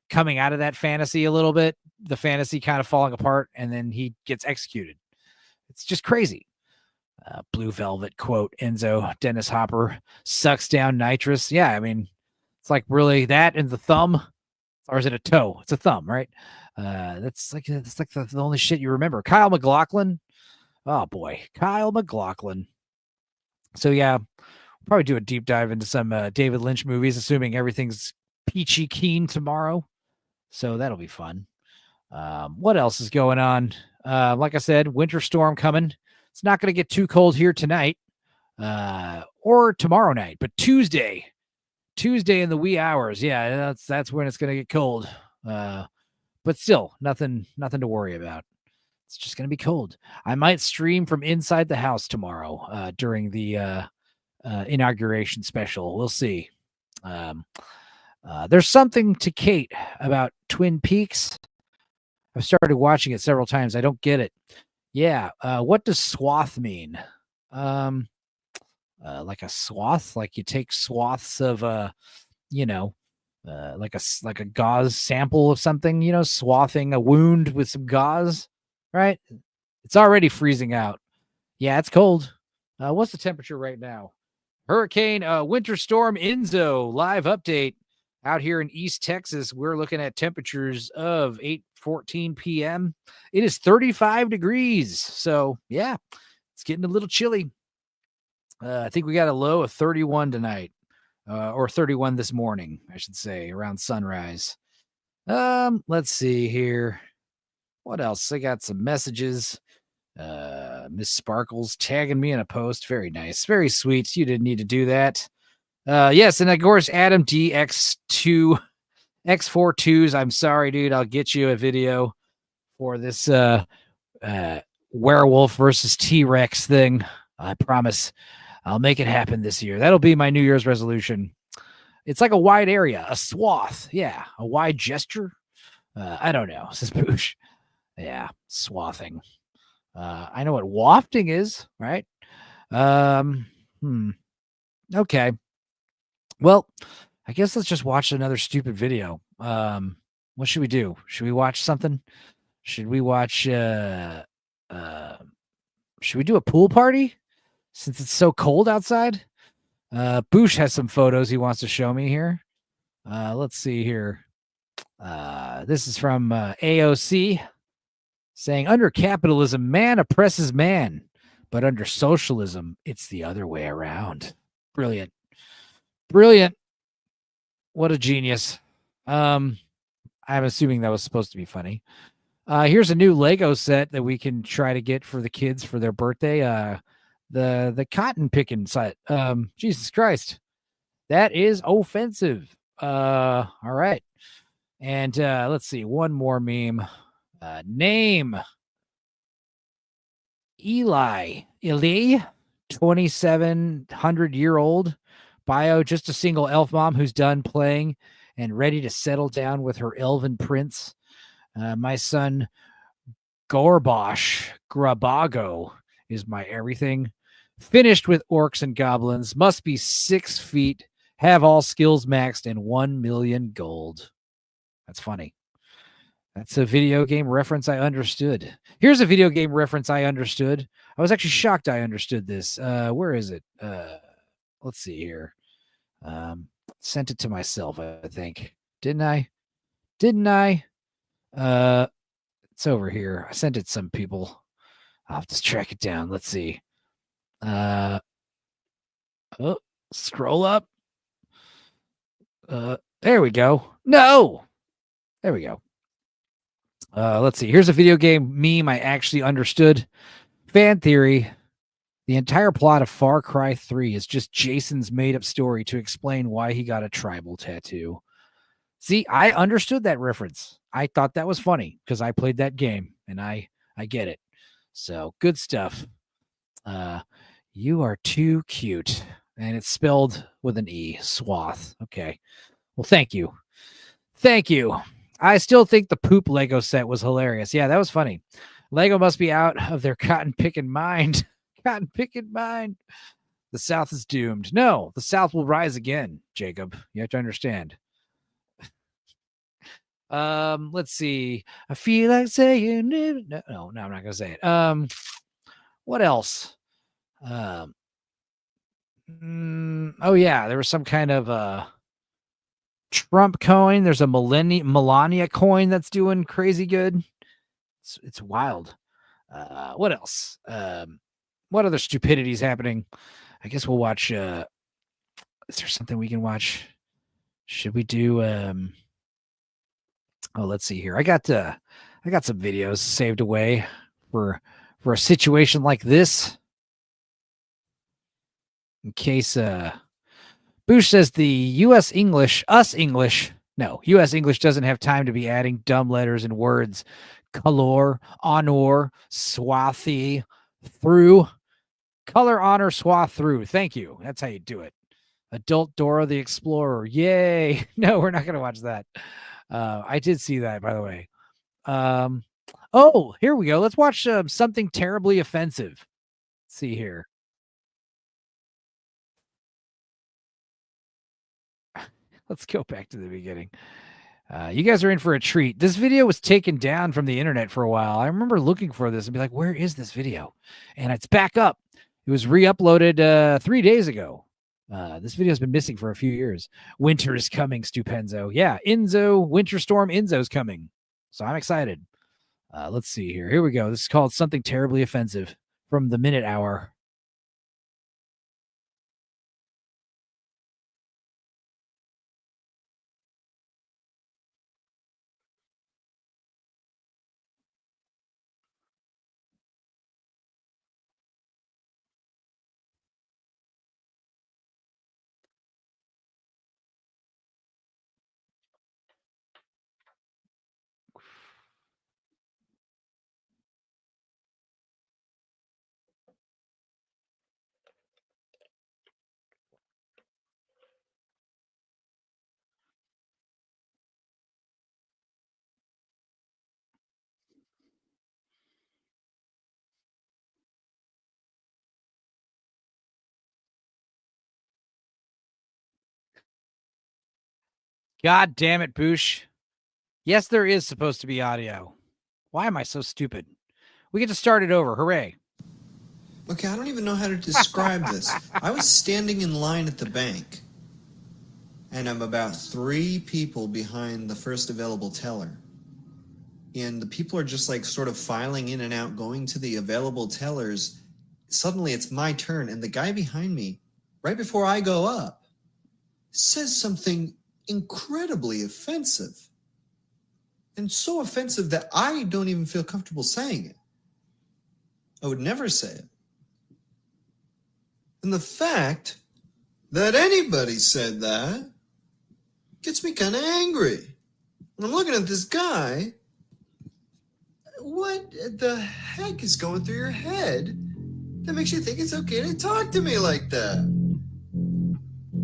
coming out of that fantasy a little bit, the fantasy kind of falling apart, and then he gets executed. It's just crazy. Blue Velvet quote, Enzo, Dennis Hopper sucks down nitrous. Yeah, I mean, it's like really that and the thumb, or is it a toe? It's a thumb, right? That's like the only shit you remember. Kyle MacLachlan. Oh boy, Kyle MacLachlan. So yeah, we'll probably do a deep dive into some David Lynch movies, assuming everything's peachy keen tomorrow. So that'll be fun. What else is going on? Like I said, winter storm coming. It's not going to get too cold here tonight or tomorrow night, but Tuesday in the wee hours. Yeah, that's when it's going to get cold. But still, nothing to worry about. It's just going to be cold. I might stream from inside the house tomorrow during the inauguration special. We'll see. There's something to Kate about Twin Peaks. I've started watching it several times. I don't get it. Yeah. What does swath mean? Like a swath, like you take swaths of, like a gauze sample of something, swathing a wound with some gauze, right? It's already freezing out. Yeah, it's cold. What's the temperature right now? Hurricane, winter storm Enzo live update out here in East Texas. We're looking at temperatures of 8:14 p.m. It is 35 degrees. So yeah, it's getting a little chilly. I think we got a low of 31 tonight. Or 31 this morning, I should say, around sunrise. Let's see here. What else? I got some messages. Miss Sparkles tagging me in a post. Very nice. Very sweet. You didn't need to do that. Yes, and of course, Adam DX2 X42s. I'm sorry, dude. I'll get you a video for this werewolf versus T-Rex thing. I promise. I'll make it happen this year. That'll be my New Year's resolution. It's like a wide area, a swath. Yeah, a wide gesture. I don't know, says Boosh. Yeah, swathing. I know what wafting is, right? Okay. Well, I guess let's just watch another stupid video. What should we do? Should we watch something? Should we watch should we do a pool party since it's so cold outside? Boosh has some photos he wants to show me here. Let's see here. This is from AOC saying, under capitalism, man oppresses man, but under socialism, it's the other way around. Brilliant. Brilliant. What a genius. I'm assuming that was supposed to be funny. Here's a new Lego set that we can try to get for the kids for their birthday. The cotton picking set. Jesus Christ. That is offensive. All right. And let's see, one more meme. Name Eli, 2,700-year-old. Bio, just a single elf mom who's done playing and ready to settle down with her elven prince. My son Gorbosh Grabago is my everything. Finished with orcs and goblins. Must be 6 feet. Have all skills maxed and 1 million gold. That's funny. That's a video game reference I understood. Here's a video game reference I understood. I was actually shocked I understood this. Where is it? Let's see here. Sent it to myself, I think. Didn't I? It's over here. I sent it to some people. I'll have to track it down. Let's see. Scroll up. There we go. No. There we go. Let's see. Here's a video game meme I actually understood. Fan theory. The entire plot of Far Cry 3 is just Jason's made-up story to explain why he got a tribal tattoo. See, I understood that reference. I thought that was funny because I played that game and I get it. So good stuff. You are too cute. And it's spelled with an E. Swath. Okay. Well, thank you. Thank you. I still think the poop Lego set was hilarious. Yeah, that was funny. Lego must be out of their cotton picking mind. Cotton picking mind. The South is doomed. No, the South will rise again, Jacob. You have to understand. Let's see. I feel like saying no, I'm not gonna say it. What else? Oh yeah, there was some kind of Trump coin. There's a Melania coin that's doing crazy good. It's wild. What else? What other stupidity is happening? I guess we'll watch. Is there something we can watch? Should we do? Oh, let's see here. I got some videos saved away for a situation like this. In case Bush says the U.S. English doesn't have time to be adding dumb letters and words. Color, honor, swathy, through. Color, honor, swath, through. Thank you. That's how you do it. Adult Dora the Explorer. Yay. No, we're not going to watch that. I did see that, by the way. Oh, here we go. Let's watch something terribly offensive. Let's see here. Let's go back to the beginning. You guys are in for a treat. This video was taken down from the internet for a while. I remember looking for this and be like, where is this video? And it's back up. It was re-uploaded 3 days ago. This video has been missing for a few years. Winter is coming, Stupenzo. Yeah, Enzo, Winter Storm Enzo's coming. So I'm excited. Let's see here. Here we go. This is called Something Terribly Offensive from the Minute Hour. God damn it, Boosh. Yes, there is supposed to be audio. Why am I so stupid? We get to start it over. Hooray. Okay, I don't even know how to describe this. I was standing in line at the bank, and I'm about 3 people behind the first available teller. And the people are just like sort of filing in and out, going to the available tellers. Suddenly it's my turn, and the guy behind me, right before I go up, says something incredibly offensive. And so offensive that I don't even feel comfortable saying it. I would never say it. And the fact that anybody said that gets me kind of angry. And I'm looking at this guy. What the heck is going through your head that makes you think it's okay to talk to me like that?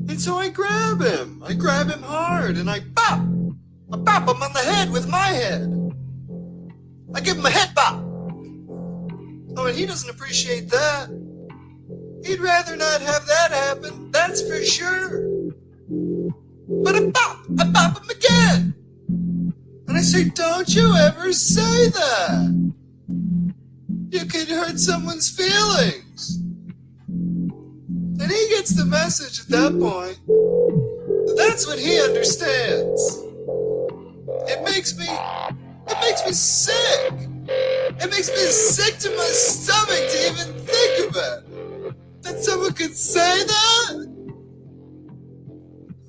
And so I grab him. I grab him hard and I bop. I bop him on the head with my head. I give him a head bop. Oh, and he doesn't appreciate that. He'd rather not have that happen, that's for sure. But I bop him again. And I say, don't you ever say that. You could hurt someone's feelings. And he gets the message at that point. That's when he understands. It makes me sick. It makes me sick to my stomach to even think about it. That someone could say that?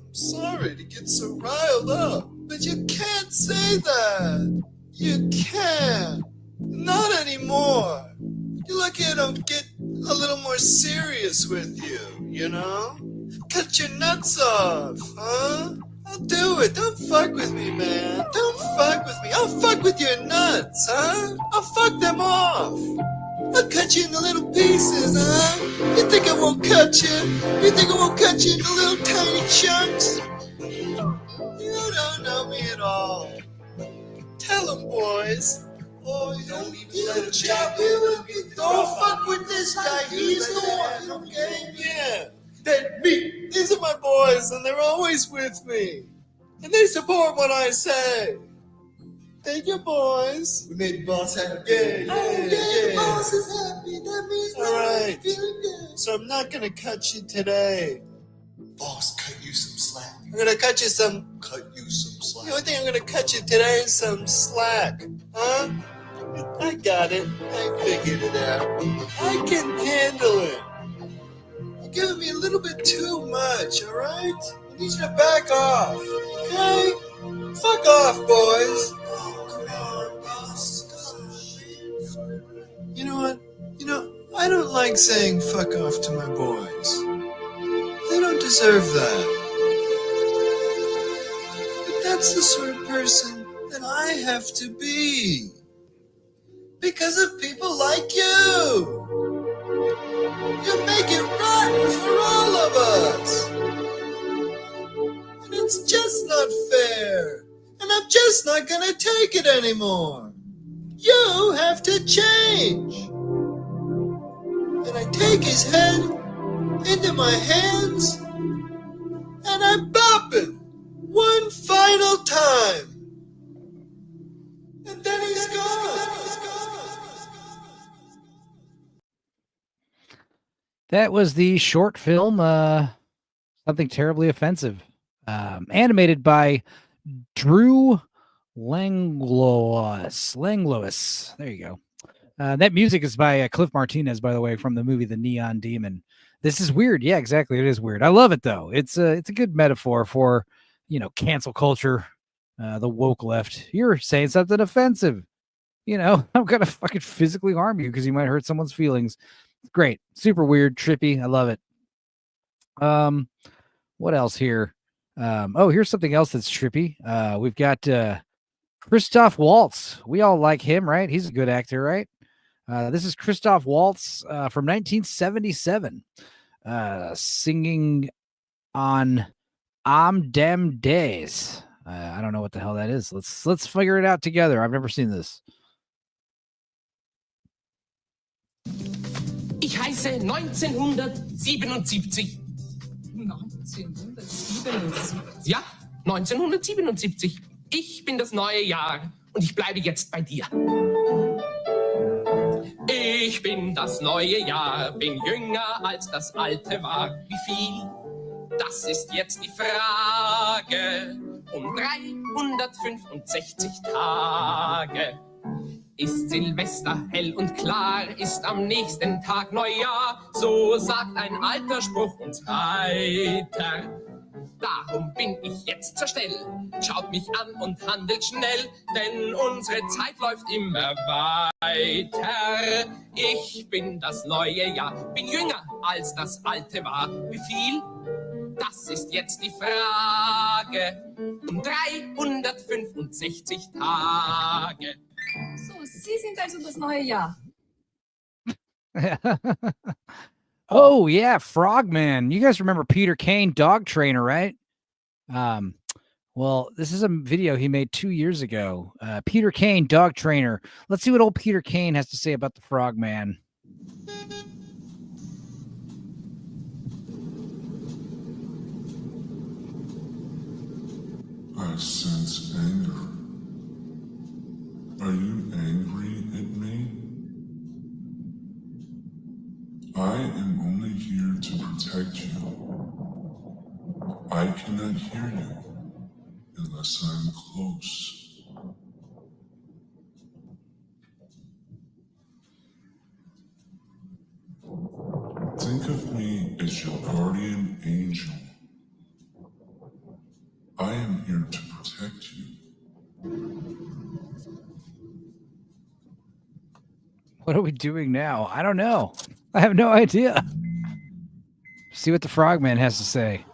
I'm sorry to get so riled up, but you can't say that. You can't. Not anymore. You're lucky I don't get a little more serious with you, you know? Cut your nuts off, huh? I'll do it. Don't fuck with me, man. Don't fuck with me. I'll fuck with your nuts, huh? I'll fuck them off. I'll cut you into little pieces, huh? You think I won't cut you? You think I won't cut you into little tiny chunks? You don't know me at all. Tell them, boys. Oh, don't even let him chop you. Don't fuck with this guy. He's the one, okay? Yeah. That me. These are my boys, and they're always with me. And they support what I say. Thank you, boys. We made boss happy. Yeah. Boss is happy. That means all right. Feeling good. So I'm not gonna cut you today. Boss, cut you some slack. I'm gonna cut you some. Cut you some slack. The only thing I'm gonna cut you today is some slack, huh? I got it. I figured it out. I can handle it. You're giving me a little bit too much, all right? I need you to back off, okay? Fuck off, boys. Oh, come on, boss. You know what? I don't like saying fuck off to my boys. They don't deserve that. But that's the sort of person that I have to be. Because of people like you. You make it rotten for all of us. And it's just not fair. And I'm just not gonna take it anymore. You have to change. And I take his head into my hands and I bop it one final time. And then he's gone. That was the short film, Something Terribly Offensive, animated by Drew Langlois. There you go. That music is by Cliff Martinez, by the way, from the movie The Neon Demon. This is weird. Yeah, exactly. It is weird. I love it, though. It's a good metaphor for, cancel culture, the woke left. You're saying something offensive. I'm going to fucking physically harm you because you might hurt someone's feelings. Great. Super weird, trippy. I love it. What else here? Here's something else that's trippy. We've got Christoph Waltz. We all like him, right? He's a good actor, right? This is Christoph Waltz from 1977, singing on Am Dem Days. I don't know what the hell that is. Let's figure it out together. I've never seen this. Ich heiße 1977. 1977? Ja, 1977. Ich bin das neue Jahr und ich bleibe jetzt bei dir. Ich bin das neue Jahr, bin jünger als das alte war. Wie viel? Das ist jetzt die Frage. Um 365 Tage ist Silvester hell und klar, ist am nächsten Tag Neujahr. So sagt ein alter Spruch uns weiter. Darum bin ich jetzt zur Stelle. Schaut mich an und handelt schnell, denn unsere Zeit läuft immer weiter. Ich bin das neue Jahr, bin jünger als das alte war. Wie viel? Das ist jetzt die Frage. Um 365 Tage. So, Sie sind also das neue Jahr. Oh yeah, Frogman. You guys remember Peter Kane, dog trainer, right? Well, this is a video he made 2 years ago. Peter Kane, dog trainer. Let's see what old Peter Kane has to say about the Frogman. I sense anger. Are you angry at me? I am only here to protect you. I cannot hear you unless I'm close. Think of me as your guardian angel. I am here to protect you. What are we doing now? I don't know. I have no idea. See what the Frogman has to say.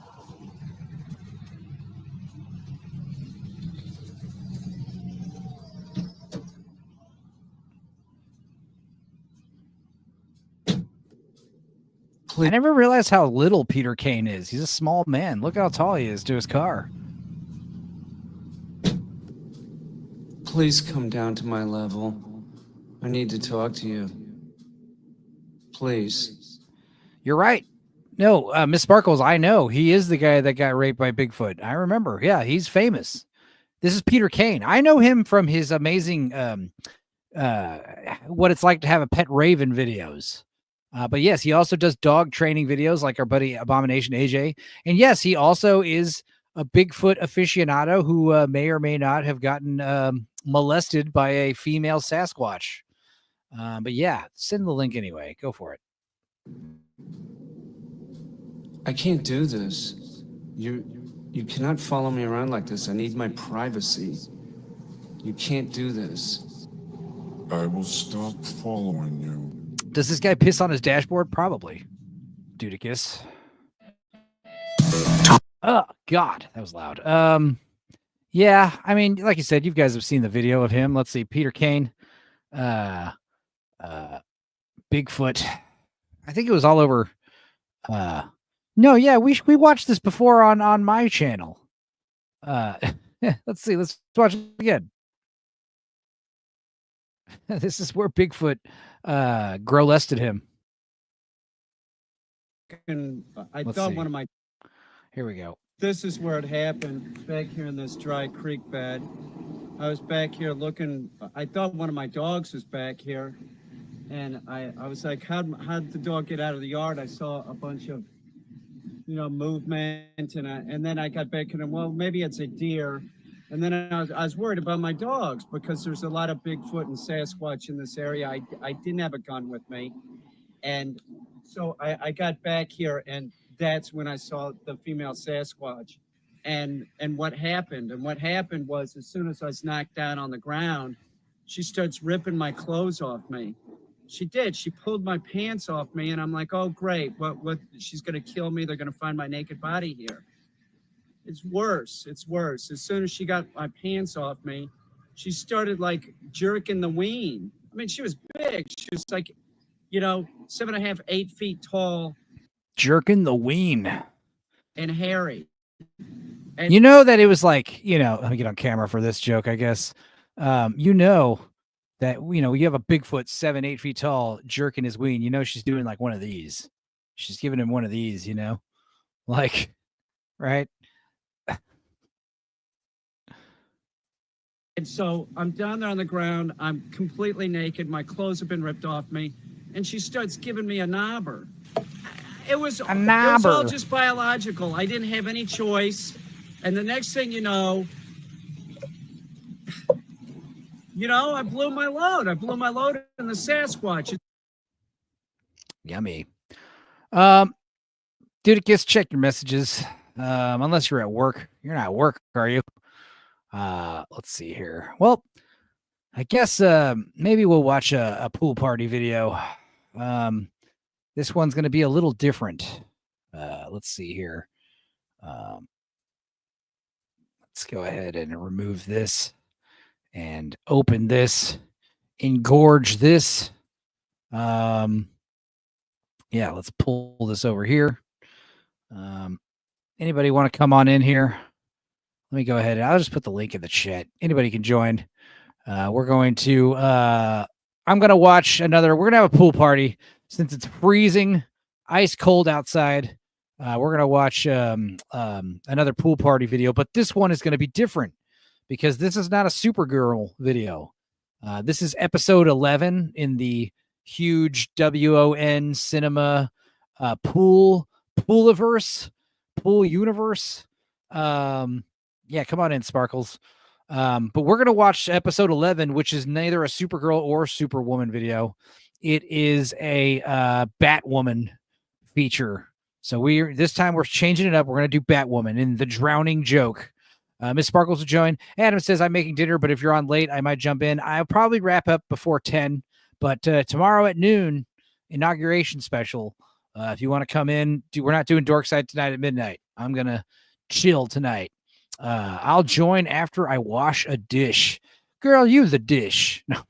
I never realized how little Peter Kane is. He's a small man. Look how tall he is to his car. Please come down to my level. I need to talk to you. Please. You're right. No, Miss Sparkles, I know. He is the guy that got raped by Bigfoot. I remember. Yeah, he's famous. This is Peter Kane. I know him from his amazing what it's like to have a pet raven videos. But yes, he also does dog training videos like our buddy Abomination AJ. And yes, he also is a Bigfoot aficionado who may or may not have gotten molested by a female Sasquatch. But yeah, send the link anyway. Go for it. I can't do this. You cannot follow me around like this. I need my privacy. You can't do this. I will stop following you. Does this guy piss on his dashboard? Probably. Dudicus. Oh, God. That was loud. Yeah, I mean, like you said, you guys have seen the video of him. Let's see. Peter Kane. Bigfoot. I think it was all over. No, yeah, we watched this before on my channel. Let's see. Let's watch it again. This is where Bigfoot grolested him. Here we go. This is where it happened, back here in this dry creek bed. I was back here looking. I thought one of my dogs was back here, and I was like, how'd the dog get out of the yard? I saw a bunch of, movement, and then I got back and well, maybe it's a deer. And then I was worried about my dogs because there's a lot of Bigfoot and Sasquatch in this area. I didn't have a gun with me. And so I got back here, and that's when I saw the female Sasquatch. And what happened? And what happened was, as soon as I was knocked down on the ground, she starts ripping my clothes off me. She did. She pulled my pants off me, and I'm like, oh, great. What? She's going to kill me. They're going to find my naked body here. It's worse. It's worse. As soon as she got my pants off me, she started like jerking the ween. I mean, she was big. She was like, 7.5, 8 feet tall. Jerking the ween. And hairy. And you know that it was like, let me get on camera for this joke, I guess. That, you have a Bigfoot 7, 8 feet tall jerking his ween. She's doing like one of these. She's giving him one of these, like, right? And so I'm down there on the ground. I'm completely naked. My clothes have been ripped off me. And she starts giving me a knobber. It was all just biological. I didn't have any choice. And the next thing you know, I blew my load. I blew my load in the Sasquatch. Yummy. Dude, just check your messages. Unless you're at work. You're not at work, are you? Let's see here. Well, I guess maybe we'll watch a pool party video. This one's going to be a little different. Let's see here. Let's go ahead and remove this and open this, engorge this. Yeah, let's pull this over here. Anybody want to come on in here? Let me go ahead. I'll just put the link in the chat. Anybody can join. We're going to, I'm going to watch we're going to have a pool party since it's freezing, ice cold outside. We're going to watch another pool party video, but this one is going to be different because this is not a Supergirl video. This is episode 11 in the huge WON cinema pooliverse, pool universe. Yeah, come on in, Sparkles. But we're going to watch episode 11, which is neither a Supergirl or Superwoman video. It is a Batwoman feature. So this time we're changing it up. We're going to do Batwoman in the drowning joke. Miss Sparkles will join. Adam says, I'm making dinner, but if you're on late, I might jump in. I'll probably wrap up before 10, but tomorrow at noon, inauguration special. If you want to come in, we're not doing Dorkside tonight at midnight. I'm going to chill tonight. I'll join after I wash a dish. Girl, you the dish. No.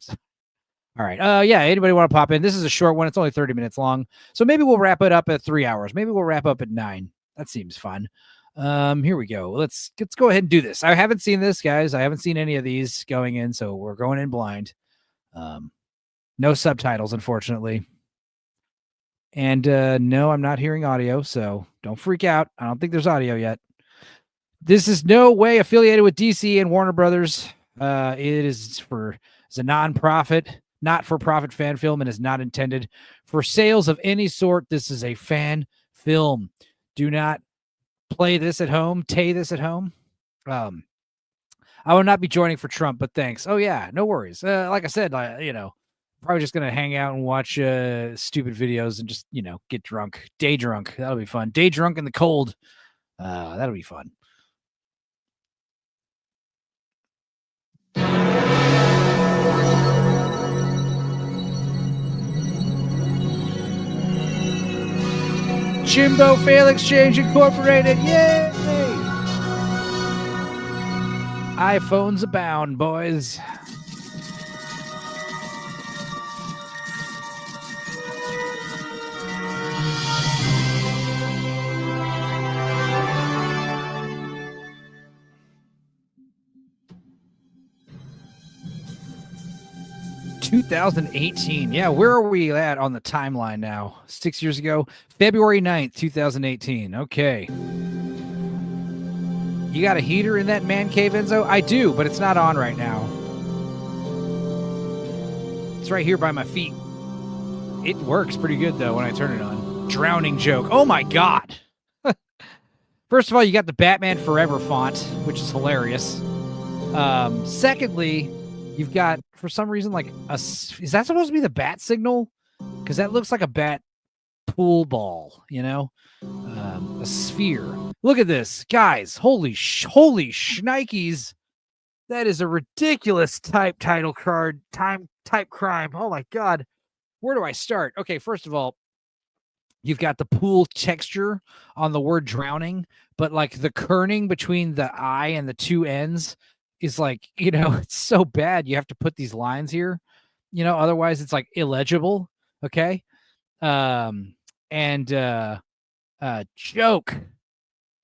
All right. Yeah, anybody want to pop in? This is a short one. It's only 30 minutes long. So maybe we'll wrap it up at 3 hours. Maybe we'll wrap up at 9. That seems fun. Here we go. Let's go ahead and do this. I haven't seen this, guys. I haven't seen any of these going in, so we're going in blind. No subtitles, unfortunately. And no, I'm not hearing audio, so don't freak out. I don't think there's audio yet. This is no way affiliated with DC and Warner Brothers. It is it's a non-profit, not-for-profit fan film and is not intended for sales of any sort. This is a fan film. Do not play this at home, this at home. I will not be joining for Trump, but thanks. Oh, yeah, no worries. Like I said, probably just going to hang out and watch stupid videos and just, get drunk. Day drunk. That'll be fun. Day drunk in the cold. That'll be fun. Jimbo Fail Exchange Incorporated. Yay! iPhones abound, boys. (2018). Yeah, where are we at on the timeline now? 6 years ago, February 9th, 2018. Okay. You got a heater in that man cave, Enzo? I do, but it's not on right now. It's right here by my feet. It works pretty good, though, when I turn it on. Drowning joke. Oh, my God. First of all, you got the Batman Forever font, which is hilarious. Secondly, you've got, for some reason, is that supposed to be the bat signal? Because that looks like a bat pool ball, a sphere. Look at this, guys. Holy shnikes. That is a ridiculous title card, type crime. Oh my God. Where do I start? Okay, first of all, you've got the pool texture on the word drowning, but the kerning between the I and the two ends is it's so bad. You have to put these lines here, otherwise it's illegible. Okay. Joke,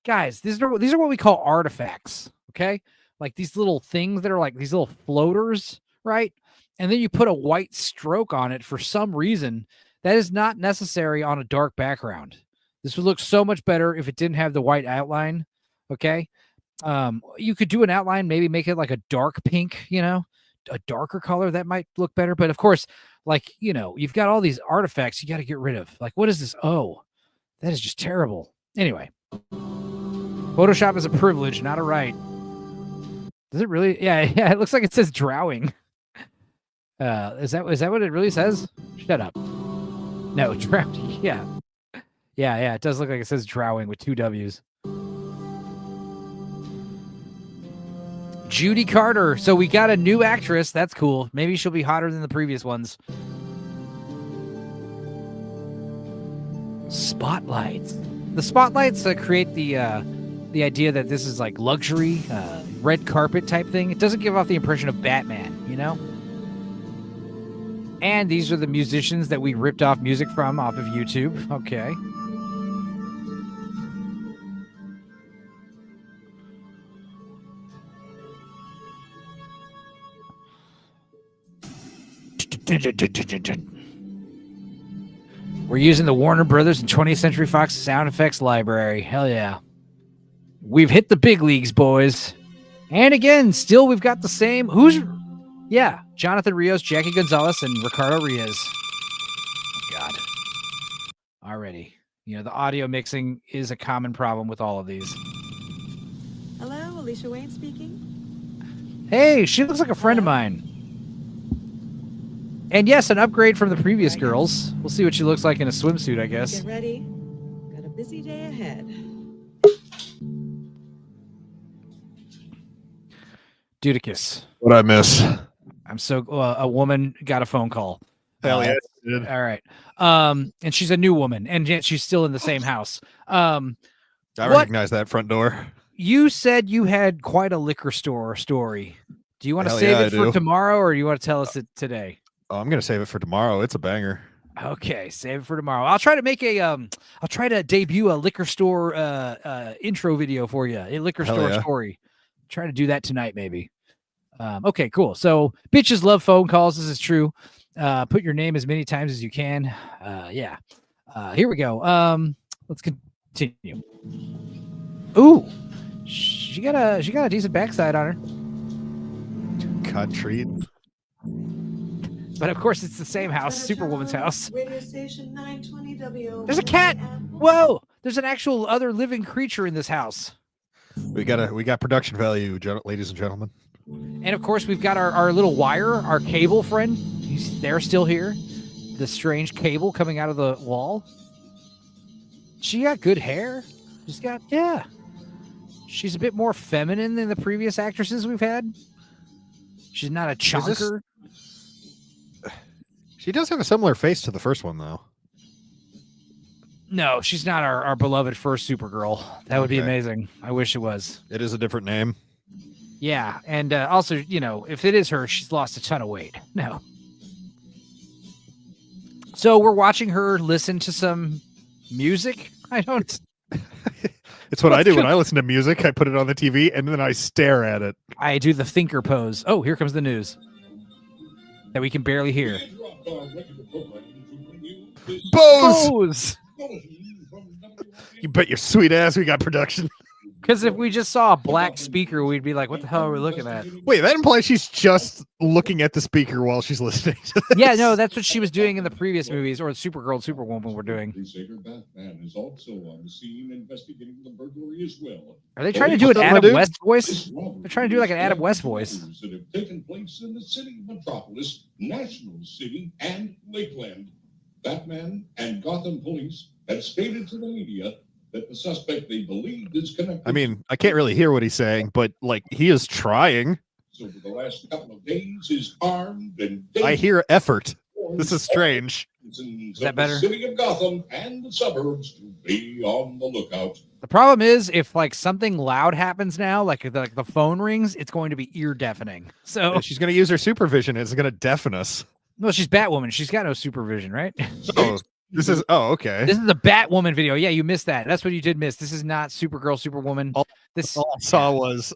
guys, these are what we call artifacts. Okay. These little things that are these little floaters, right? And then you put a white stroke on it for some reason. That is not necessary on a dark background. This would look so much better if it didn't have the white outline. Okay. You could do an outline, maybe make it like a dark pink, a darker color that might look better. But of course, like, you've got all these artifacts you got to get rid of. Like, what is this? Oh, that is just terrible. Anyway, Photoshop is a privilege, not a right. Does it really? Yeah, it looks like it says drawing. Is that what it really says? Shut up. No, drowning. Yeah. It does look like it says drawing with 2 W's. Judy Carter. So we got a new actress. That's cool. Maybe she'll be hotter than the previous ones. Spotlights. The spotlights create the idea that this is like luxury, red carpet type thing. It doesn't give off the impression of Batman, And these are the musicians that we ripped off music from off of YouTube. Okay. We're using the Warner Brothers and 20th Century Fox sound effects library. Hell yeah. We've hit the big leagues, boys. And again, still we've got the same. Jonathan Rios, Jackie Gonzalez, and Ricardo Reyes. Oh, God. Already. The audio mixing is a common problem with all of these. Hello, Alicia Wayne speaking. Hey, she looks like a friend of mine. And yes, an upgrade from the previous girls. We'll see what she looks like in a swimsuit, I guess. Get ready. Got a busy day ahead. Dudicus. What'd I miss? I'm so a woman got a phone call. Hell yeah, she did. All right. And she's a new woman, and yet she's still in the same house. I recognize that front door. You said you had quite a liquor store story. Do you want to save it for tomorrow, or do you want to tell us it today? Oh, I'm gonna save it for tomorrow. It's a banger. Okay, save it for tomorrow. I'll try to make I'll try to debut a liquor store intro video for you. A liquor store story. Try to do that tonight, maybe. Okay, cool. So bitches love phone calls. This is true. Put your name as many times as you can. Here we go. Let's continue. Ooh, she got a decent backside on her. Cut treat. But of course, it's the same house, Superwoman's house. Radio station 920 WO. There's a cat. Whoa! There's an actual other living creature in this house. We got production value, ladies and gentlemen. And of course, we've got our little wire, our cable friend. They're still here. The strange cable coming out of the wall. She got good hair. She's a bit more feminine than the previous actresses we've had. She's not a chonker. She does have a similar face to the first one, though. No, she's not our beloved first Supergirl. That would be amazing. I wish it was. It is a different name. Yeah, and also, if it is her, she's lost a ton of weight. No. So we're watching her listen to some music. I don't. It's what I do when I listen to music. I put it on the TV and then I stare at it. I do the thinker pose. Oh, here comes the news that we can barely hear. Bose! You bet your sweet ass we got production. Because if we just saw a black speaker, we'd be like, what the hell are we looking at? Wait, that implies she's just looking at the speaker while she's listening to this. Yeah, no, that's what she was doing in the previous movies, or Supergirl and Superwoman were doing. Batman is also on the scene investigating the burglary as well. Are they trying to do an Adam West voice? They're trying to do like an Adam West voice. That have taken place in the city metropolis, National City, and Lakeland. Batman and Gotham Police have stated to the media that the suspect they believe is connected. I mean, I can't really hear what he's saying, but like he is trying. So for the last couple of days, he's armed and I hear effort. This is strange. Is that better? The city of Gotham and the suburbs to be on the lookout. The problem is if like something loud happens now, like the phone rings, it's going to be ear deafening. So she's going to use her supervision. It's going to deafen us. No, she's Batwoman. She's got no supervision, right? Oh, this is okay. This is a Batwoman video. Yeah, you missed that. That's what you did miss. This is not Supergirl, Superwoman. All I saw was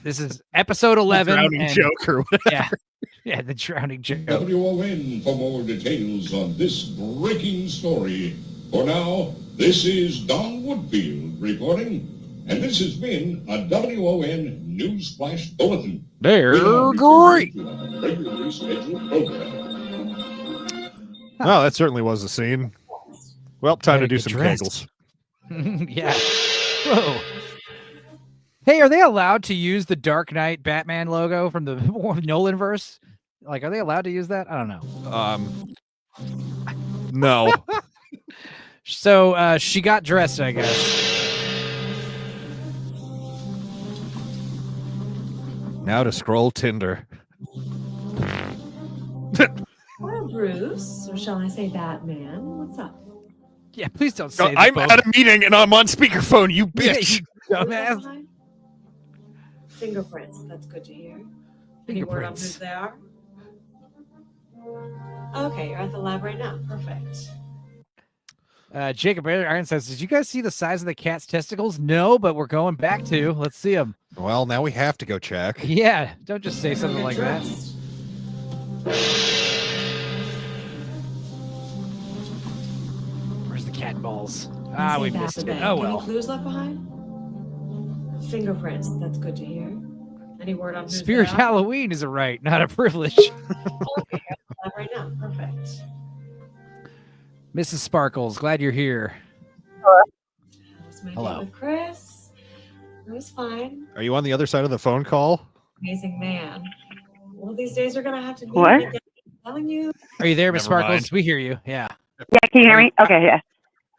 this is episode 11. The drowning joke or whatever. Yeah, the drowning joke. WON for more details on this breaking story. For now, this is Don Woodfield reporting And this has been a WON Newsflash Bulletin. They're great. great. Regularly scheduled program. Oh, that certainly was a scene. Well, time to do some dressed. kegels. Yeah. Whoa. Hey, are they allowed to use the Dark Knight Batman logo from the Nolan verse? Like, are they allowed to use that? I don't know. No. So she got dressed, I guess. Now to scroll Tinder. Well, Bruce, or shall I say Batman? What's up? Yeah, please don't say that. I'm at a meeting and I'm on speakerphone, you bitch. Dumbass. Fingerprints. That's good to hear. Any word on who they are? Okay, you're at the lab right now. Perfect. Jacob Iron says, did you guys see the size of the cat's testicles? No, but we're going back to. Let's see them. Well, now we have to go check. Yeah, don't just say something like that. Where's the cat balls? Ah, we missed it. Oh, well. Any clues left behind? Fingerprints. That's good to hear. Any word on who Spirit they are? Halloween is a right, not a privilege. Okay, you're at the lab right now. Perfect. Mrs. Sparkles, glad you're here. This might Hello. be with Chris. It was fine. Are you on the other side of the phone call? Amazing man. One of these days you're gonna have to meet What? him again. I'm telling you. Are you there, Miss Never Sparkles? mind. We hear you. Yeah. Yeah, can you hear me? Okay, yeah.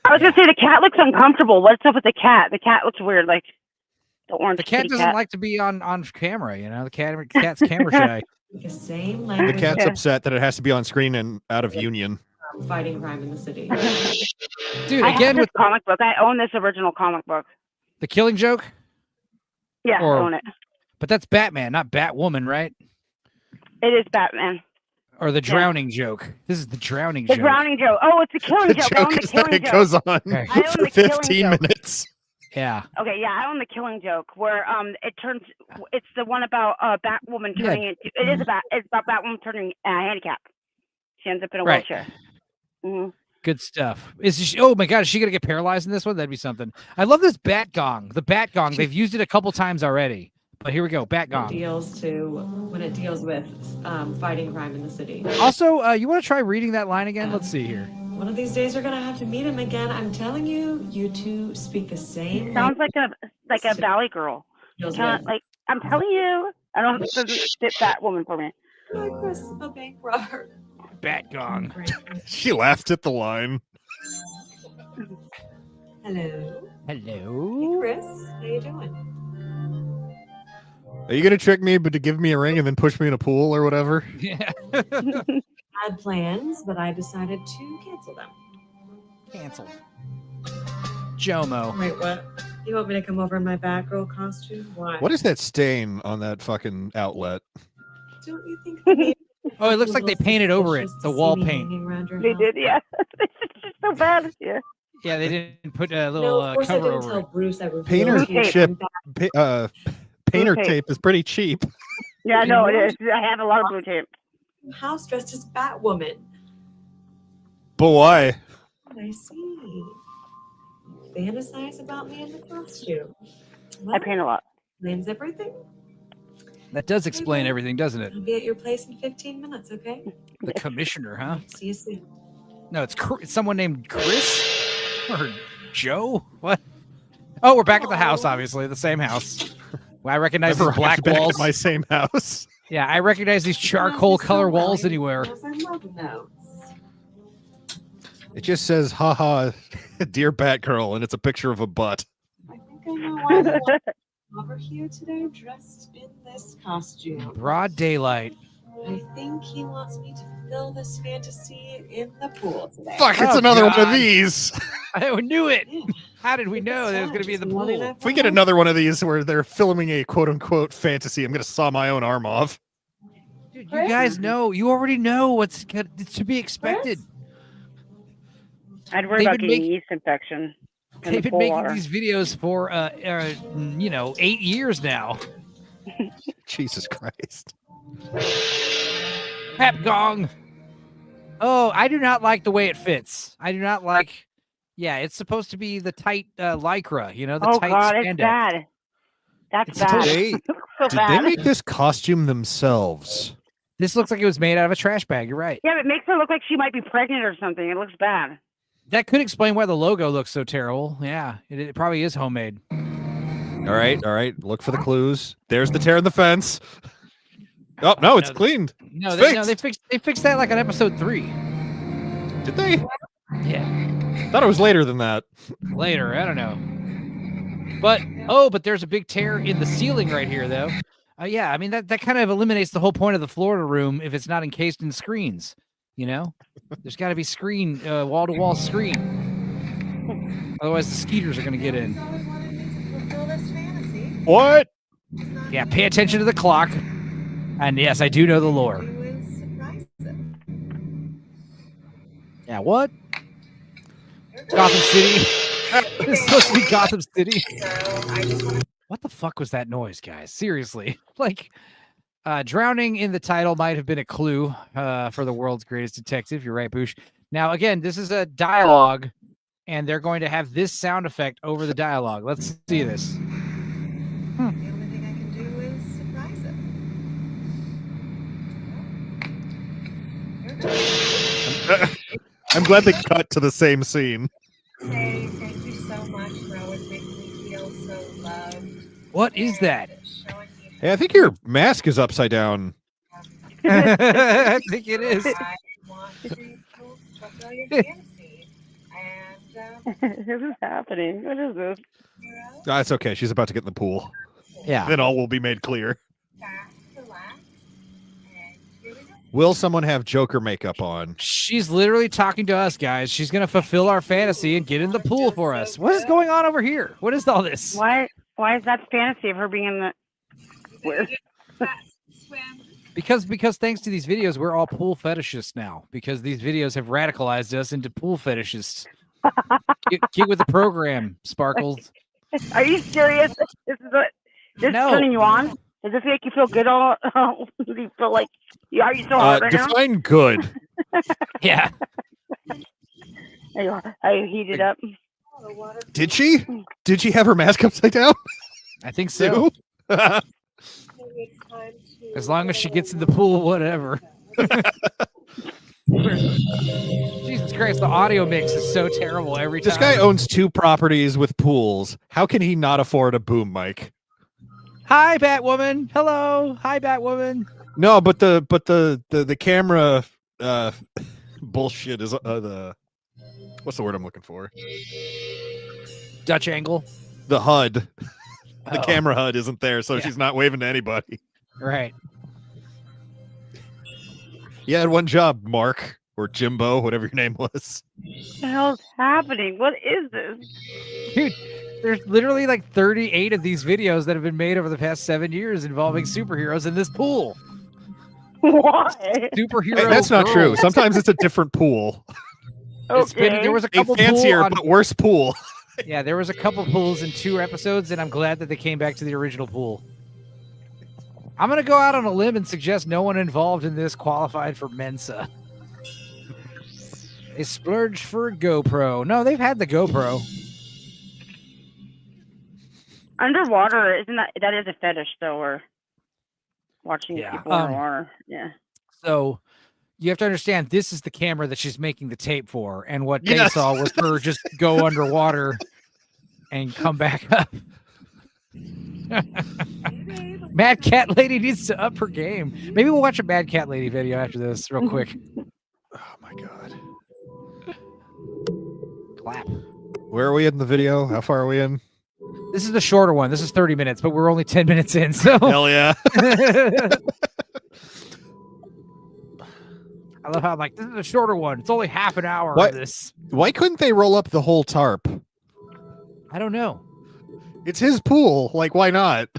I was gonna say the cat looks uncomfortable. What's up with the cat? The cat looks weird, like the orange. The cat kitty doesn't like to be on camera, you know. The cat's camera shy. The same The language. cat's Yeah. upset that it has to be on screen and out of union. Fighting crime in the city. Dude, I have again this with comic book. I own this original comic book. the Killing Joke, Yeah, Or- I own it. but that's Batman, not Batwoman, right? It is Batman. Or the Drowning Joke. This is the Drowning The Joke. drowning joke. Oh, it's the killing The joke. I own joke the is that killing it joke. goes on Okay. I own for the killing 15 joke. minutes. Yeah. Okay, yeah, I own the killing joke where it turns. It's the one about Batwoman Yeah. turning into. It is about. It's about Batwoman turning handicap. She ends up in a Right. wheelchair. Hmm. Good stuff. Oh my god, is she gonna get paralyzed in this one? That'd be something. I love this bat gong. The bat gong. They've used it a couple times already. But here we go. Bat gong. When it deals with fighting crime in the city. Also, you want to try reading that line again? Let's see here. One of these days you're gonna have to meet him again. I'm telling you, you two speak the same. Sounds like a valley girl. Kinda, like I'm telling you, I don't know if it doesn't fit Batwoman for me. Like Chris, a bank robber. Bat gong. She laughed at the line. Hello. Hello. Chris, how you doing? Are you gonna trick me, but to give me a ring and then push me in a pool or whatever? Yeah. Had plans, but I decided to cancel them. Canceled. Jomo. Wait, what? You want me to come over in my Batgirl costume? Why? What is that stain on that fucking outlet? Don't you think? Maybe Oh, it looks like they painted over it. The wall paint. They did, yeah. It's just so bad. Yeah. Yeah, they didn't put a No, little of course I cover didn't over tell it. Bruce I revealed Painter to you chip, I'm painter Blue tape. tape is pretty cheap. Yeah, no, it is. I have a lot of blue tape. house dressed as Batwoman. But why? I see. Fantasize about me in the costume. I paint a lot. Explains everything. That does explain everything, doesn't it? I'll be at your place in 15 minutes, okay? The commissioner, huh? See you soon. No, it's someone named Chris or Joe. What? Oh, we're back at the house. Obviously, the same house. Well, I recognize Never these black back at walls. my same house. Yeah, I recognize these charcoal color walls anywhere. Yes, I love notes. It just says, haha, dear Batgirl, and it's a picture of a butt. I think I know why you want over here today dressed in this costume. Broad daylight. I think he wants me to fulfill this fantasy in the pool today. Fuck, it's another one of these. I knew it. How did we know that it was going to be in the pool? If we get another one of these where they're filming a quote-unquote fantasy, I'm going to saw my own arm off. Dude, you guys know. You already know what's to be expected. I'd worry They've about been getting making- yeast infection. in They've the been pool making water. these videos for 8 years now. Jesus Christ. Pep gong. Oh, I do not like the way it fits. I do not like Yeah, it's supposed to be the tight lycra, you know, the Oh tight God, spandex. it's bad. That's It's bad. They, So did bad. they make this costume themselves? This looks like it was made out of a trash bag. You're right. Yeah, but it makes her look like she might be pregnant or something. It looks bad. That could explain why the logo looks so terrible. Yeah, it probably is homemade. All right. Look for the clues. There's the tear in the fence. Oh no, it's cleaned. No, It's they fixed that like on episode 3. Did they? Yeah. Thought it was later than that. Later, I don't know. But there's a big tear in the ceiling right here, though. Yeah, I mean that kind of eliminates the whole point of the Florida room if it's not encased in screens. You know, there's got to be screen, wall-to-wall screen. Otherwise, the skeeters are going to get in. What? Yeah, pay attention to the clock. And yes, I do know the lore. Yeah, what? Gotham City. It's supposed to be Gotham City. What the fuck was that noise, guys? Seriously. Like, drowning in the title might have been a clue for the world's greatest detective. You're right, Boosh. Now, again, this is a dialogue, and they're going to have this sound effect over the dialogue. Let's see this. I'm glad they cut to the same scene. Say thank you so much for always making me feel so loved. What is that? Hey, I think your mask is upside down. I think it is. I want to fulfill your fantasy. And This is happening. What is this? That's okay. She's about to get in the pool. Yeah. Then all will be made clear. fast, relax, and here we go. Will someone have Joker makeup on? She's literally talking to us, guys. She's going to fulfill our fantasy and get in the pool for us. What is going on over here? What is all this? Why is that fantasy of her being in the... Where? Because thanks to these videos, we're all pool fetishists now. Because these videos have radicalized us into pool fetishists. Get with the program, Sparkles. Are you serious? This is what this No. is turning you on? Does this make you feel good? Do you feel like are you so hard right now? Define good. Yeah. Are you heated up? Did she? Did she have her mask upside down? I think so. As long as she gets in the pool, whatever. Jesus Christ, the audio mix is so terrible every time. This guy owns 2 properties with pools. How can he not afford a boom mic? Hi, Batwoman. Hello. Hi, Batwoman. No, but the camera bullshit is the what's the word I'm looking for? Dutch angle. The HUD. The Oh. camera HUD isn't there, so Yeah. she's not waving to anybody. Right. You had one job, Mark or Jimbo, whatever your name was. What the hell's happening? What is this? Dude, there's literally like 38 of these videos that have been made over the past 7 years involving superheroes in this pool. What? Superhero. Hey, that's not true. girls. Sometimes it's a different pool. It's been, there was a A couple fancier pool on- but worse pool. Yeah, there was a couple pools in 2 episodes, and I'm glad that they came back to the original pool. I'm going to go out on a limb and suggest no one involved in this qualified for Mensa. They splurged for a GoPro. No, they've had the GoPro. Underwater, isn't that is a fetish though, or watching Yeah, people underwater. Yeah. So you have to understand, this is the camera that she's making the tape for, and what they Yes. saw was her just go underwater and come back up. Mad Cat Lady needs to up her game. Maybe we'll watch a Mad Cat Lady video after this real quick. Oh my god. Clap. Where are we in the video? How far are we in? This is the shorter one. This is 30 minutes, but we're only 10 minutes in. So Hell yeah. I love how I'm like, this is a shorter one. It's only half an hour What? of this. Why couldn't they roll up the whole tarp? I don't know. It's his pool. Like, why not?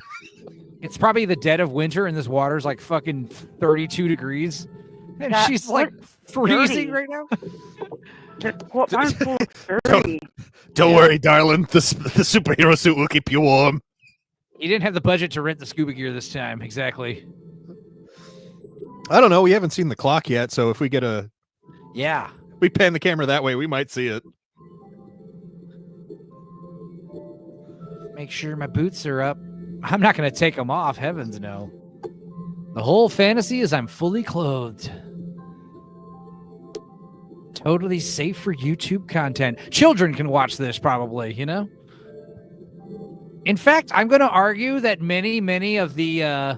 It's probably the dead of winter and this water's like fucking 32 degrees. And That- she's like what? freezing Dirty. right now. What mine's full of dirty. Don't worry, darling. The superhero suit will keep you warm. You didn't have the budget to rent the scuba gear this time. Exactly. I don't know. We haven't seen the clock yet, so if we get Yeah. we pan the camera that way, we might see it. Make sure my boots are up. I'm not going to take them off. Heavens no. The whole fantasy is I'm fully clothed. Totally safe for YouTube content. Children can watch this probably, you know? In fact, I'm going to argue that many of the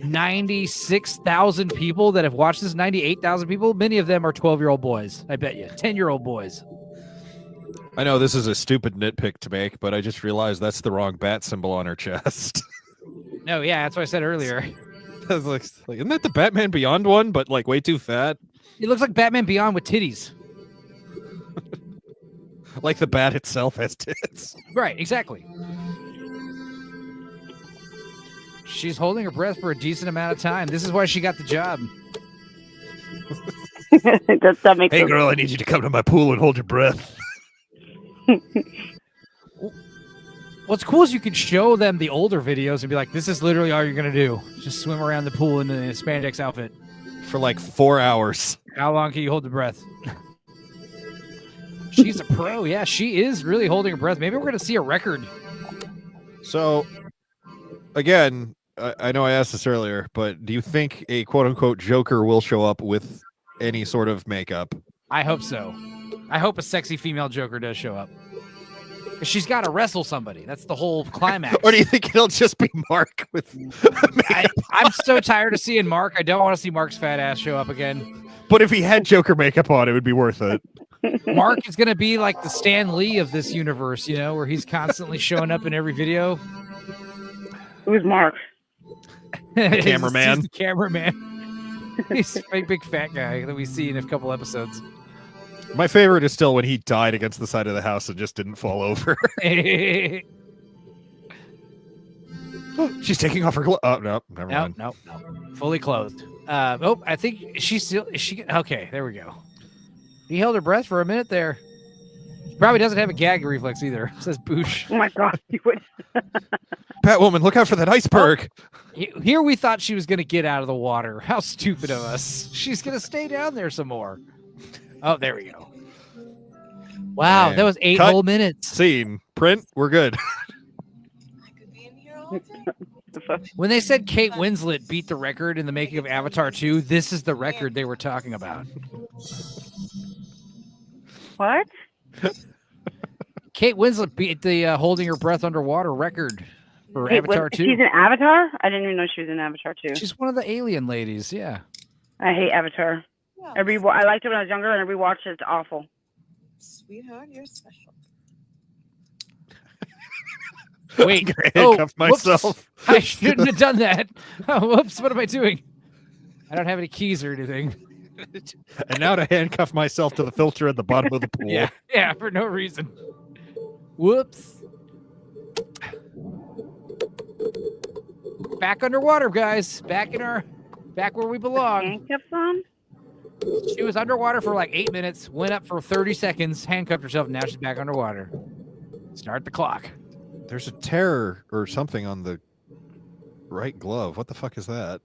96,000 people that have watched this, 98,000 people, many of them are 12-year-old boys. I bet you. 10-year-old boys. I know this is a stupid nitpick to make, but I just realized that's the wrong bat symbol on her chest. No, yeah, that's what I said earlier. I was like, isn't that the Batman Beyond one, but like way too fat? It looks like Batman Beyond with titties. Like the bat itself has tits. Right, exactly. She's holding her breath for a decent amount of time. This is why she got the job. that makes Hey, sense. girl, I need you to come to my pool and hold your breath. What's cool is you can show them the older videos and be like, this is literally all you're going to do. Just swim around the pool in a spandex outfit. For like 4 hours. How long can you hold the breath? She's a pro. Yeah, she is really holding her breath. Maybe we're going to see a record. So, again, I know I asked this earlier, but do you think a quote-unquote Joker will show up with any sort of makeup? I hope so. I hope a sexy female Joker does show up. She's got to wrestle somebody. That's the whole climax. Or do you think it'll just be Mark with I'm so tired of seeing Mark. I don't want to see Mark's fat ass show up again. But if he had Joker makeup on, it would be worth it. Mark is going to be like the Stan Lee of this universe, you know, where he's constantly showing up in every video. Who's Mark? The cameraman. He's the cameraman. He's a big fat guy that we see in a couple episodes. My favorite is still when he died against the side of the house and just didn't fall over. She's taking off her glove. Oh, no, never mind. No. Fully clothed. I think she's still... Okay, there we go. He held her breath for a minute there. He probably doesn't have a gag reflex either. Says Boosh. Oh my God, you would. Batwoman, look out for that iceberg. Here we thought she was going to get out of the water. How stupid of us. She's going to stay down there some more. Oh, there we go. Wow, Man. that was 8 Cut. whole minutes. Scene. Print. We're good. When they said Kate Winslet beat the record in the making of Avatar 2, this is the record they were talking about. What? Kate Winslet beat the holding her breath underwater record for Avatar 2. She's in Avatar? I didn't even know she was in Avatar 2. She's one of the alien ladies, yeah. I hate Avatar. I liked it when I was younger, and I rewatched it. It's awful. Sweetheart, you're special. Wait, handcuff myself. Whoops. I shouldn't have done that. Oh, whoops, what am I doing? I don't have any keys or anything. And now to handcuff myself to the filter at the bottom of the pool. Yeah, for no reason. Whoops. Back underwater, guys. Back where we belong. Handcuffs on? She was underwater for like 8 minutes, went up for 30 seconds, handcuffed herself, and now she's back underwater. Start the clock. There's a tear or something on the right glove. What the fuck is that?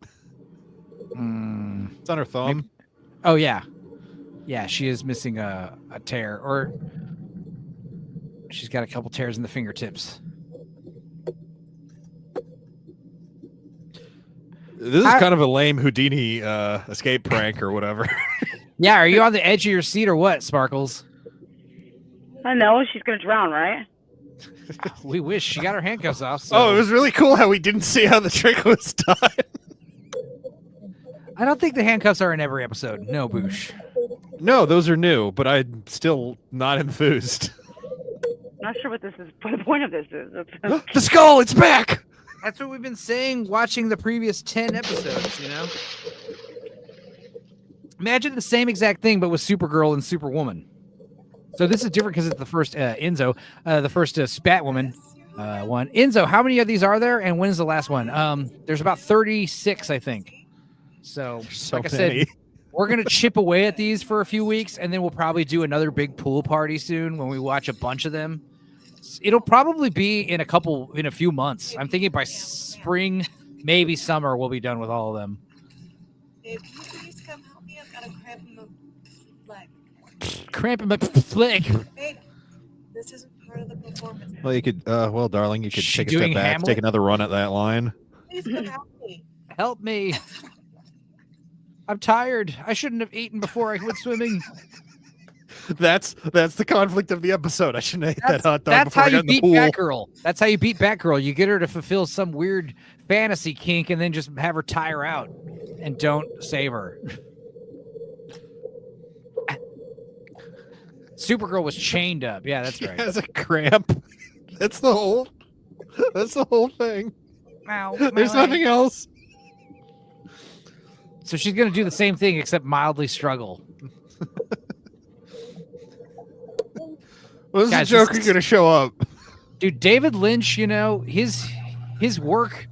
It's on her thumb. Maybe. Oh, yeah. Yeah, she is missing a tear. Or she's got a couple tears in the fingertips. This is kind of a lame Houdini escape prank or whatever. Yeah, are you on the edge of your seat or what, Sparkles? I know. She's going to drown, right? We wish. She got her handcuffs off. So. Oh, it was really cool how we didn't see how the trick was done. I don't think the handcuffs are in every episode. No, Boosh. No, those are new, but I'm still not enthused. Not sure what this is. What the point of this is. The skull, it's back! That's what we've been saying watching the previous 10 episodes, you know? Imagine the same exact thing, but with Supergirl and Superwoman. So this is different because it's the first Enzo, the first Spatwoman one. Enzo, how many of these are there, and when's the last one? There's about 36, I think. So like I said, we're going to chip away at these for a few weeks, and then we'll probably do another big pool party soon when we watch a bunch of them. It'll probably be in a few months. I'm thinking by spring, maybe summer, we'll be done with all of them. Babe, can you please come help me? I've got a cramp in my leg. Cramp in my leg. Babe, this isn't Well, you could. Well, darling, you could She take a step doing back, Hamlet? take another run at that line. Help me. I'm tired. I shouldn't have eaten before I went swimming. That's the conflict of the episode. I shouldn't have ate that hot dog That's before how I got you in the beat pool. Batgirl. That's how you beat Batgirl. You get her to fulfill some weird fantasy kink and then just have her tire out and don't save her. Supergirl was chained up. Yeah, that's right. She has a cramp. That's the whole thing. Ow, There's my nothing else. So she's going to do the same thing except mildly struggle. When's Guys, the Joker going to show up? Dude, David Lynch, his work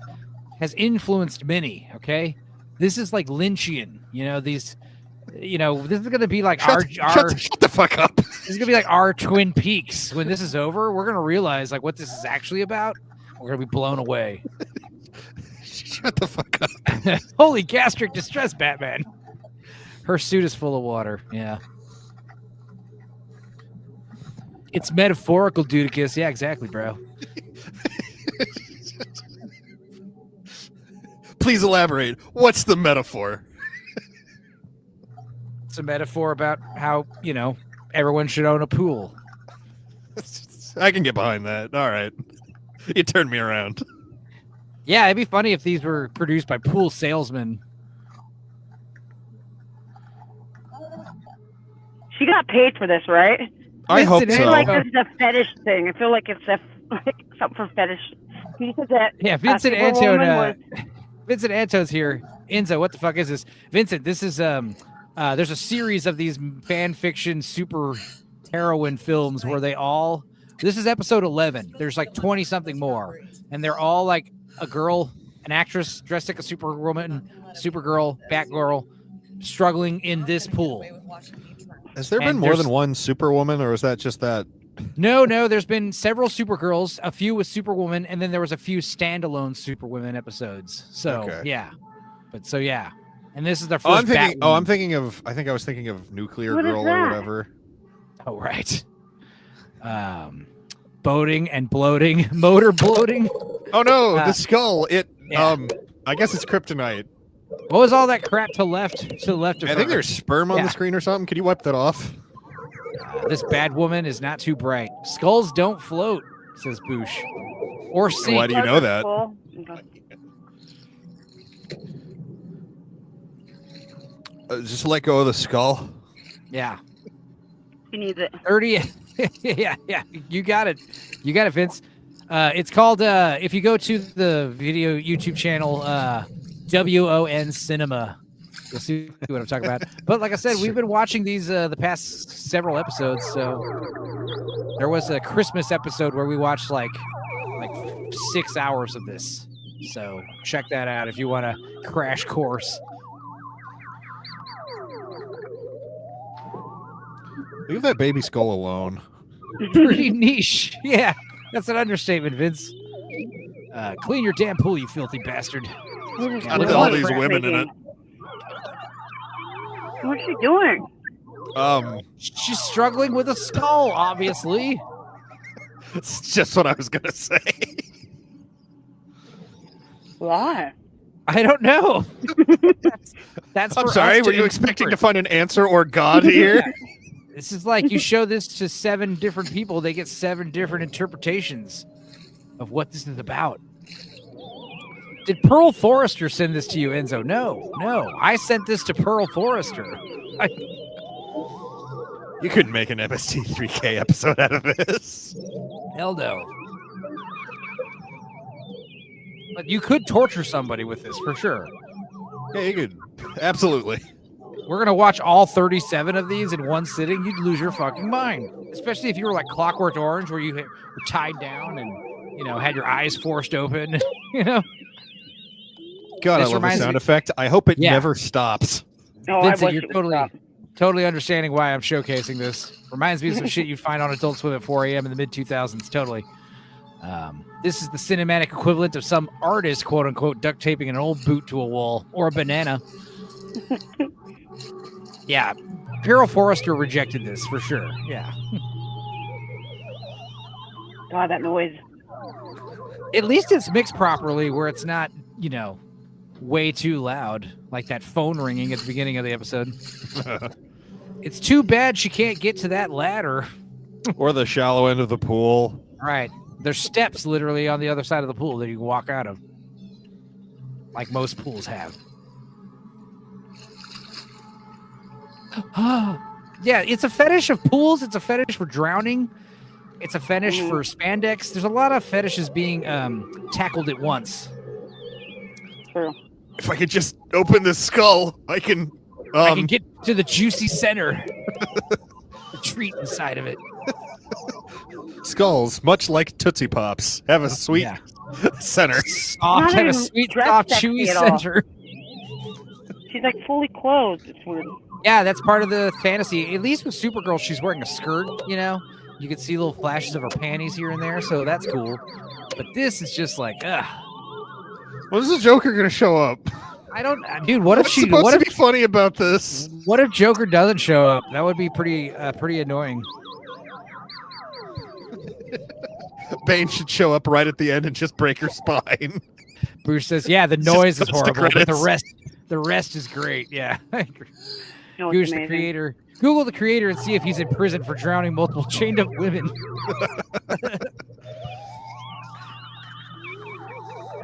has influenced many, okay? This is like Lynchian, this is going to be like Shut the fuck up. This is going to be like our Twin Peaks. When this is over, we're going to realize like what this is actually about. We're going to be blown away. Shut the fuck up. Holy gastric distress, Batman. Her suit is full of water. Yeah. It's metaphorical, Dudicus. Yeah, exactly, bro. Please elaborate. What's the metaphor? It's a metaphor about how, everyone should own a pool. I can get behind that. All right. You turned me around. Yeah, it'd be funny if these were produced by pool salesmen. She got paid for this, right? I hope I feel so. like this is a fetish thing. I feel like it's something for fetish. You said that. Yeah, Vincent Anto's here. Enzo, what the fuck is this? Vincent, this is there's a series of these fan fiction super heroine films where this is episode 11. There's like 20 something more, and they're all like a girl, an actress dressed like a superwoman, Supergirl, Batgirl, struggling in this pool. Has there been more than one Superwoman, or is that just that? No, there's been several Supergirls, a few with Superwoman, and then there was a few standalone Superwoman episodes. So, Okay. yeah. And this is their I first think I was thinking of Nuclear What is Girl or that? whatever. Oh, right. Boating and bloating, motor bloating. Oh no, the skull. Yeah. I guess it's kryptonite. What was all that crap to the left of I think her? there's sperm on Yeah. the screen or something. Could you wipe that off? This bad woman is not too bright. Skulls don't float, says Boosh. Or sink. Why do you know that? Just let go of the skull. Yeah. She needs it. 30. yeah. You got it. Vince. It's called, if you go to the video YouTube channel, WON Cinema, you'll see what I'm talking about. But like I said, we've been watching these the past several episodes. So there was a Christmas episode where we watched like 6 hours of this. So check that out if you want a crash course. Leave that baby skull alone. Pretty niche. Yeah, that's an understatement, Vince. Clean your damn pool, you filthy bastard. Not with all these women in it. What's she doing? She's struggling with a skull, obviously. It's just what I was gonna say. Why? I don't know. That's I'm for sorry. us Were to you expecting to interpret. find an answer or God here? This is like you show this to 7 different people, they get 7 different interpretations of what this is about. Did Pearl Forrester send this to you, Enzo? No. I sent this to Pearl Forrester. You couldn't make an MST3K episode out of this. Hell no. But you could torture somebody with this for sure. Yeah, you could. Absolutely. We're going to watch all 37 of these in one sitting. You'd lose your fucking mind. Especially if you were like Clockwork Orange, where you were tied down and, had your eyes forced open, God, This I love the reminds sound me- effect. I hope it Yeah. never stops. Oh, Vincent, I you're wish it would totally understanding why I'm showcasing this. Reminds me of some shit you'd find on Adult Swim at 4 a.m. in the mid-2000s. Totally. This is the cinematic equivalent of some artist, quote unquote, duct taping an old boot to a wall or a banana. Yeah, Pearl Forrester rejected this for sure. Yeah. God, that noise. At least it's mixed properly where it's not, you know, way too loud, like that phone ringing at the beginning of the episode. It's too bad she can't get to that ladder. Or the shallow end of the pool. Right. There's steps literally on the other side of the pool that you can walk out of. Like most pools have. Yeah, it's a fetish of pools. It's a fetish for drowning. It's a fetish for spandex. There's a lot of fetishes being tackled at once. True. If I could just open this skull, I can get to the juicy center. The treat inside of it. Skulls, much like Tootsie Pops, have a sweet center. Soft, have a sweet, soft, chewy center. She's like fully clothed. It's weird. Yeah, that's part of the fantasy. At least with Supergirl, she's wearing a skirt, you know? You can see little flashes of her panties here and there, so that's cool. But this is just like, ugh. When is the Joker going to show up? I don't, dude. What if she? What to be funny about this? What if Joker doesn't show up? That would be pretty annoying. Bane should show up right at the end and just break her spine. Bruce says, "Yeah, the noise is Just goes to horrible, but credits. the rest is great." Yeah. No, Here's it's the amazing. creator. Google the creator and see if he's in prison for drowning multiple chained up women.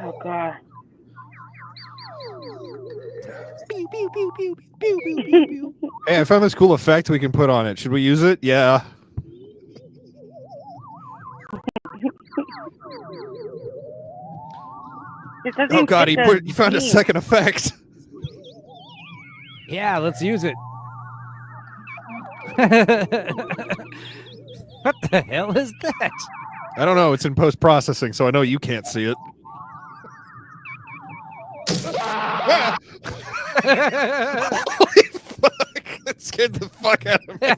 Oh God. Pew, pew, pew, pew, pew, pew, pew, pew. Hey, I found this cool effect we can put on it. Should we use it? Yeah. It doesn't Oh even God, fit you the found a scene. second effect. Yeah, let's use it. What the hell is that? I don't know. It's in post processing, so I know you can't see it. Holy fuck! That scared the fuck out of me.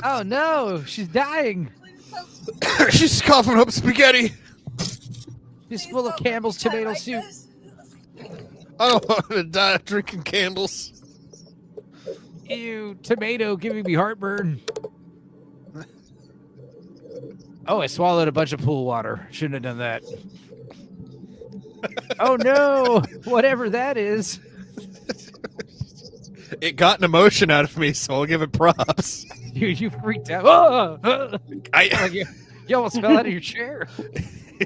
Oh no, she's dying. She's coughing up spaghetti. She's full of Campbell's tomato soup. I don't want to die drinking candles. Ew, tomato giving me heartburn. Oh, I swallowed a bunch of pool water. Shouldn't have done that. Oh no, whatever that is. It got an emotion out of me, so I'll give it props. Dude, you freaked out. Oh! Like you almost fell out of your chair.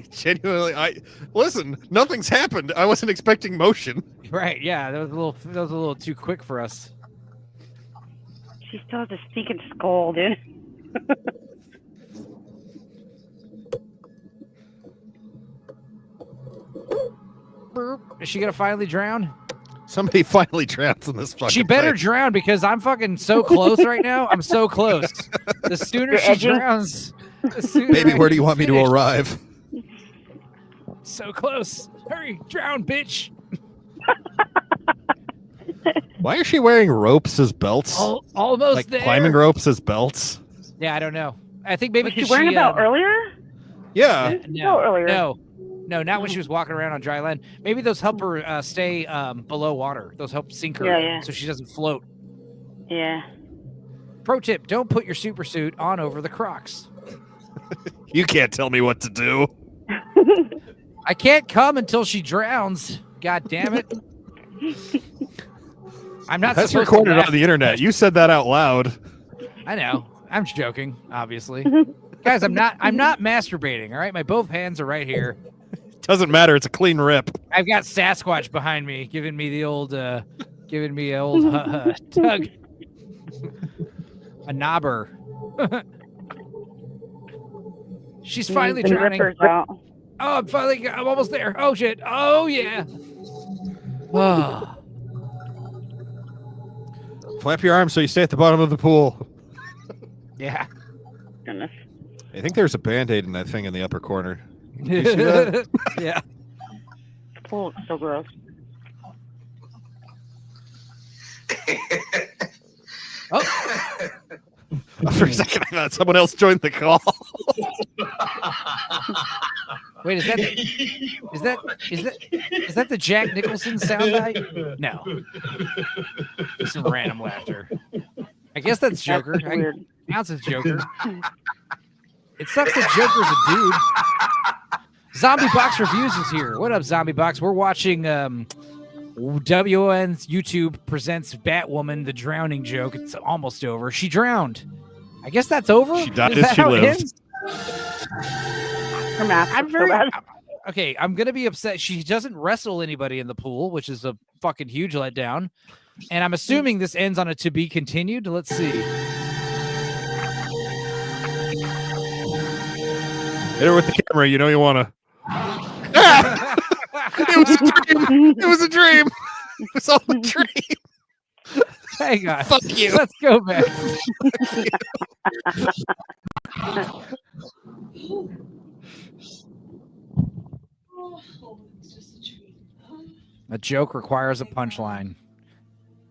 Genuinely, listen. Nothing's happened. I wasn't expecting motion. Right? Yeah, that was a little too quick for us. She still has a stinking skull, dude. Is she gonna finally drown? Somebody finally drowns in this fucking She better thing. drown because I'm fucking so close right now. I'm so close. The sooner You're she edging? drowns, the sooner Baby, I where do can you want me to finish. arrive? So close. Hurry, drown, bitch. Why is she wearing ropes as belts? Almost like there. climbing ropes as belts? Yeah, I don't know. I think maybe Was she because wearing a belt earlier? Yeah. No, earlier. no, not when she was walking around on dry land. Maybe those help her stay below water. Those help sink her Yeah. so she doesn't float. Yeah. Pro tip: don't put your super suit on over the Crocs. You can't tell me what to do. I can't come until she drowns. God damn it! I'm not. That's supposed recorded to laugh. on the internet. You said that out loud. I know. I'm joking, obviously. Guys, I'm not masturbating. All right, my both hands are right here. Doesn't matter. It's a clean rip. I've got Sasquatch behind me, giving me the old, tug, a knobber. She's finally The drowning. ripper's out. Oh, I'm almost there. Oh shit. Oh yeah. Oh. Flap your arms so you stay at the bottom of the pool. Yeah. Goodness. I think there's a Band-Aid in that thing in the upper corner. Did you see that? Yeah. The pool looks so gross. Oh. For a second, I thought someone else joined the call. Wait, is that the Jack Nicholson soundbite? No. Just some random laughter. I guess that's Joker. That's weird. counts as Joker. It sucks that Joker's a dude. Zombie Box Reviews is here. What up, Zombie Box? We're watching WN's YouTube presents Batwoman, the drowning joke. It's almost over. She drowned. I guess that's over. She died as she lived. Okay, I'm gonna be upset. She doesn't wrestle anybody in the pool, which is a fucking huge letdown. And I'm assuming this ends on a to be continued. Let's see. Hit her with the camera. You know you want to. It was a dream. It was a dream. It was all a dream. Hang on. Fuck you. Let's go back. A joke requires a punchline.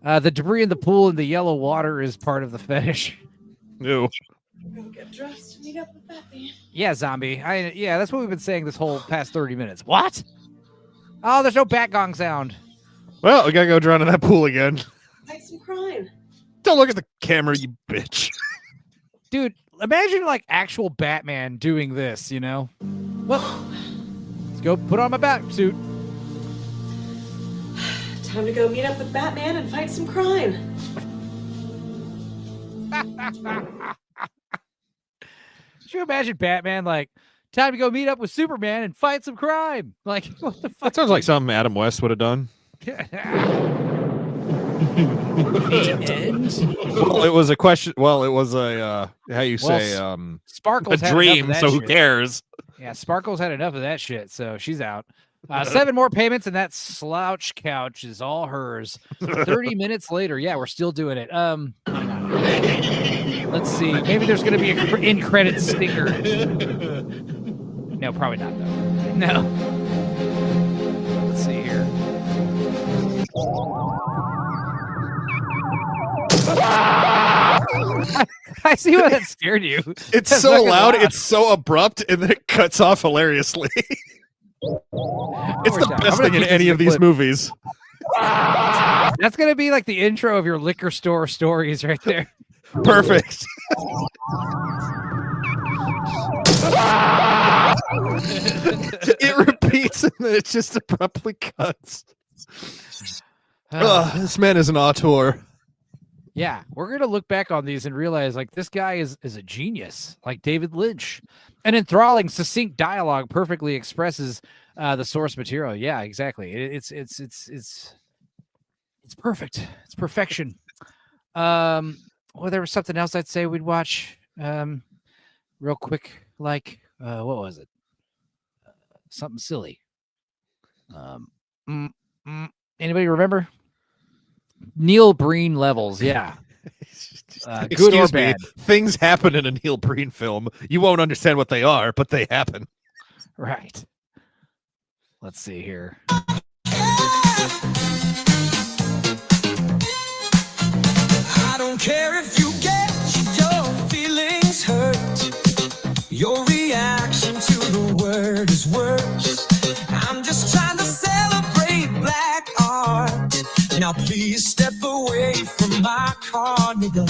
The debris in the pool and the yellow water is part of the fetish. Ew. Go get dressed and meet up with Batman. Yeah, zombie. Yeah, that's what we've been saying this whole past 30 minutes. What? Oh, there's no bat gong sound. Well, we gotta go drown in that pool again. Fight some crime. Don't look at the camera, you bitch. Dude, imagine like actual Batman doing this, you know? Well, let's go put on my bat suit. Time to go meet up with Batman and fight some crime. Could you imagine Batman like, time to go meet up with Superman and fight some crime? Like, what the fuck? That sounds like something Adam West would have done. Well, it was a question. Well, it was a how you say Sparkles a had dream. enough of So that who shit. cares? Yeah, Sparkles had enough of that shit, so she's out. 7 more payments, and that slouch couch is all hers. 30 minutes later, yeah, we're still doing it. Hang on. Let's see. Maybe there's going to be an in-credit stinger. No, probably not, though. No. Let's see here. I see why that scared you. It's That's so fucking loud. It's so abrupt, and then it cuts off hilariously. It's the best thing in any of these movies. That's going to be like the intro of your liquor store stories right there. Perfect. It repeats and then it just abruptly cuts. This man is an auteur. Yeah, we're going to look back on these and realize like this guy is a genius, like David Lynch. An enthralling, succinct dialogue perfectly expresses the source material. Yeah, exactly. It's perfect. It's perfection. Well, there was something else I'd say we'd watch real quick. Like, what was it? Something silly. Anybody remember? Neil Breen levels. Yeah. Good or bad. Things happen in a Neil Breen film. You won't understand what they are, but they happen. Right. Let's see here. I don't care if you get your feelings hurt. Your reaction to the word is worse. I'm just trying to celebrate black art. Now please step away from my car, nigga.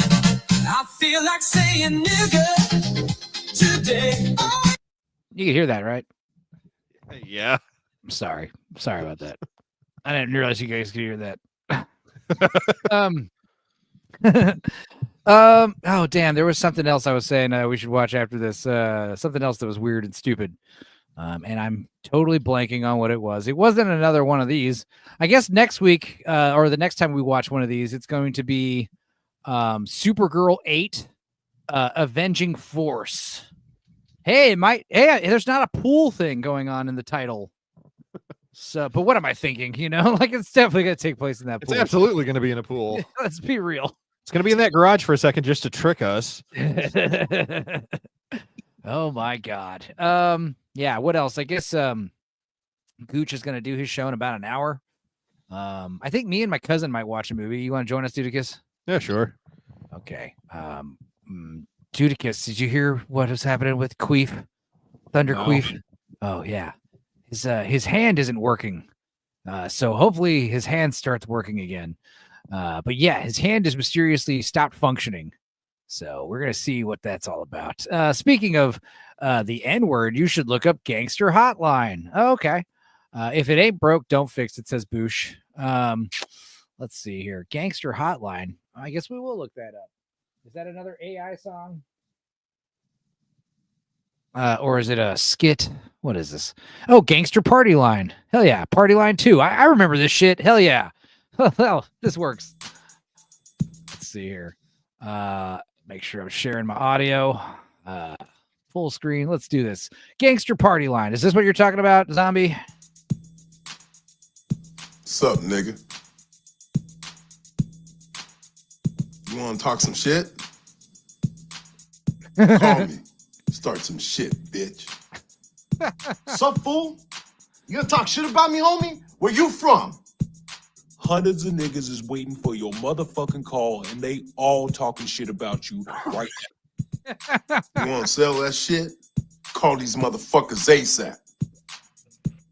I feel like saying nigga today. You can hear that, right? Yeah. I'm sorry. Sorry about that. I didn't realize you guys could hear that. Oh damn, there was something else I was saying we should watch after this. Something else that was weird and stupid. And I'm totally blanking on what it was. It wasn't another one of these. I guess next week, or the next time we watch one of these, it's going to be Supergirl 8 Avenging Force. Hey, there's not a pool thing going on in the title. So, but what am I thinking? You know, like it's definitely going to take place in that pool. It's absolutely going to be in a pool. Let's be real. It's going to be in that garage for a second just to trick us. Oh my God. Yeah, what else? I guess Gooch is going to do his show in about an hour. I think me and my cousin might watch a movie. You want to join us, Dudicus? Yeah, sure. Okay. Dudicus, did you hear what was happening with Queef? Thunder No. Queef? Oh yeah. His hand isn't working. So hopefully his hand starts working again. But yeah, his hand has mysteriously stopped functioning. So we're gonna see what that's all about. Speaking of the N-word, you should look up Gangster Hotline. Oh, okay. If it ain't broke, don't fix it, says Boosh. Let's see here. Gangster Hotline. I guess we will look that up. Is that another AI song? Or is it a skit? What is this? Oh, Gangster Party Line. Hell yeah. Party Line 2. I remember this shit. Hell yeah. Well, this works. Let's see here. Make sure I'm sharing my audio. Full screen. Let's do this. Gangster Party Line. Is this what you're talking about, Zombie? What's up, nigga? You want to talk some shit? Call me. Start some shit, bitch. Sup, fool? You gonna talk shit about me, homie? Where you from? Hundreds of niggas is waiting for your motherfucking call, and they all talking shit about you right now. You want to sell that shit? Call these motherfuckers ASAP.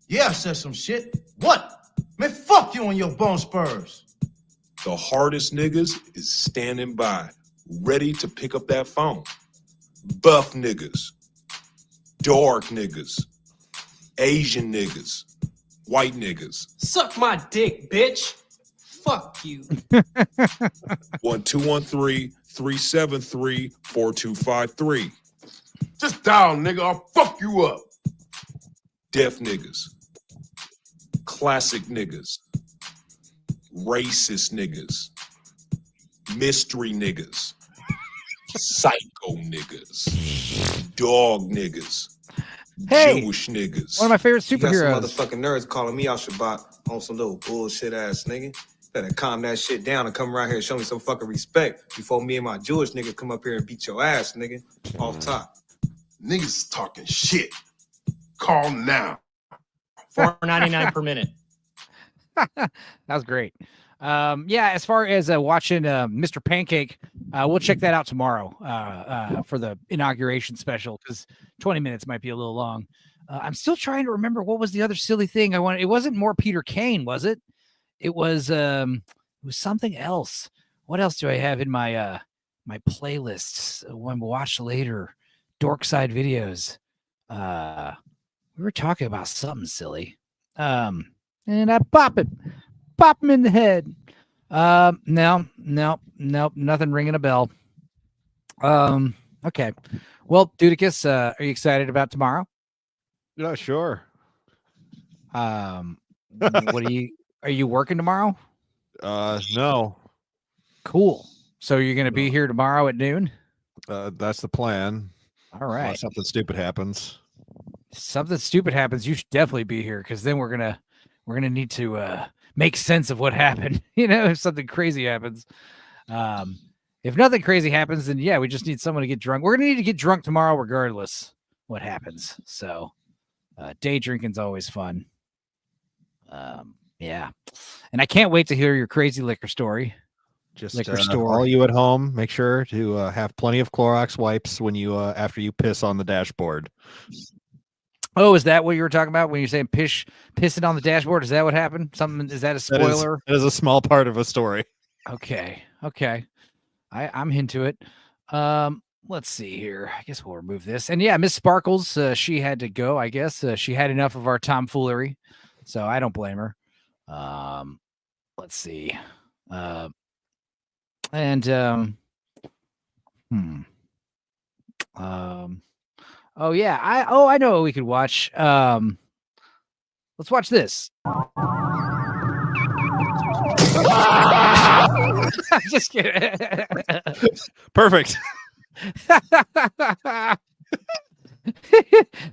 Yeah, I said some shit. What? Man, fuck you and your bone spurs. The hardest niggas is standing by, ready to pick up that phone. Buff niggas, dark niggas, Asian niggas, white niggas. Suck my dick, bitch. Fuck you. 1213-373-4253. Just dial, nigga. I'll fuck you up. Deaf niggas, classic niggas, racist niggas, mystery niggas, psycho niggas, dog niggas, Hey, Jewish niggas. one of my favorite You got superheroes. some motherfucking nerds calling me out Shabbat on some little bullshit ass nigga. Better calm that shit down and come around here and show me some fucking respect before me and my Jewish nigga come up here and beat your ass, nigga. Off top. Niggas is talking shit. Call now. $4.99 per minute. That was great. Yeah, as far as watching Mr. Pancake, we'll check that out tomorrow for the inauguration special because 20 minutes might be a little long. I'm still trying to remember what was the other silly thing I wanted. It wasn't more Peter Kane, was it? It was something else. What else do I have in my my playlists when we watch later? Dorkside videos. We were talking about something silly. And I pop him in the head. No, nothing ringing a bell. Okay. Well, Dudicus, are you excited about tomorrow? Yeah, sure. Are you working tomorrow? No. Cool. So you're going to be here tomorrow at noon? That's the plan. All right. Unless something stupid happens. Something stupid happens, you should definitely be here because then we're gonna need to make sense of what happened. You know, if something crazy happens. If nothing crazy happens, then yeah, we just need someone to get drunk. We're gonna need to get drunk tomorrow, regardless what happens. So, day drinking's always fun. Yeah, and I can't wait to hear your crazy liquor story. Just liquor store. all you at home, make sure to have plenty of Clorox wipes when you after you piss on the dashboard. Oh, is that what you were talking about when you're saying pissing on the dashboard? Is that what happened? Something? Is that a spoiler? That is a small part of a story. Okay. I'm into it. Let's see here. I guess we'll remove this. And yeah, Miss Sparkles, she had to go. I guess she had enough of our tomfoolery, so I don't blame her. Let's see. Oh yeah, I know what we could watch. Let's watch this. Just kidding. Perfect.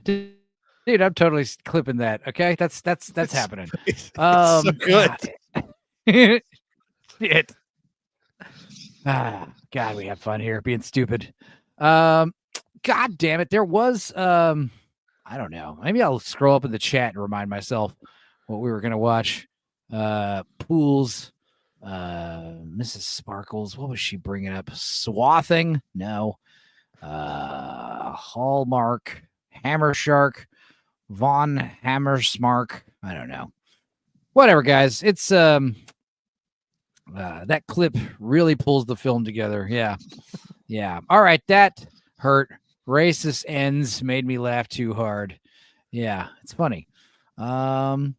Dude, I'm totally clipping that. Okay, that's happening. So good. Shit. God, we have fun here being stupid. God damn it. There was, I don't know. Maybe I'll scroll up in the chat and remind myself what we were going to watch. Pools, Mrs. Sparkles. What was she bringing up? Swathing? No. Hallmark, Hammer Shark, Von Hammersmark. I don't know. Whatever, guys. It's, that clip really pulls the film together. Yeah. Yeah. All right. That hurt. Racist ends made me laugh too hard. Yeah, it's funny. Dog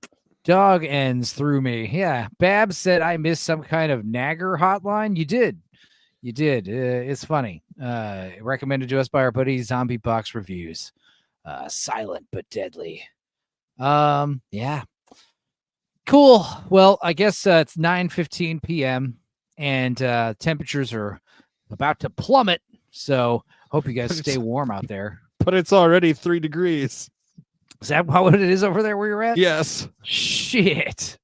ends threw me. Yeah. Babs said I missed some kind of nagger hotline. You did. You did. It's funny. Recommended to us by our buddy Zombie Box Reviews. Silent but deadly. Yeah. Cool. Well, I guess it's 9:15 p.m. and temperatures are about to plummet. So hope you guys stay warm out there. But it's already 3 degrees. Is that what it is over there where you're at? Yes. Shit.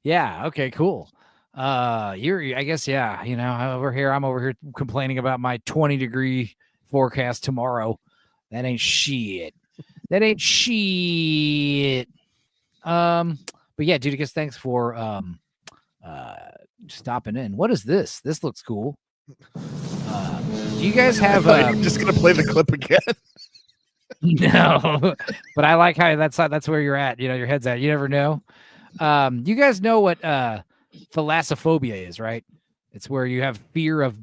Yeah. Okay, cool. I guess, yeah, you know, I'm over here complaining about my 20-degree forecast tomorrow. That ain't shit. That ain't shit. But yeah, Dudicus, thanks for stopping in. What is this? This looks cool. Do you guys have you're just gonna play the clip again? No, but I like how that's where you're at. You know, your head's at. You never know. You guys know what thalassophobia is, right? It's where you have fear of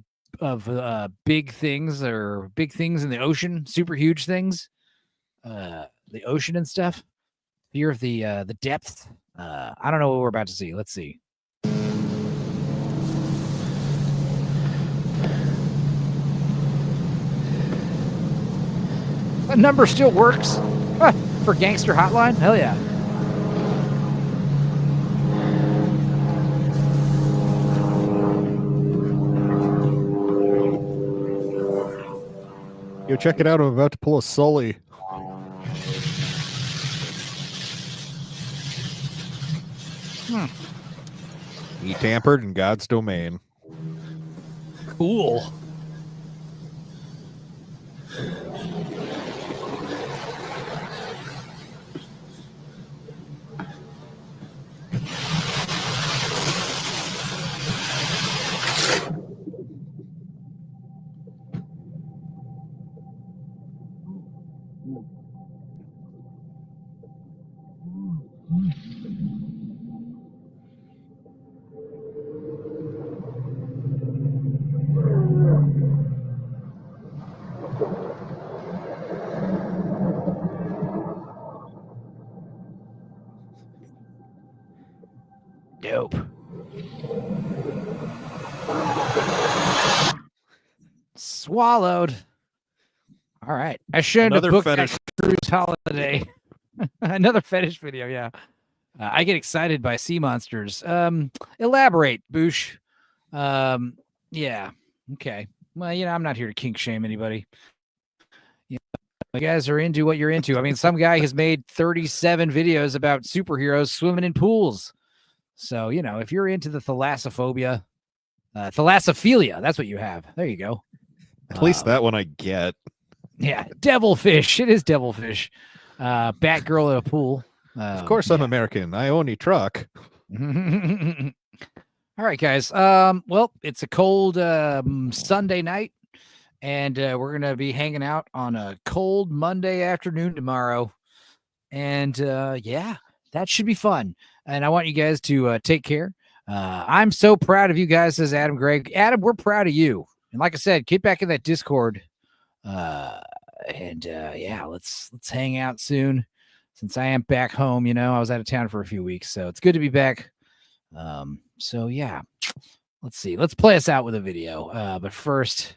big things or big things in the ocean, super huge things, the ocean and stuff. Fear of the depth. I don't know what we're about to see. Let's see. That number still works for Gangster Hotline. Hell yeah. Yo, check it out. I'm about to pull a Sully. He tampered in God's domain. Cool. Dope. Swallowed. All right. I shouldn't have booked that cruise holiday. Another fetish video, yeah. I get excited by sea monsters. Elaborate, Boosh. Yeah. Okay. Well, you know, I'm not here to kink shame anybody. You guys are into what you're into. I mean, some guy has made 37 videos about superheroes swimming in pools. So, you know, if you're into the thalassophobia, thalassophilia, that's what you have. There you go. At least that one I get. Yeah, devilfish. It is devilfish. Batgirl in a pool. Of course I'm American. I own a truck. All right, guys. Well, it's a cold Sunday night, and we're going to be hanging out on a cold Monday afternoon tomorrow. And yeah, that should be fun. And I want you guys to take care. I'm so proud of you guys, says Adam Gregg. Adam, we're proud of you. And like I said, get back in that Discord. Yeah, let's hang out soon. Since I am back home, you know, I was out of town for a few weeks, so it's good to be back. So yeah, let's see. Let's play us out with a video. But first,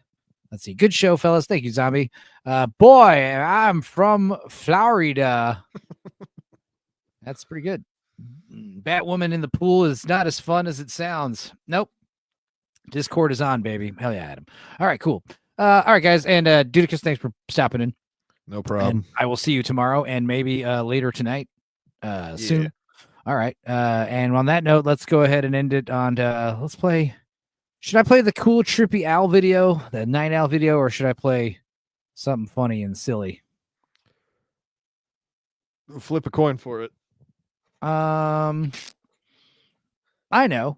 let's see. Good show, fellas. Thank you, Zombie. Boy, I'm from Florida. That's pretty good. Batwoman in the pool is not as fun as it sounds. Nope. Discord is on, baby. Hell yeah, Adam. All right, cool. All right, guys. And Dudicus, thanks for stopping in. No problem. And I will see you tomorrow and maybe later tonight. Soon. All right. And on that note, let's go ahead and end it on let's play. Should I play the cool trippy owl video, the night owl video, or should I play something funny and silly? Flip a coin for it. I know.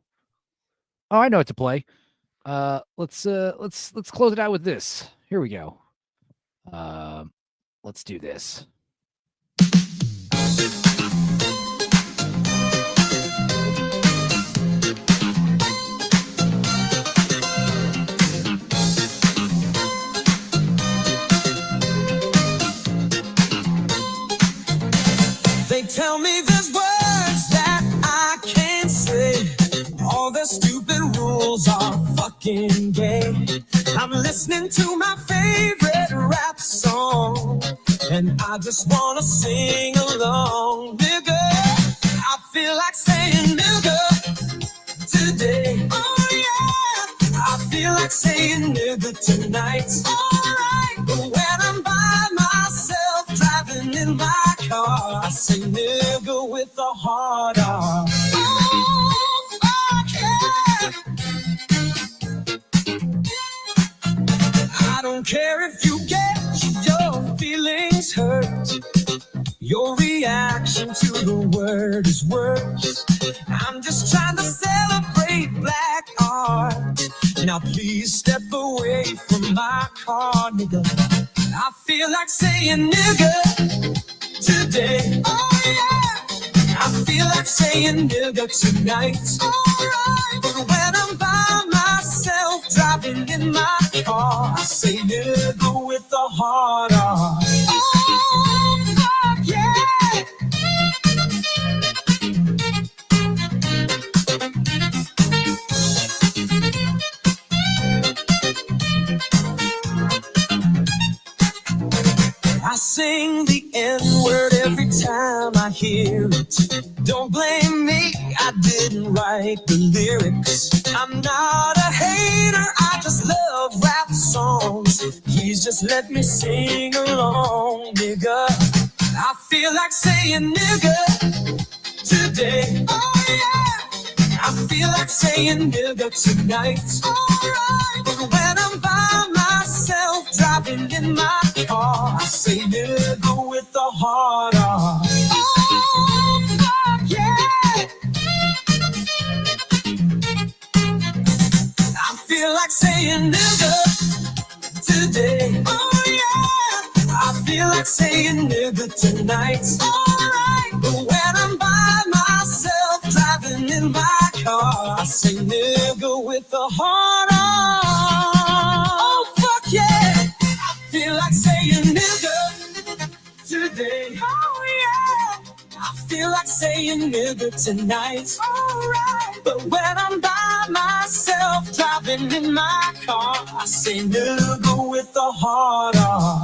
Oh, I know what to play. Let's close it out with this. Here we go. Let's do this. They tell me there's words that I can't say. All the stupid rules are fucking gay. I'm listening to my favorite rap song, and I just wanna sing along. Nigga, I feel like saying nigga today. Oh yeah, I feel like saying nigga tonight. Alright, but when I'm by myself driving in my car, I say nigga with a hard R. Oh, fuck yeah. I don't care if you get your feelings hurt. Your reaction to the word is worse. I'm just trying to celebrate black art. Now please step away from my car, nigga. I feel like saying nigga today. Oh yeah, I feel like saying nigga tonight. Alright, but when I'm by myself driving in my car, I say nigga with a hard R. Oh, fuck yeah. I sing the N-word every time I hear it. Don't blame me, I didn't write the lyrics. I'm not a hater, I just love rap songs. Please just let me sing along, nigga. I feel like saying nigga today. Oh yeah, I feel like saying nigga tonight. Alright, but when I'm by myself driving in my car, I say nigga with a hard R. Oh, fuck yeah. I feel like saying nigga today. Oh yeah, I feel like saying nigga tonight. Alright, but when I'm by myself driving in my car, I say nigga with a hard R. Oh fuck yeah, I feel like saying nigga today. Oh yeah, I feel like saying nigga tonight. Alright, but when I'm by myself driving in my car, I say nigga with a hard R.